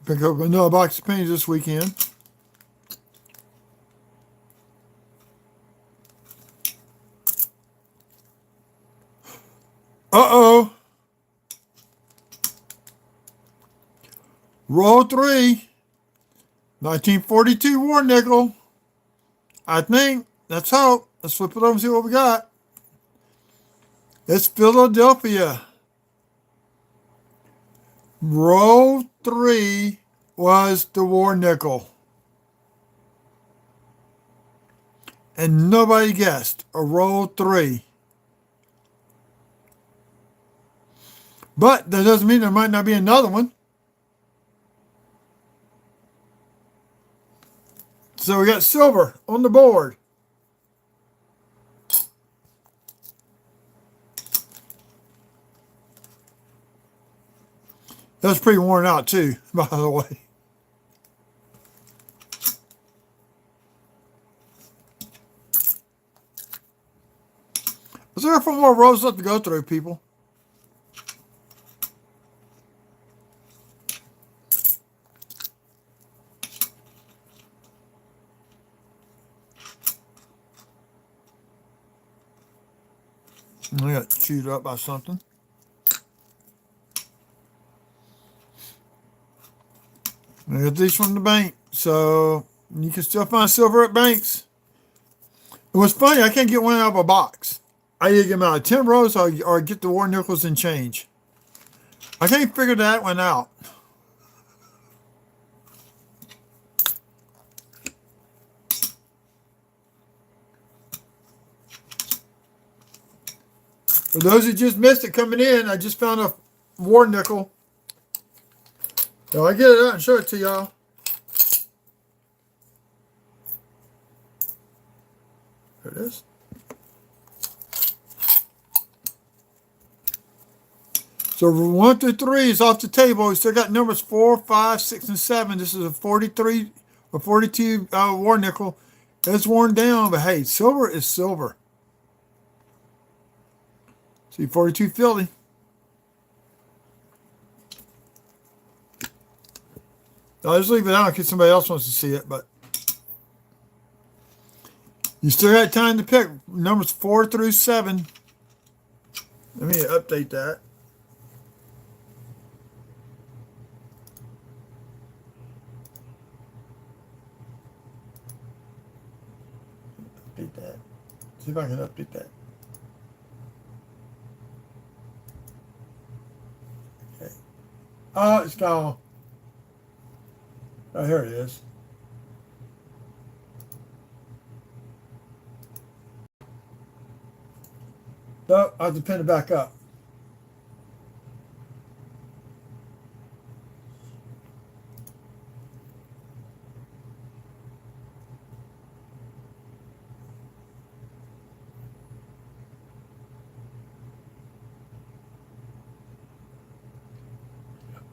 Pick up another box of pennies this weekend. Uh-oh. Roll 3. 1942 war nickel. I think. Let's hope. Let's flip it over and see what we got. It's Philadelphia. Roll 3 was the war nickel. And nobody guessed a roll 3. But that doesn't mean there might not be another one. So we got silver on the board. That's pretty worn out too, by the way. Is there 4 more rows left to go through, people? I got chewed up by something. I got these from the bank, so you can still find silver at banks. It was funny, I can't get one out of a box. I either get them out of 10 rows or get the war nickels and change. I can't figure that one out. For those who just missed it coming in, I just found a war nickel. So I get it out and show it to y'all. There it is. So 1 through 3 is off the table. We still got numbers 4, 5, 6, and 7. This is a 43 or 42 war nickel. It's worn down, but hey, silver is silver. See, 42 Philly. I'll just leave it out in case somebody else wants to see it, but you still got time to pick numbers 4 through 7. Let me update that. Update that. See if I can update that. Okay. Oh, it's gone. Oh, here it is. No, I have to pin it back up.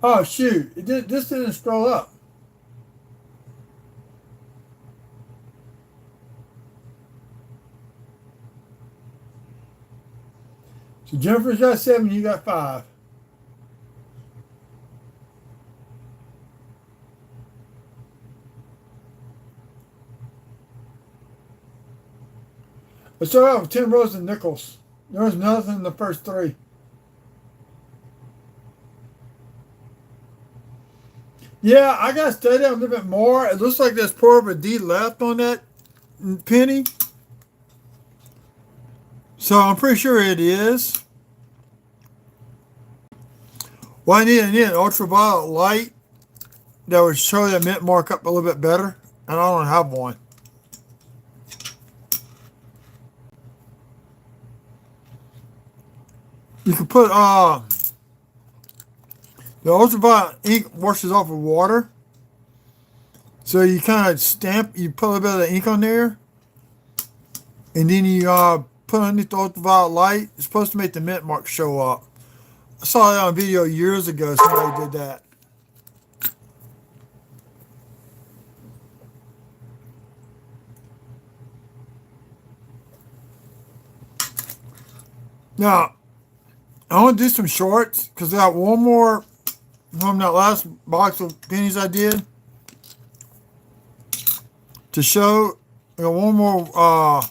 Oh, shoot. This didn't scroll up. So Jennifer's got 7, you got 5. Let's start out with 10 rows of nickels. There was nothing in the first 3. Yeah, I got to study a little bit more. It looks like there's part of a D left on that penny. So I'm pretty sure it is. Well, I need an ultraviolet light that would show that mint mark up a little bit better. And I don't have one. You can put the ultraviolet ink washes off with water. So you kind of stamp, you put a little bit of the ink on there. And then you put underneath the ultraviolet light. It's supposed to make the mint mark show up. I saw that on a video years ago, somebody did that. Now, I want to do some shorts because I got one more from that last box of pennies I did to show one more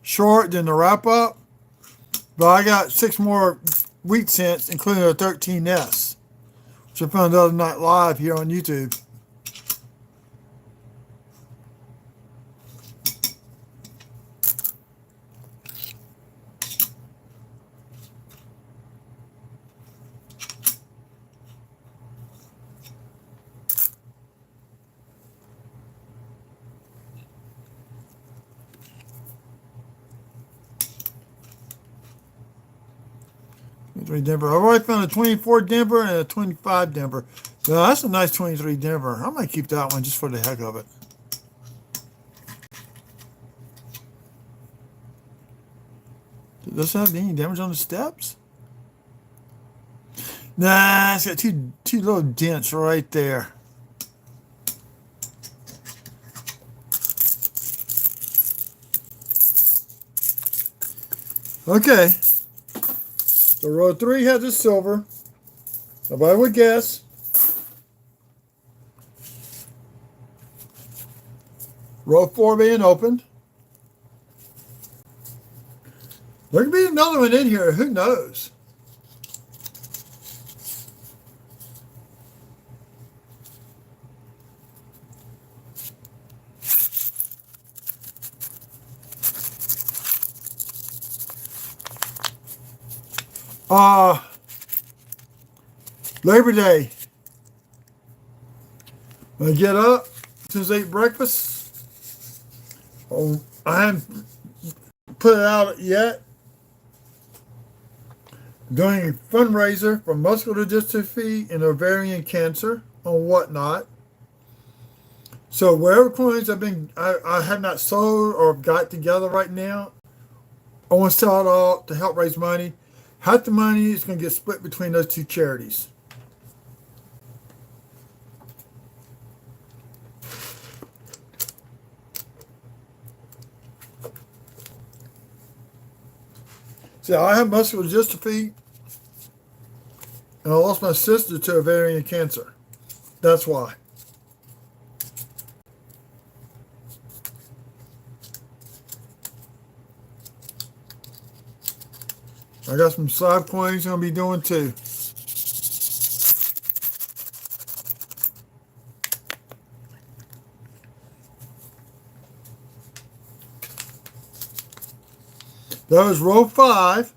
short than the wrap up. But I got 6 more wheat cents, including a 13S, which I found the other night live here on YouTube. Denver. I've already found a 24 Denver and a 25 Denver. Now, that's a nice 23 Denver. I might keep that one just for the heck of it. Does it have any damage on the steps? Nah, it's got two little dents right there. Okay. So row 3 has a silver. Nobody would guess. Row 4 being opened. There could be another one in here. Who knows? Labor Day. I get up since I ate breakfast. I haven't put it out yet. Doing a fundraiser for muscular dystrophy and ovarian cancer on Whatnot. So wherever coins I have not sold or got together right now, I want to sell it all to help raise money. Half the money is going to get split between those 2 charities. See, I have muscular dystrophy, and I lost my sister to ovarian cancer. That's why. I got some slab coins I'm going to be doing too. That was row 5.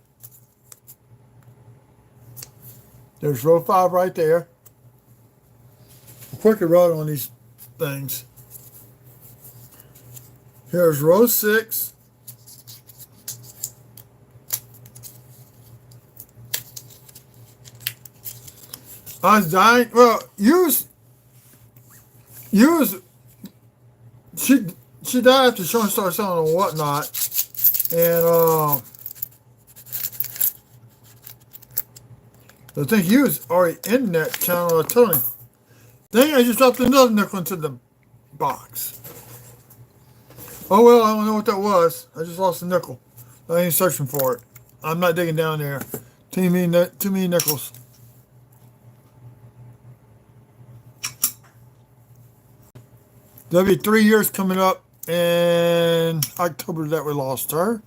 There's row 5 right there. I'm quickly wrote on these things. Here's row 6. I was dying. Well, she died after Sean started selling and Whatnot. And I think he was already in that channel. I told him. Then I just dropped another nickel into the box. Oh well, I don't know what that was. I just lost a nickel. I ain't searching for it. I'm not digging down there. Too many nickels. There'll be 3 years coming up in October that we lost her.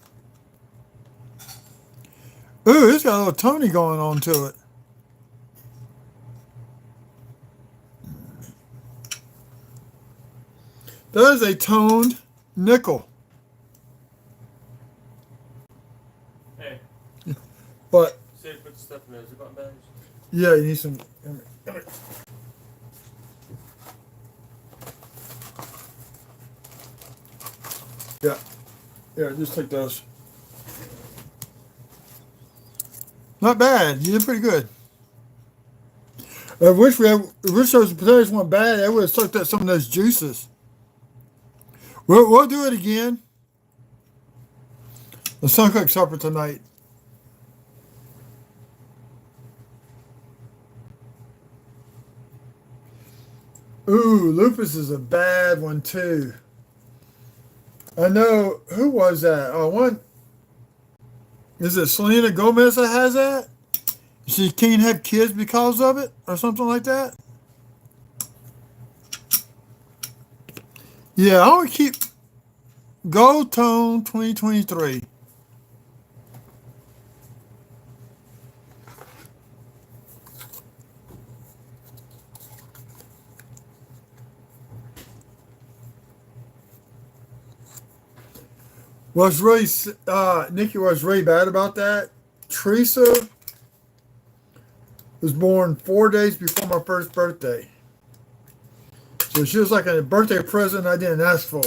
Ooh, it's got a little Tony going on to it. That is a toned nickel. Hey. What? Say put the stuff in those zip-up bags. Yeah, you need some. Come here. Yeah. Yeah, just take those. Not bad. You did pretty good. I wish those potatoes weren't bad. I would have sucked out some of those juices. We'll do it again. The sun cooked supper tonight. Ooh, lupus is a bad one too. I know, who was that? Oh, one, is it Selena Gomez that has that? She can't have kids because of it or something like that. Yeah, I want to keep Gold Tone 2023. Was really Nikki was really bad about that. Teresa was born 4 days before my first birthday, so she was like a birthday present I didn't ask for.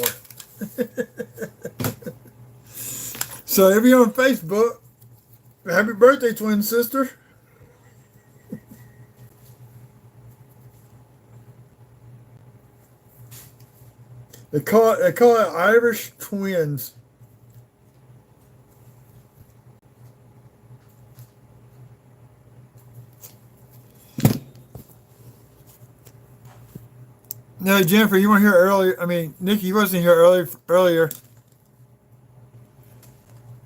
So if you're on Facebook, happy birthday, twin sister. They call it Irish twins. No, Jennifer, you weren't here earlier. I mean, Nikki, you wasn't here earlier.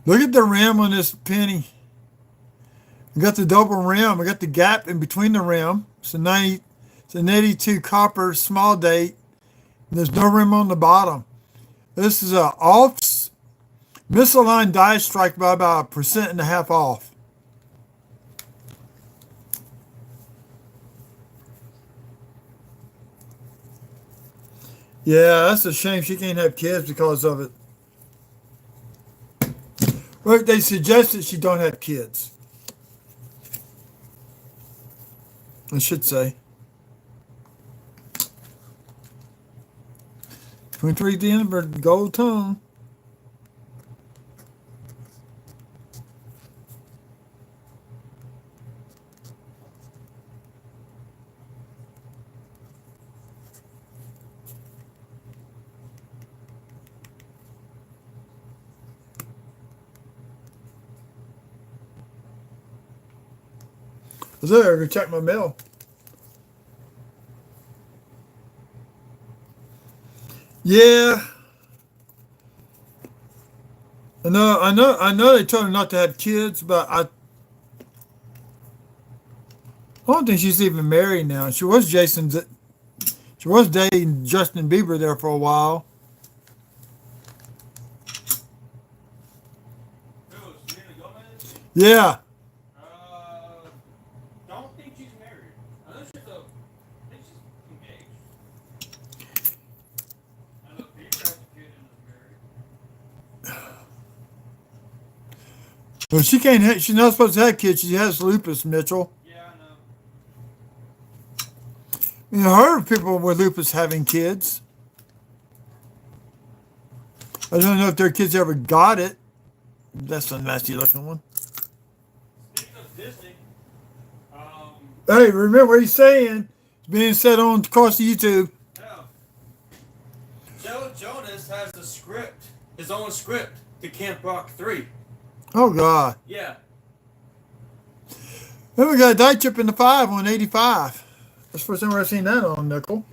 Look at the rim on this penny. We got the double rim. We got the gap in between the rim. It's a 90. It's an 82 copper small date. And there's no rim on the bottom. This is a off misaligned die strike by about 1.5% off. Yeah, that's a shame she can't have kids because of it. Well, they suggested she don't have kids. I should say. 23 Denver Gold Tone. I was there to check my mail. Yeah. I know they told her not to have kids, but I don't think she's even married now. She was dating Justin Bieber there for a while. Who, Selena Gomez? Yeah. Don't think she's married. I think she's engaged. I know Bieber has a kid and is married. Well, she's not supposed to have kids. She has lupus, Mitchell. Yeah, I know. You know, I heard of people with lupus having kids. I don't know if their kids ever got it. That's a nasty looking one. Speaking of Disney, Hey, remember what he's saying? It's being said on across the YouTube. yeah, Joe Jonas has a script, his own script to Camp Rock 3. Oh God. Yeah. Then we got a die chip in the 5 on 85. That's the first time I've ever seen that on nickel.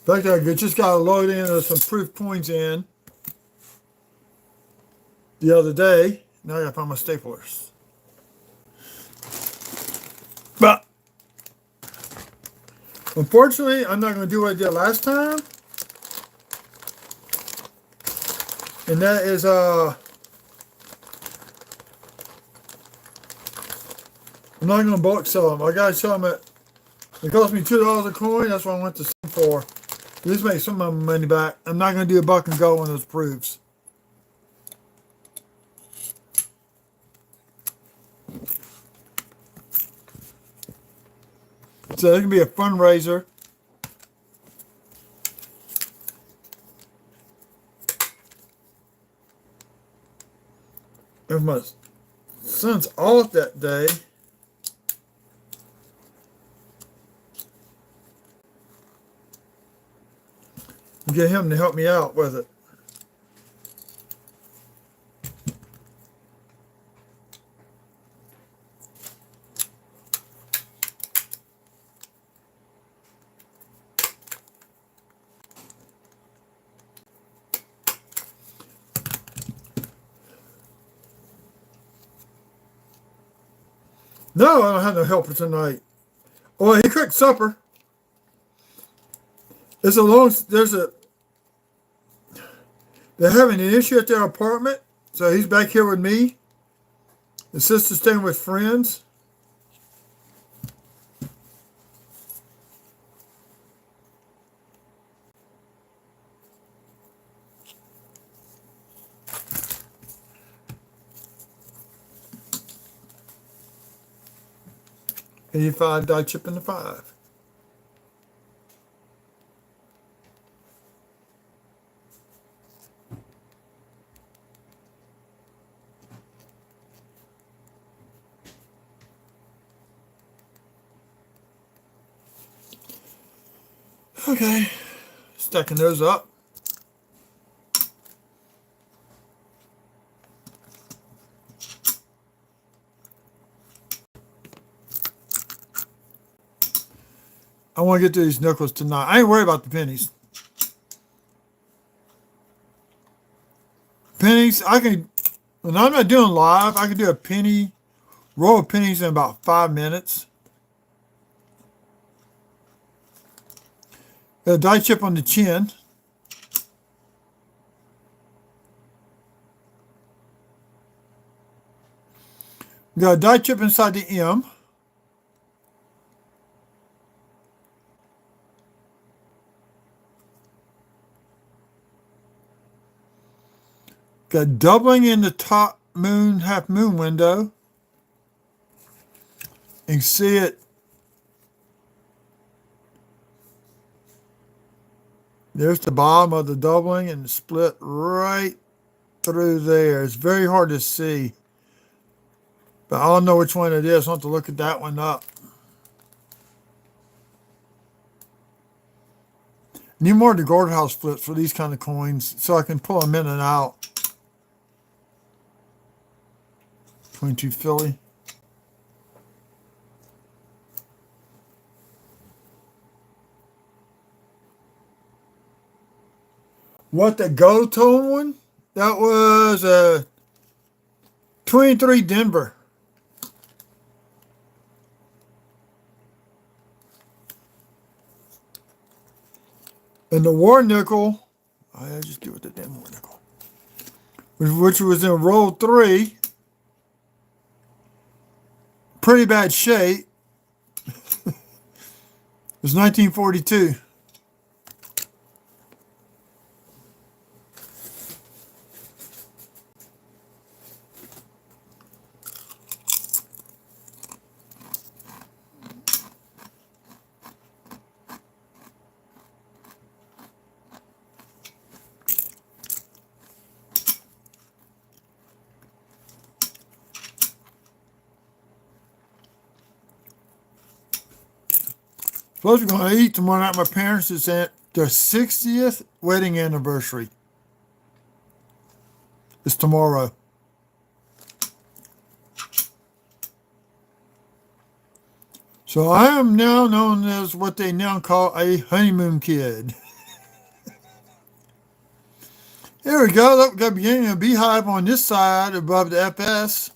In fact, I just got to load in some proof points in the other day. Now I got to find my staplers. But unfortunately, I'm not going to do what I did last time. And that is I'm not going to bulk sell them. I got to sell them it cost me $2 a coin. That's what I went to sell for. At least make some of my money back. I'm not going to do a buck and go on those proofs. So it can be a fundraiser. If my son's off that day, get him to help me out with it. No, I don't have no helper tonight. Oh, he cooked supper. There's a long, there's a, they're having an issue at their apartment. So he's back here with me. The sister's staying with friends. $85 die chip in the 5. Okay, stacking those up. I want to get to these nickels tonight. I ain't worried about the pennies. Pennies, I can, when I'm not doing live, I can do a penny, roll of pennies in about 5 minutes. Got a die chip on the chin. Got a die chip inside the M. Got doubling in the top moon, half moon window. You can see it. There's the bottom of the doubling and the split right through there. It's very hard to see. But I don't know which one it is. I'll have to look at that one up. Need more of the guardhouse flips for these kind of coins so I can pull them in and out. 22 Philly. What, the gold tone one? That was a 23 Denver. And the war nickel, I just do it the damn war nickel, which was in roll 3. Pretty bad shape. It was 1942. Supposed to be going to eat tomorrow night. My parents is at their 60th wedding anniversary. It's tomorrow. So I am now known as what they now call a honeymoon kid. Here we go. Look, got beginning of Beehive on this side above the FS.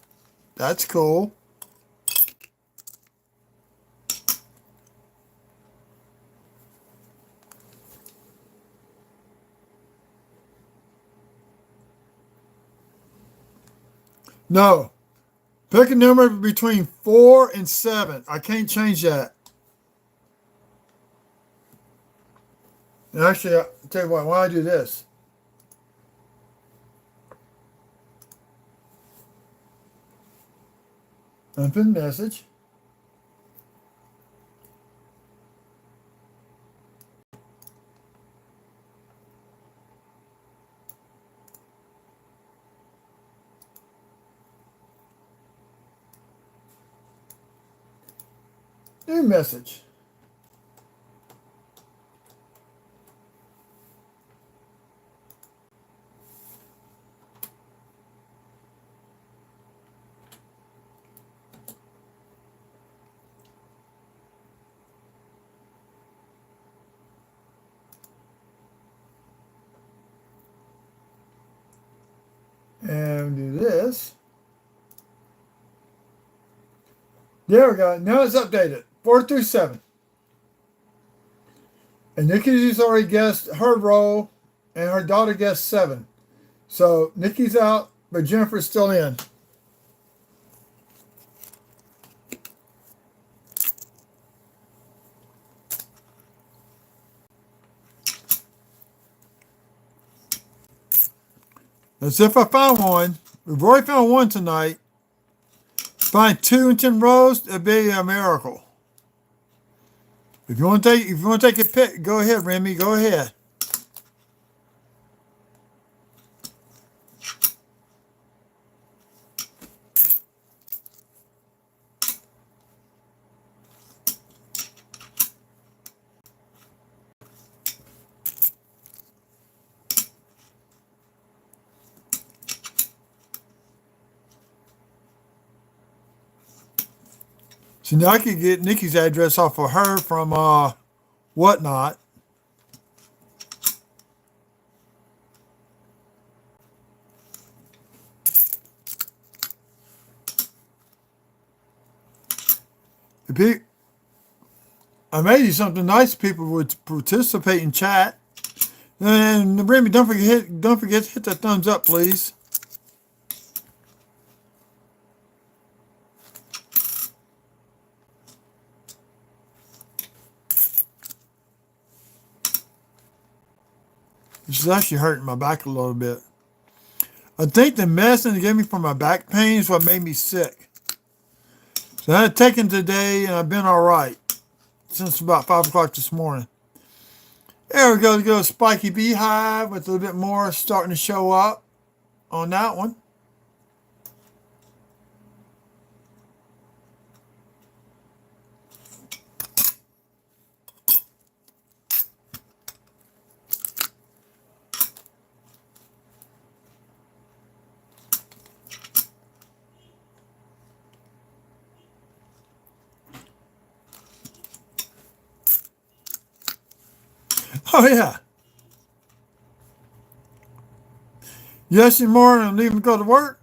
That's cool. No. Pick a number between 4 and 7. I can't change that. And actually, I'll tell you what, why don't I do this? Open message. New message. And do this. There we go. Now it's updated. 4 through 7. And Nikki's already guessed her role, and her daughter guessed 7. So Nikki's out, but Jennifer's still in. As if I found one. We've already found one tonight. Find 2 in 10 rows, it'd be a miracle. If you want to take a pick, go ahead, Remy. Go ahead. So now I can get Nikki's address off of her from Whatnot. I made you something nice. People would participate in chat. And Remy, don't forget to hit that thumbs up, please. This is actually hurting my back a little bit. I think the medicine they gave me for my back pain is what made me sick. So I had taken today, and I've been all right since about 5 o'clock this morning. There we go. To go Spiky Beehive with a little bit more starting to show up on that one. Oh, yeah. Yesterday morning, I'm leaving to go to work.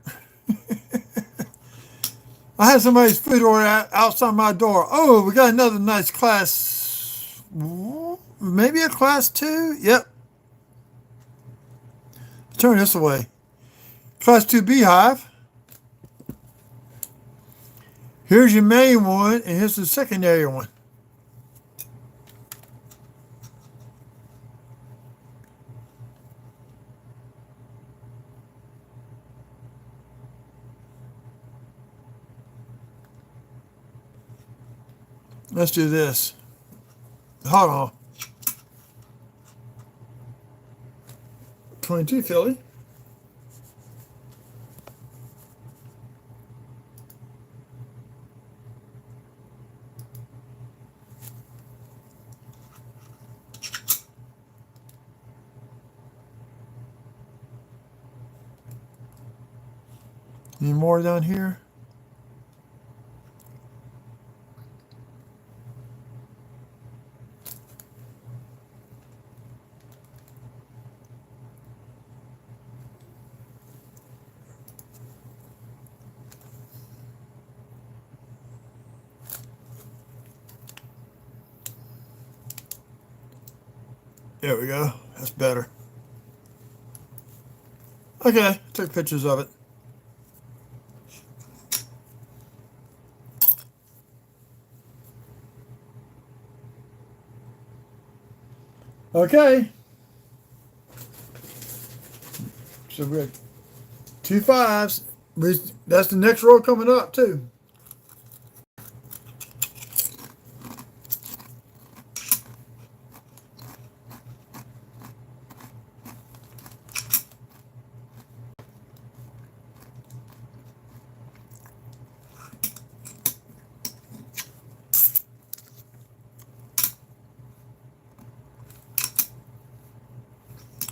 I had somebody's food order outside my door. Oh, we got another nice class. Maybe a class 2? Yep. Turn this away. Class 2 Beehive. Here's your main one, and here's the secondary one. Let's do this. Hold on. 22 Philly. Any more down here? There we go. That's better. Okay, took pictures of it. Okay. So we got 2 5s. That's the next row coming up too.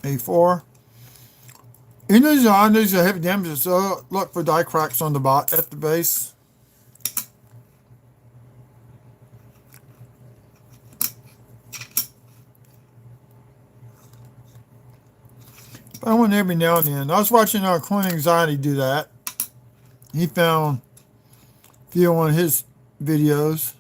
A4. In the design, these are heavy damages, so look for die cracks on the at the base. I want every now and then. I was watching Coin Anxiety do that. He found a few on his videos.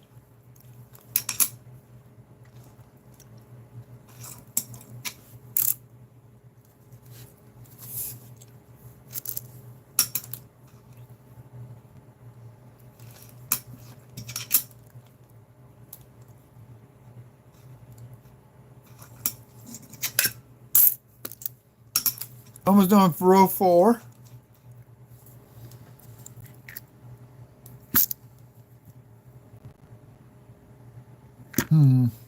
Almost done for row 4.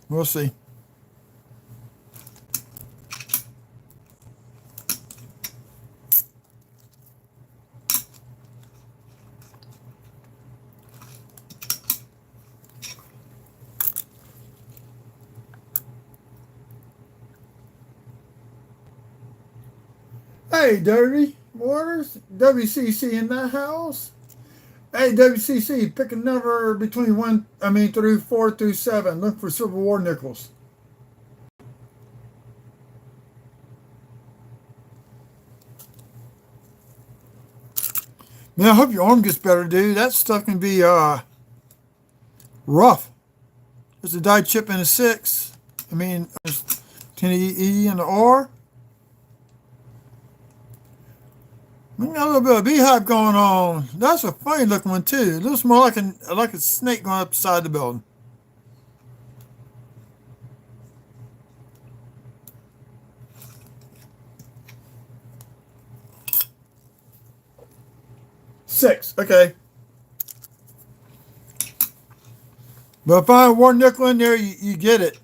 We'll see. Hey, Dirty Waters, WCC in the house. Hey, WCC, pick a number between through 4 through 7. Look for Civil War nickels. Man, I hope your arm gets better, dude. That stuff can be rough. There's a die chip and a 6. There's 10 E and the R. We got a little bit of Beehive going on. That's a funny looking one too. It looks more like a snake going up beside the building. Six, okay. But if I find one nickel in there, you get it.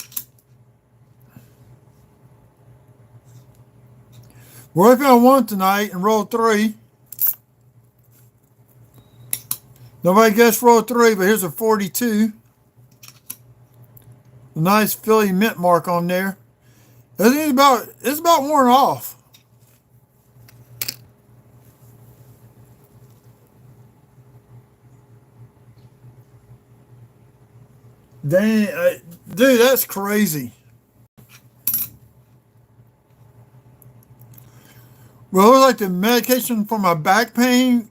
Well, I found one tonight in row 3. Nobody guessed row 3, but here's a 42. A nice Philly mint mark on there. It's about worn off. Dang, dude, that's crazy. Well, it was like the medication for my back pain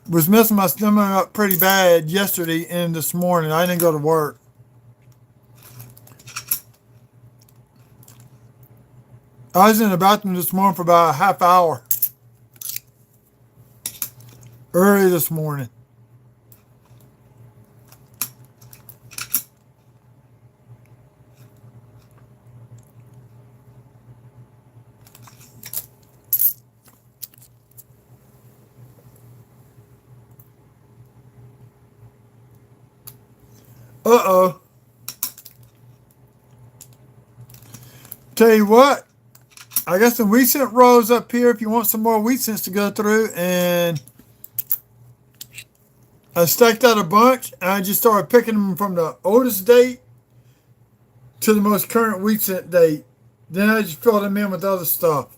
was messing my stomach up pretty bad yesterday and this morning. I didn't go to work. I was in the bathroom this morning for about a half hour. Early this morning. Uh-oh. Tell you what, I got some wheat cent rows up here if you want some more wheat cents to go through, and I stacked out a bunch, and I just started picking them from the oldest date to the most current wheat cent date. Then I just filled them in with other stuff.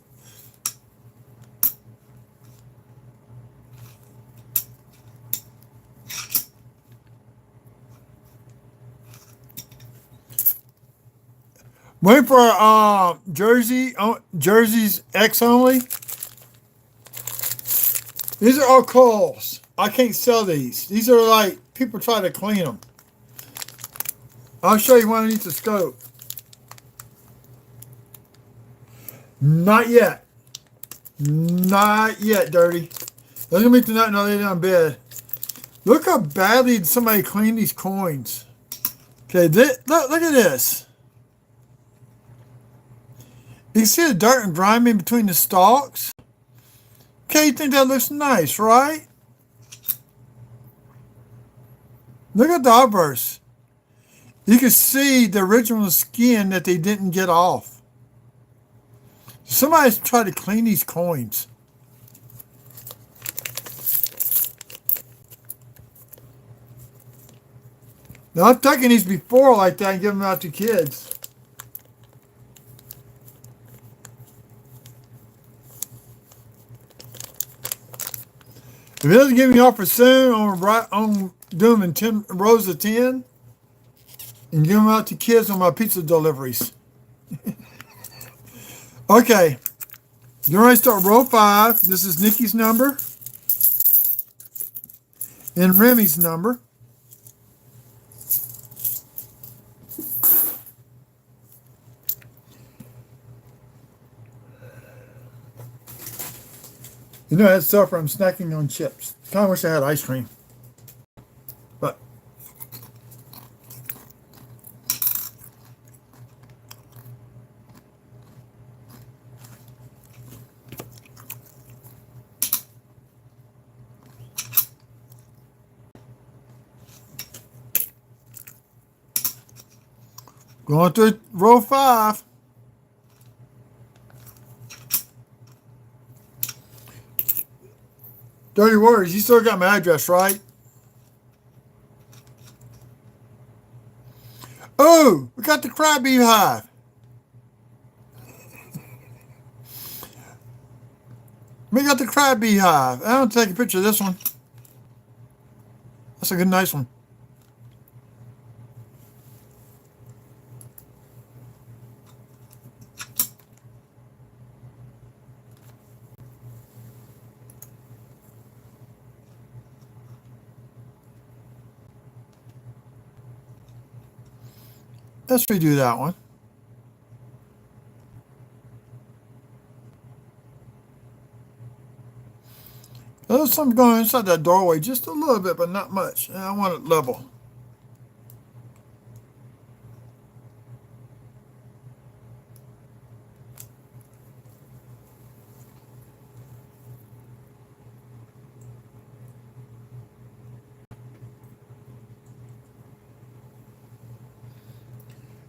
Waiting for Jersey's X only. These are all calls. I can't sell these. These are like people try to clean them. I'll show you one underneath the scope. Not yet. Not yet, Dirty. They're gonna be tonight and I'll lay down in bed. Look how badly somebody cleaned these coins. Okay, look at this. You can see the dirt and grime in between the stalks. Okay, you think that looks nice, right? Look at the obverse. You can see the original skin that they didn't get off. Somebody's tried to clean these coins. Now, I've taken these before like that and given them out to kids. If it doesn't give me offer soon, I'm going to do them in 10 rows of 10 and give them out to kids on my pizza deliveries. Okay. You're ready to start row 5. This is Nikki's number and Remy's number. You know, I suffer. I'm snacking on chips. Kind of wish I had ice cream. But going through row 5. Dirty words. You still got my address, right? Oh, we got the crab beehive. We got the crab beehive. I want to take a picture of this one. That's a good, nice one. Let's redo that one. There's something going inside that doorway just a little bit, but not much. I want it level.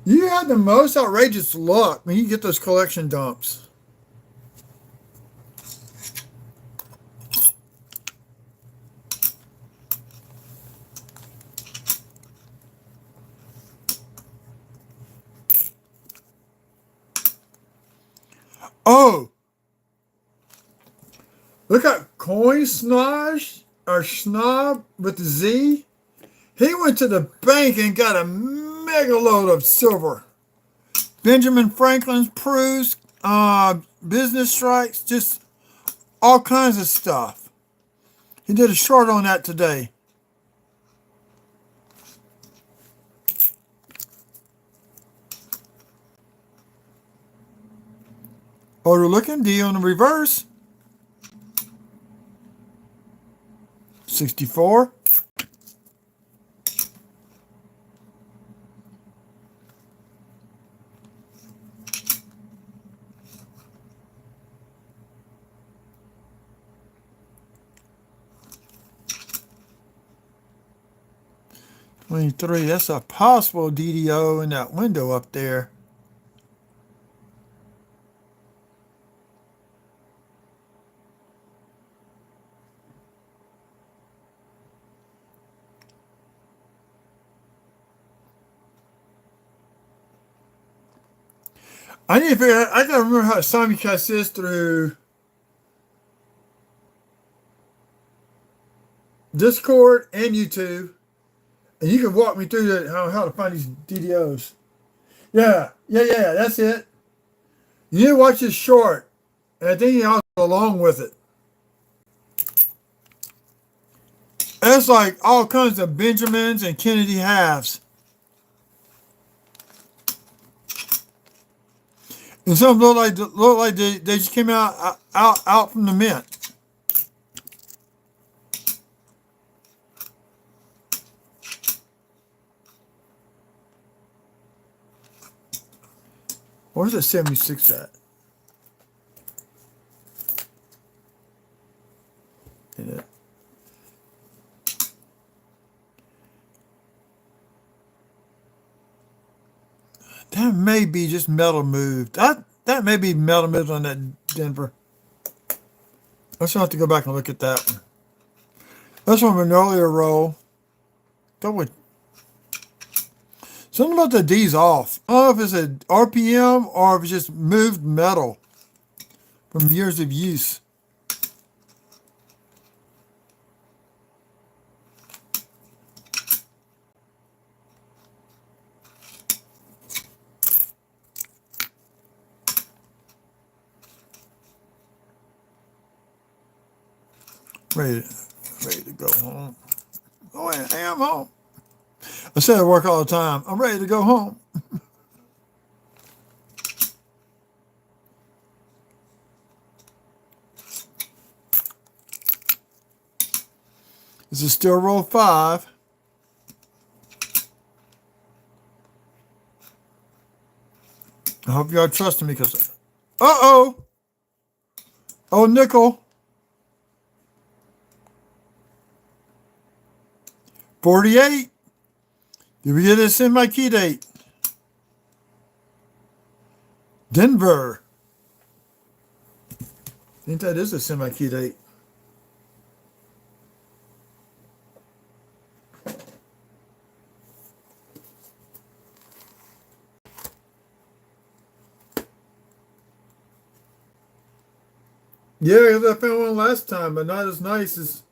You had the most outrageous luck when you get those collection dumps. Oh, look at Coin Snosh or Schnob with the Z. He went to the bank and got a mega load of silver. Benjamin Franklin's proofs, business strikes, just all kinds of stuff. He did a short on that today. Overlooking D on the reverse. 64. $23. That's a possible DDO in that window up there. I need to figure out, I gotta remember how to simulcast this through Discord and YouTube. And you can walk me through that, how to find these DDOs. Yeah, that's it. You need to watch this short. And I think you also along with it. That's like all kinds of Benjamins and Kennedy halves. And some look like they just came out from the mint. Where's the 76 at? That may be just metal moved. That may be metal moved on that Denver. I just have to go back and look at that one. That's from an earlier roll. Something about the D's off. I don't know if it's an RPM or if it's just moved metal from years of use. Ready to go home. Oh, I am home. I say I work all the time. I'm ready to go home. This is still roll 5. I hope y'all trusting me because, uh-oh, oh, nickel, 48. Did we get this in my key date? Denver. I think that is a semi-key date. Yeah, because I found one last time, but not as nice as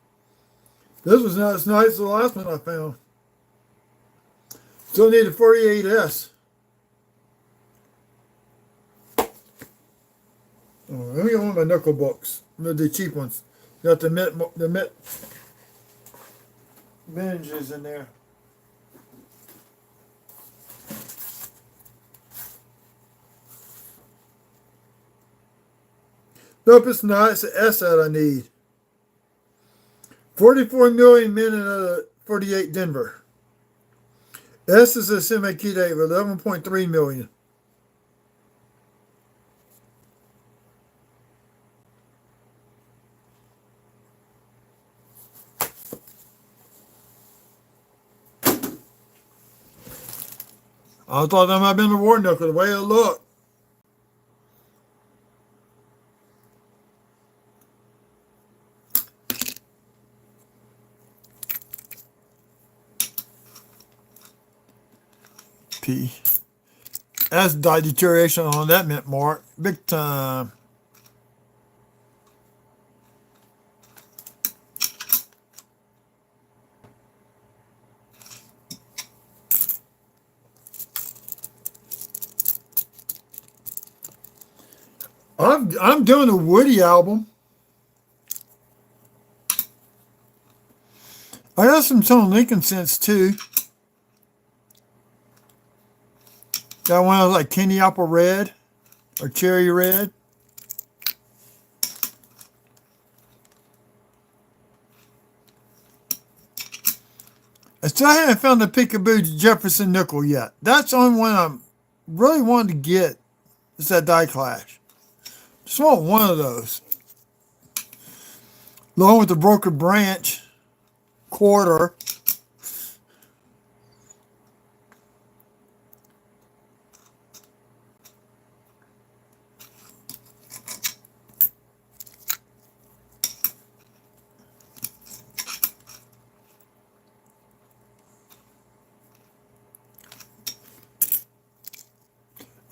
this was. Not as nice as the last one I found. Still need a 48S. Oh, let me get one of my knuckle books. The cheap ones. Got the Met binges in there. Nope, it's not. It's the S that I need. 44 million men in 48 Denver. S is a semi-key date of 11.3 million. I thought that might have been the war knuckle, the way it looked. P. That's dye deterioration on that mint mark. Big time. I'm doing a Woody album. I got some Tone Lincoln scents too. Got one of like candy apple red or cherry red. I still haven't found the Peekaboo Jefferson nickel yet. That's the only one I'm really wanting to get. It's that Die Clash. Just want one of those. Along with the Broker Branch quarter.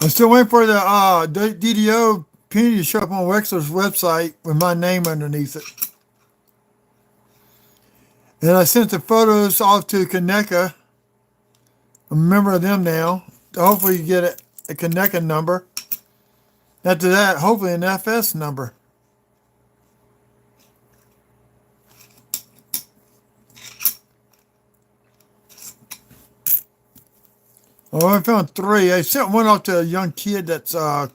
I'm still waiting for the DDO penny to show up on Wexler's website with my name underneath it. And I sent the photos off to Kaneka. I'm a member of them now. Hopefully you get a Kaneka number. After that, hopefully an FS number. Oh, I found 3. I sent one off to a young kid that's a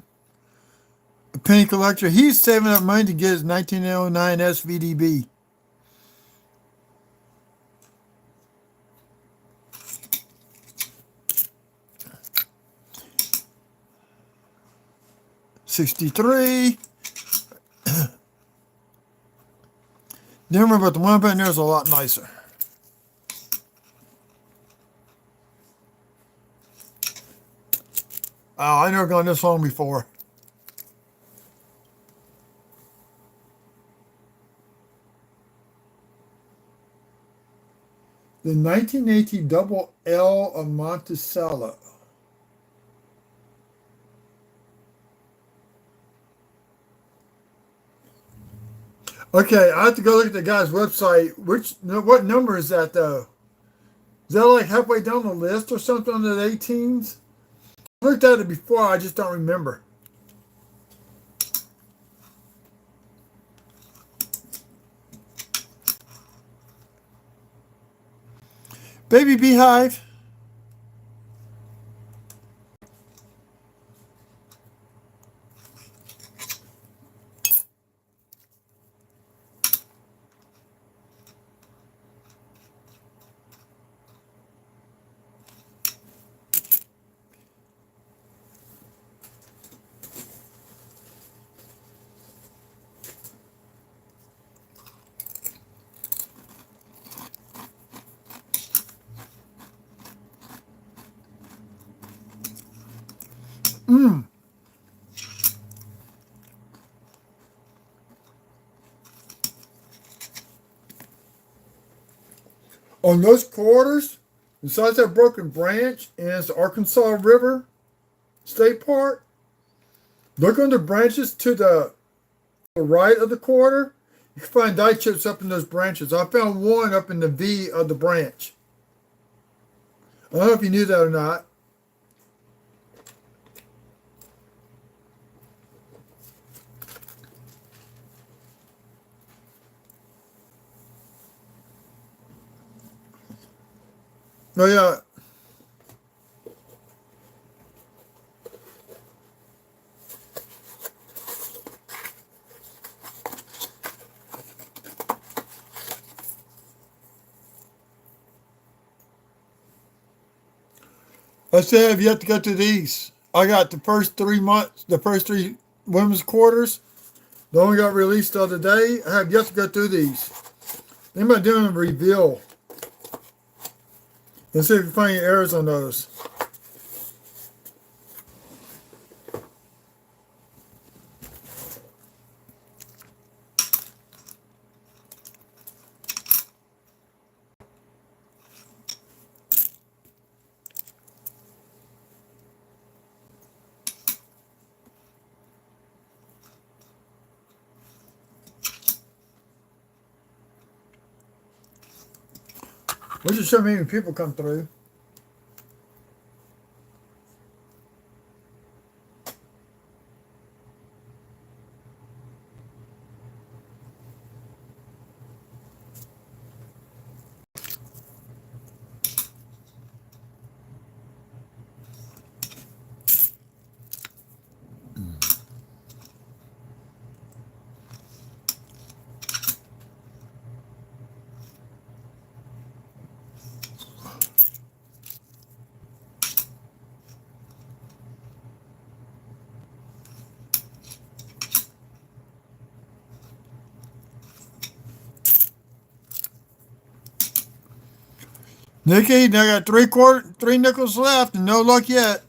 penny collector. He's saving up money to get his 1909 SVDB. $63. Denver, but the one up in there is a lot nicer. Oh, I never gone this long before. The 1980 Double L of Monticello. Okay, I have to go look at the guy's website. What number is that though? Is that like halfway down the list or something under the 18s? I looked at it before, I just don't remember. Baby Beehive. On those quarters, besides that broken branch, and it's the Arkansas River State Park, look on the branches to the right of the quarter. You can find dye chips up in those branches. I found one up in the V of the branch. I don't know if you knew that or not. Oh yeah. I said, have yet to go to these. I got the first 3 months, the first three women's quarters. They only got released the other day. I have yet to go through these. They might do a reveal. Let's see if we can find any errors on those. We should show me when people come through. Nikki, I got three nickels left and no luck yet.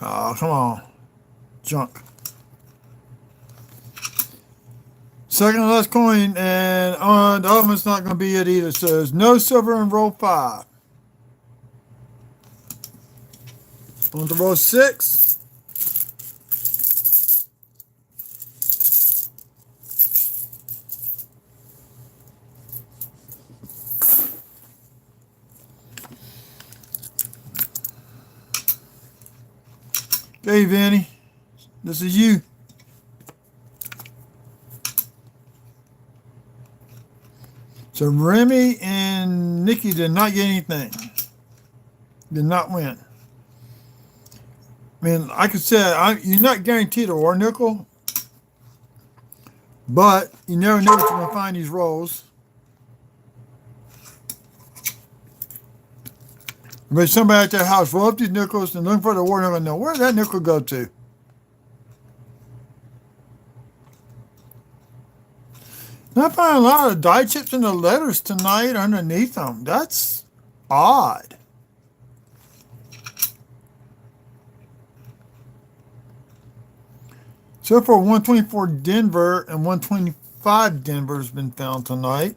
Oh, come on. Junk. Second to last coin, and the other one's not going to be it either. So there's no silver in roll 5. On to roll 6. Hey, Vinny. This is you. So Remy and Nikki did not get anything. Did not win. I mean, like I said, you're not guaranteed a war nickel, but you never know what you're going to find these rolls. But somebody at their house roll up these nickels and look for the war nickel. Now, where did that nickel go to? I find a lot of die chips in the letters tonight underneath them. That's odd. So far, 124 Denver and 125 Denver has been found tonight.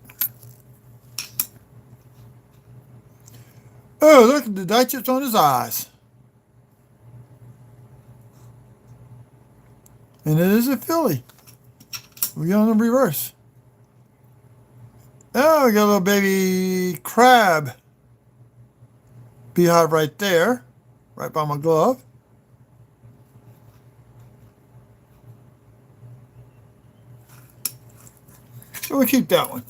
Oh, look at the die chips on his eyes. And it is a Philly. We got on the reverse. Oh, we got a little baby crab beehive right there, right by my glove. So we'll keep that one.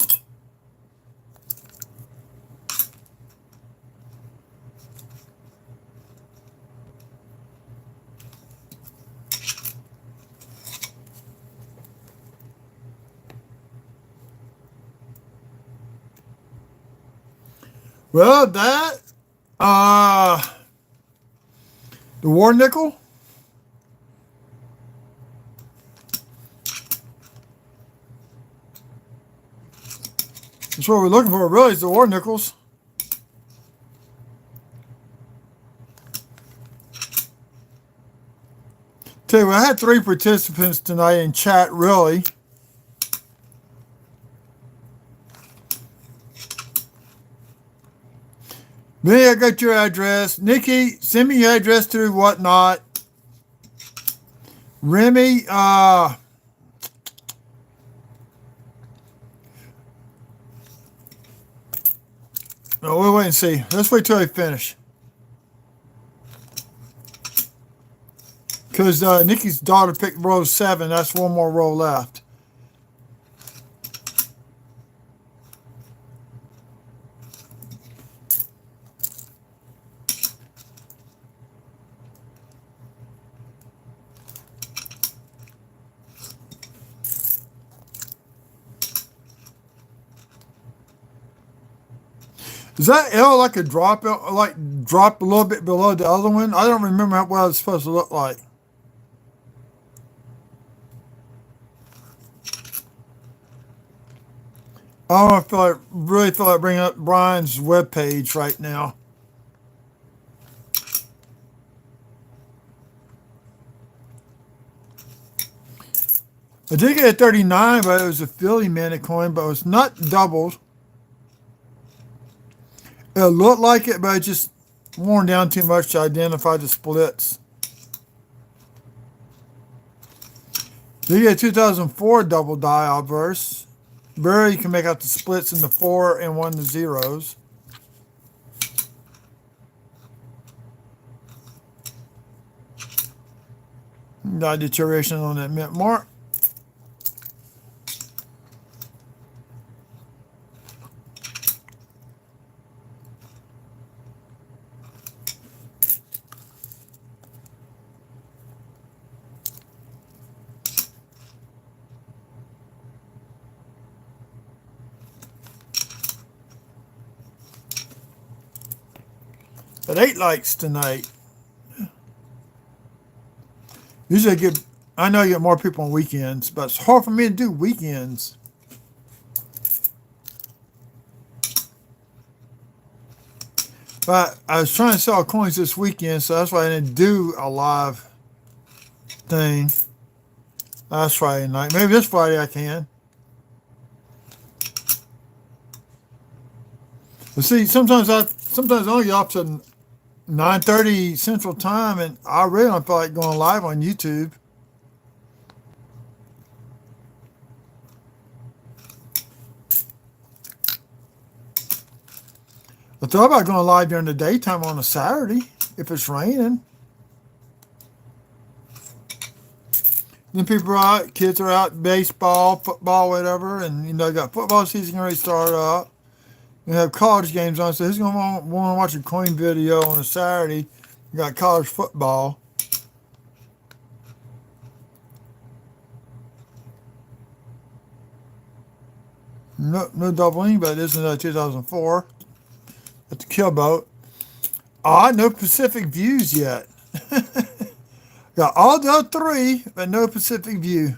Well, that The war nickel? That's what we're looking for, really, is the war nickels. Tell you what, I had 3 participants tonight in chat, really. Benny, I got your address. Nikki, send me your address to whatnot. Remy, no, we'll wait and see. Let's wait till I finish. Because Nikki's daughter picked row 7. That's one more row left. Is that L like a drop, like drop a little bit below the other one? I don't remember what it's supposed to look like. I don't really feel like bringing up Brian's webpage right now. I did get a 39, but it was a Philly Minute coin, but it was not doubled. It looked like it, but it just worn down too much to identify the splits. Then you get 2004 double die obverse. Barely you can make out the splits in the 4 and 1 the zeros. Not deterioration on that mint mark. But 8 likes tonight. Usually I know you get more people on weekends, but it's hard for me to do weekends. But I was trying to sell coins this weekend, so that's why I didn't do a live thing last Friday night. Maybe this Friday I can. But see, sometimes I only get up to 9:30 Central Time, and I really don't feel like going live on YouTube. I thought about going live during the daytime on a Saturday if it's raining. Then people are out, kids are out, baseball, football, whatever, and you got football season already started up. You have college games on, so who's going to want to watch a coin video on a Saturday? You got college football. No doubling, but it is in 2004 at the kill boat. No Pacific views yet. Got all the other 3, but no Pacific view.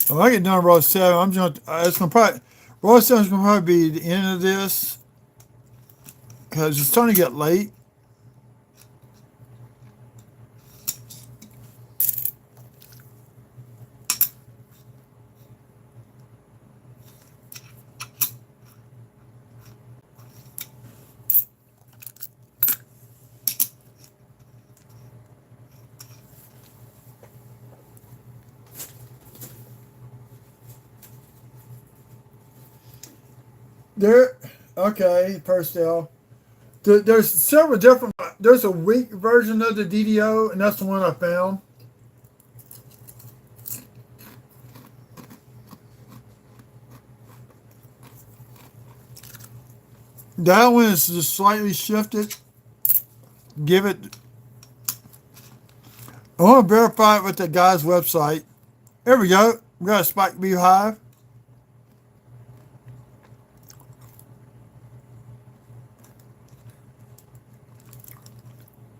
When I get done row 7, row 7 is gonna probably be the end of this because it's starting to get late. Okay, Purcell. There's several different. There's a weak version of the DDO, and that's the one I found. That one is just slightly shifted. I want to verify it with the guy's website There we go. We got a spiked beehive.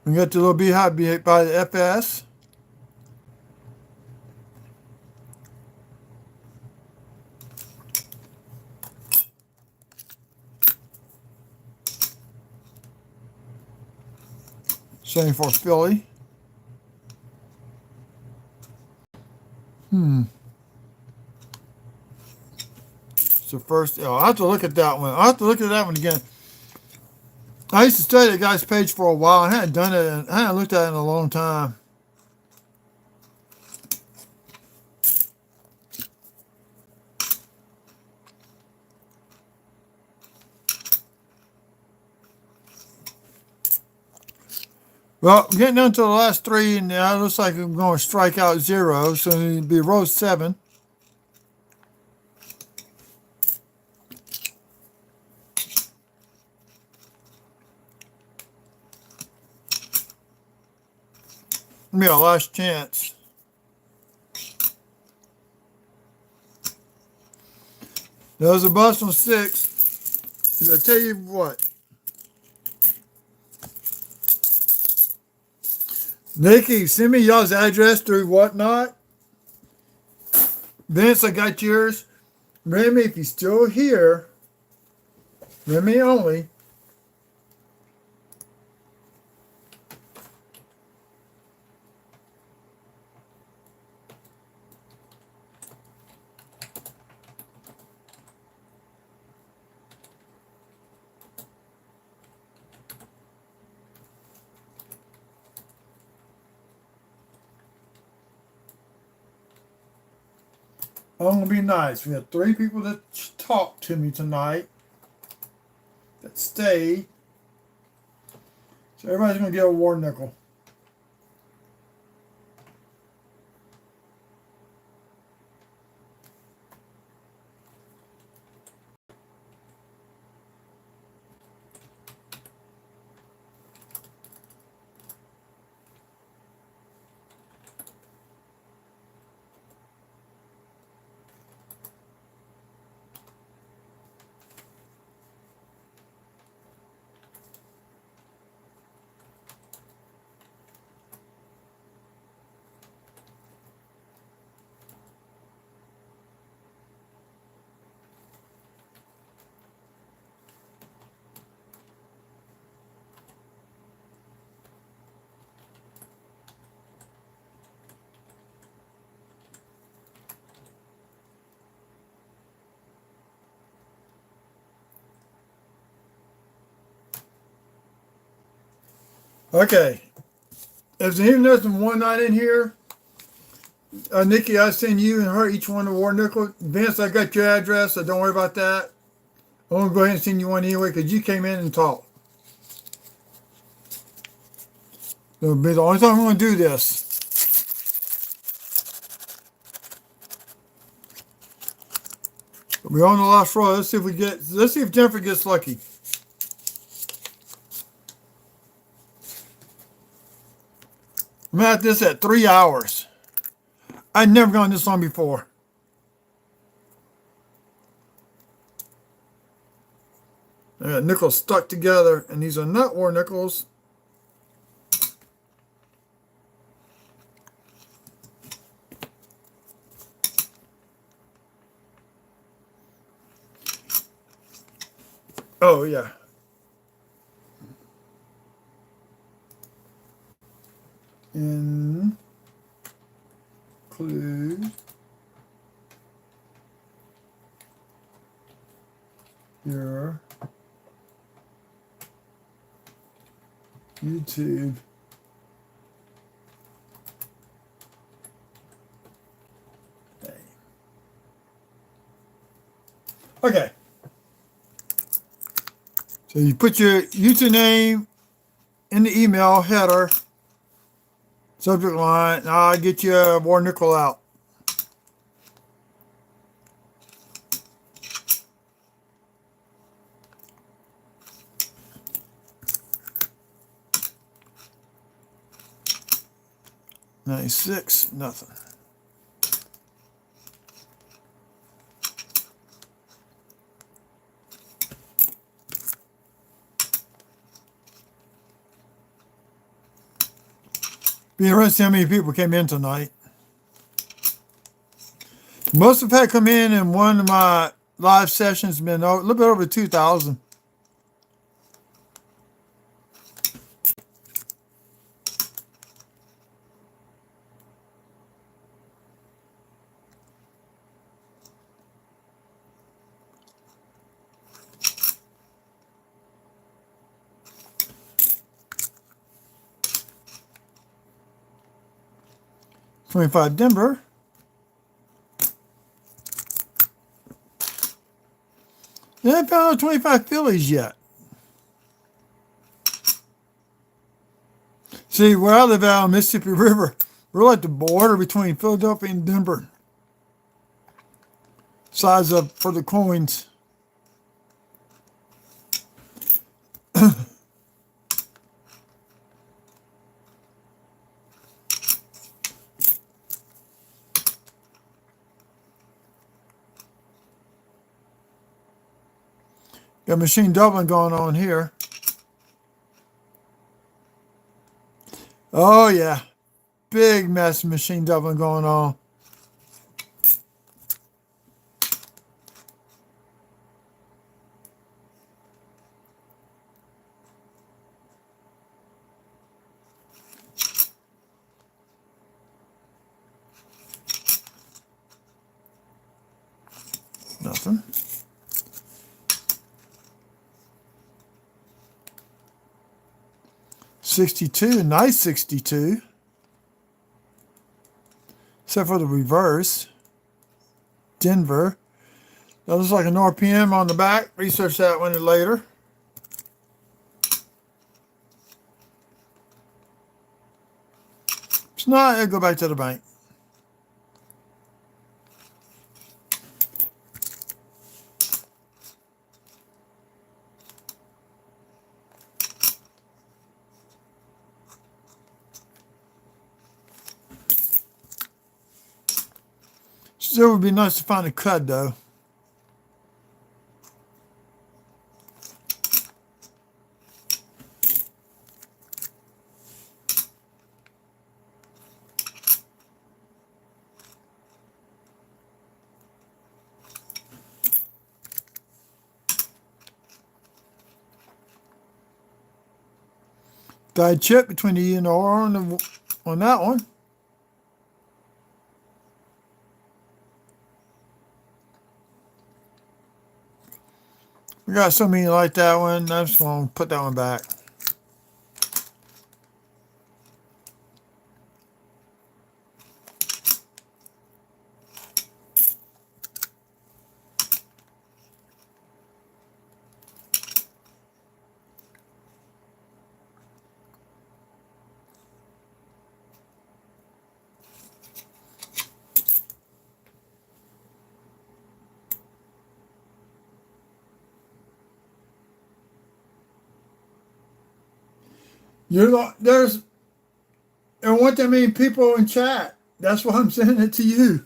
We got the little beehive by the FS. Same for Philly. It's the first. Oh, I have to look at that one. I have to look at that one again. I used to study that guy's page for a while. I hadn't done it. I hadn't looked at it in a long time. Well, getting down to the last three, and now it looks like I'm going to strike out 0, so it'll be row 7. Be our last chance. That was a bust on 6. I tell you what. Nikki, send me y'all's address through whatnot. Vince, I got yours. Remy, if you're still here, Remy only. I'm going to be nice. We have 3 people that talked to me tonight that stayed. So everybody's going to get a war nickel. Okay. If there's even less than one night in here, Nikki, I send you and her each one a war nickel. Vince, I got your address, so don't worry about that. I'm going to go ahead and send you one anyway because you came in and talked. It'll be the only time I'm going to do this. We're on the last row. Let's see if Jennifer gets lucky. I'm at this at 3 hours. I've never gone this long before. I got nickels stuck together, and these are not war nickels. Oh, yeah. Include your YouTube name. Okay. So you put your username in the email header, subject line, and I'll get you a war nickel out. $96, nothing. Be interested to see how many people came in tonight. Most have had come in one of my live sessions been a little bit over 2,000. $25 Denver. They haven't found 25 Phillies yet. See, where I live out on Mississippi River, we're like the border between Philadelphia and Denver. Size up for the coins. Got machine doubling going on here. Oh, yeah. Big mess of machine doubling going on. Nothing. $62, nice 62. Except for the reverse. Denver. That looks like an RPM on the back. Research that one later. If not, I'll go back to the bank. Still would be nice to find a cut though. Dyed chip between the E and the R on that one. We got so many like that one. I'm just going to put that one back. There weren't that many people in chat. That's why I'm sending it to you.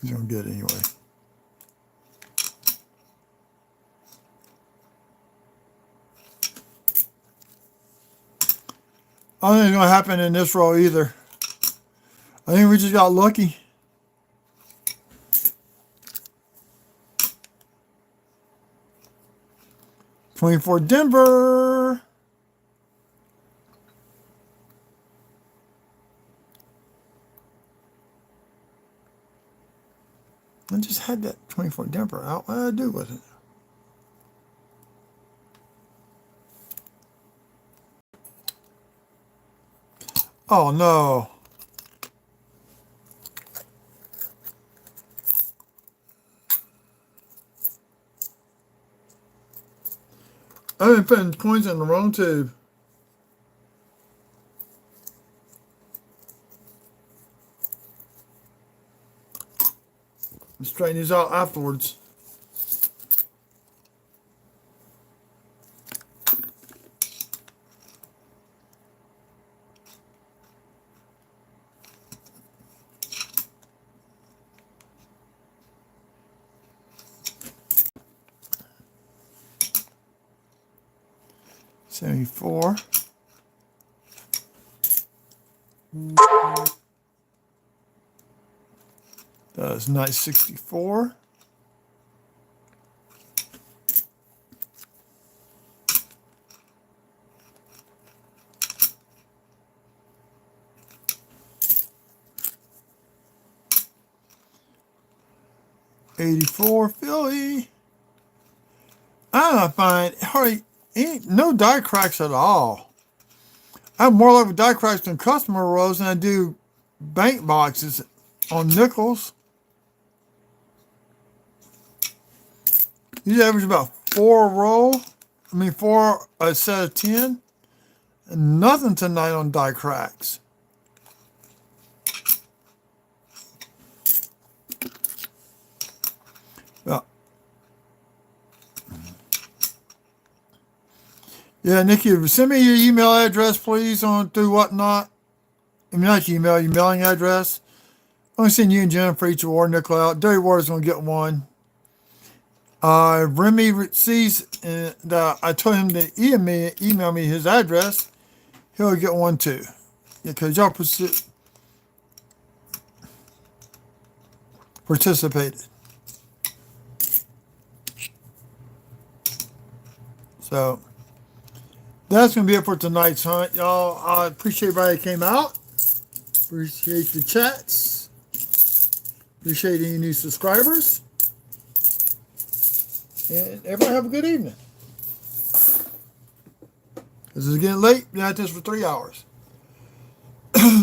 He's gonna get it anyway. I don't think it's gonna happen in this row either. I think we just got lucky. $24 Denver. I just had that 24 Denver out. What did I do with it? Oh no. I've been putting coins in the wrong tube. and straighten these out afterwards. $74. That's nice. 64. $84 Philly. I find hardly ain't no die cracks at all. I have more luck with die cracks than customer rolls than I do bank boxes on nickels. These average about 4 a roll. I mean 4 a set of 10. And nothing tonight on die cracks. Well, yeah, Nikki, send me your email address, please, on through whatnot. I mean, not your email, your mailing address. I'm going to send you and Jennifer each award nickel out. Dirty Water's going to get one. Remy sees that I told him to email me his address. He'll get one too. Because y'all participated. So that's going to be it for tonight's hunt, y'all. I appreciate everybody that came out. Appreciate the chats. Appreciate any new subscribers. And everybody have a good evening. This is getting late. Been at this for 3 hours.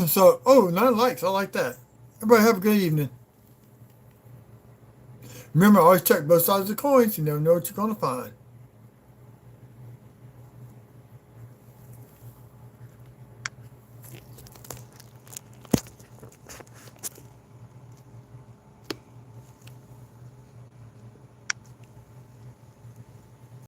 So, 9 likes. I like that. Everybody have a good evening. Remember, always check both sides of the coins. You never know what you're going to find.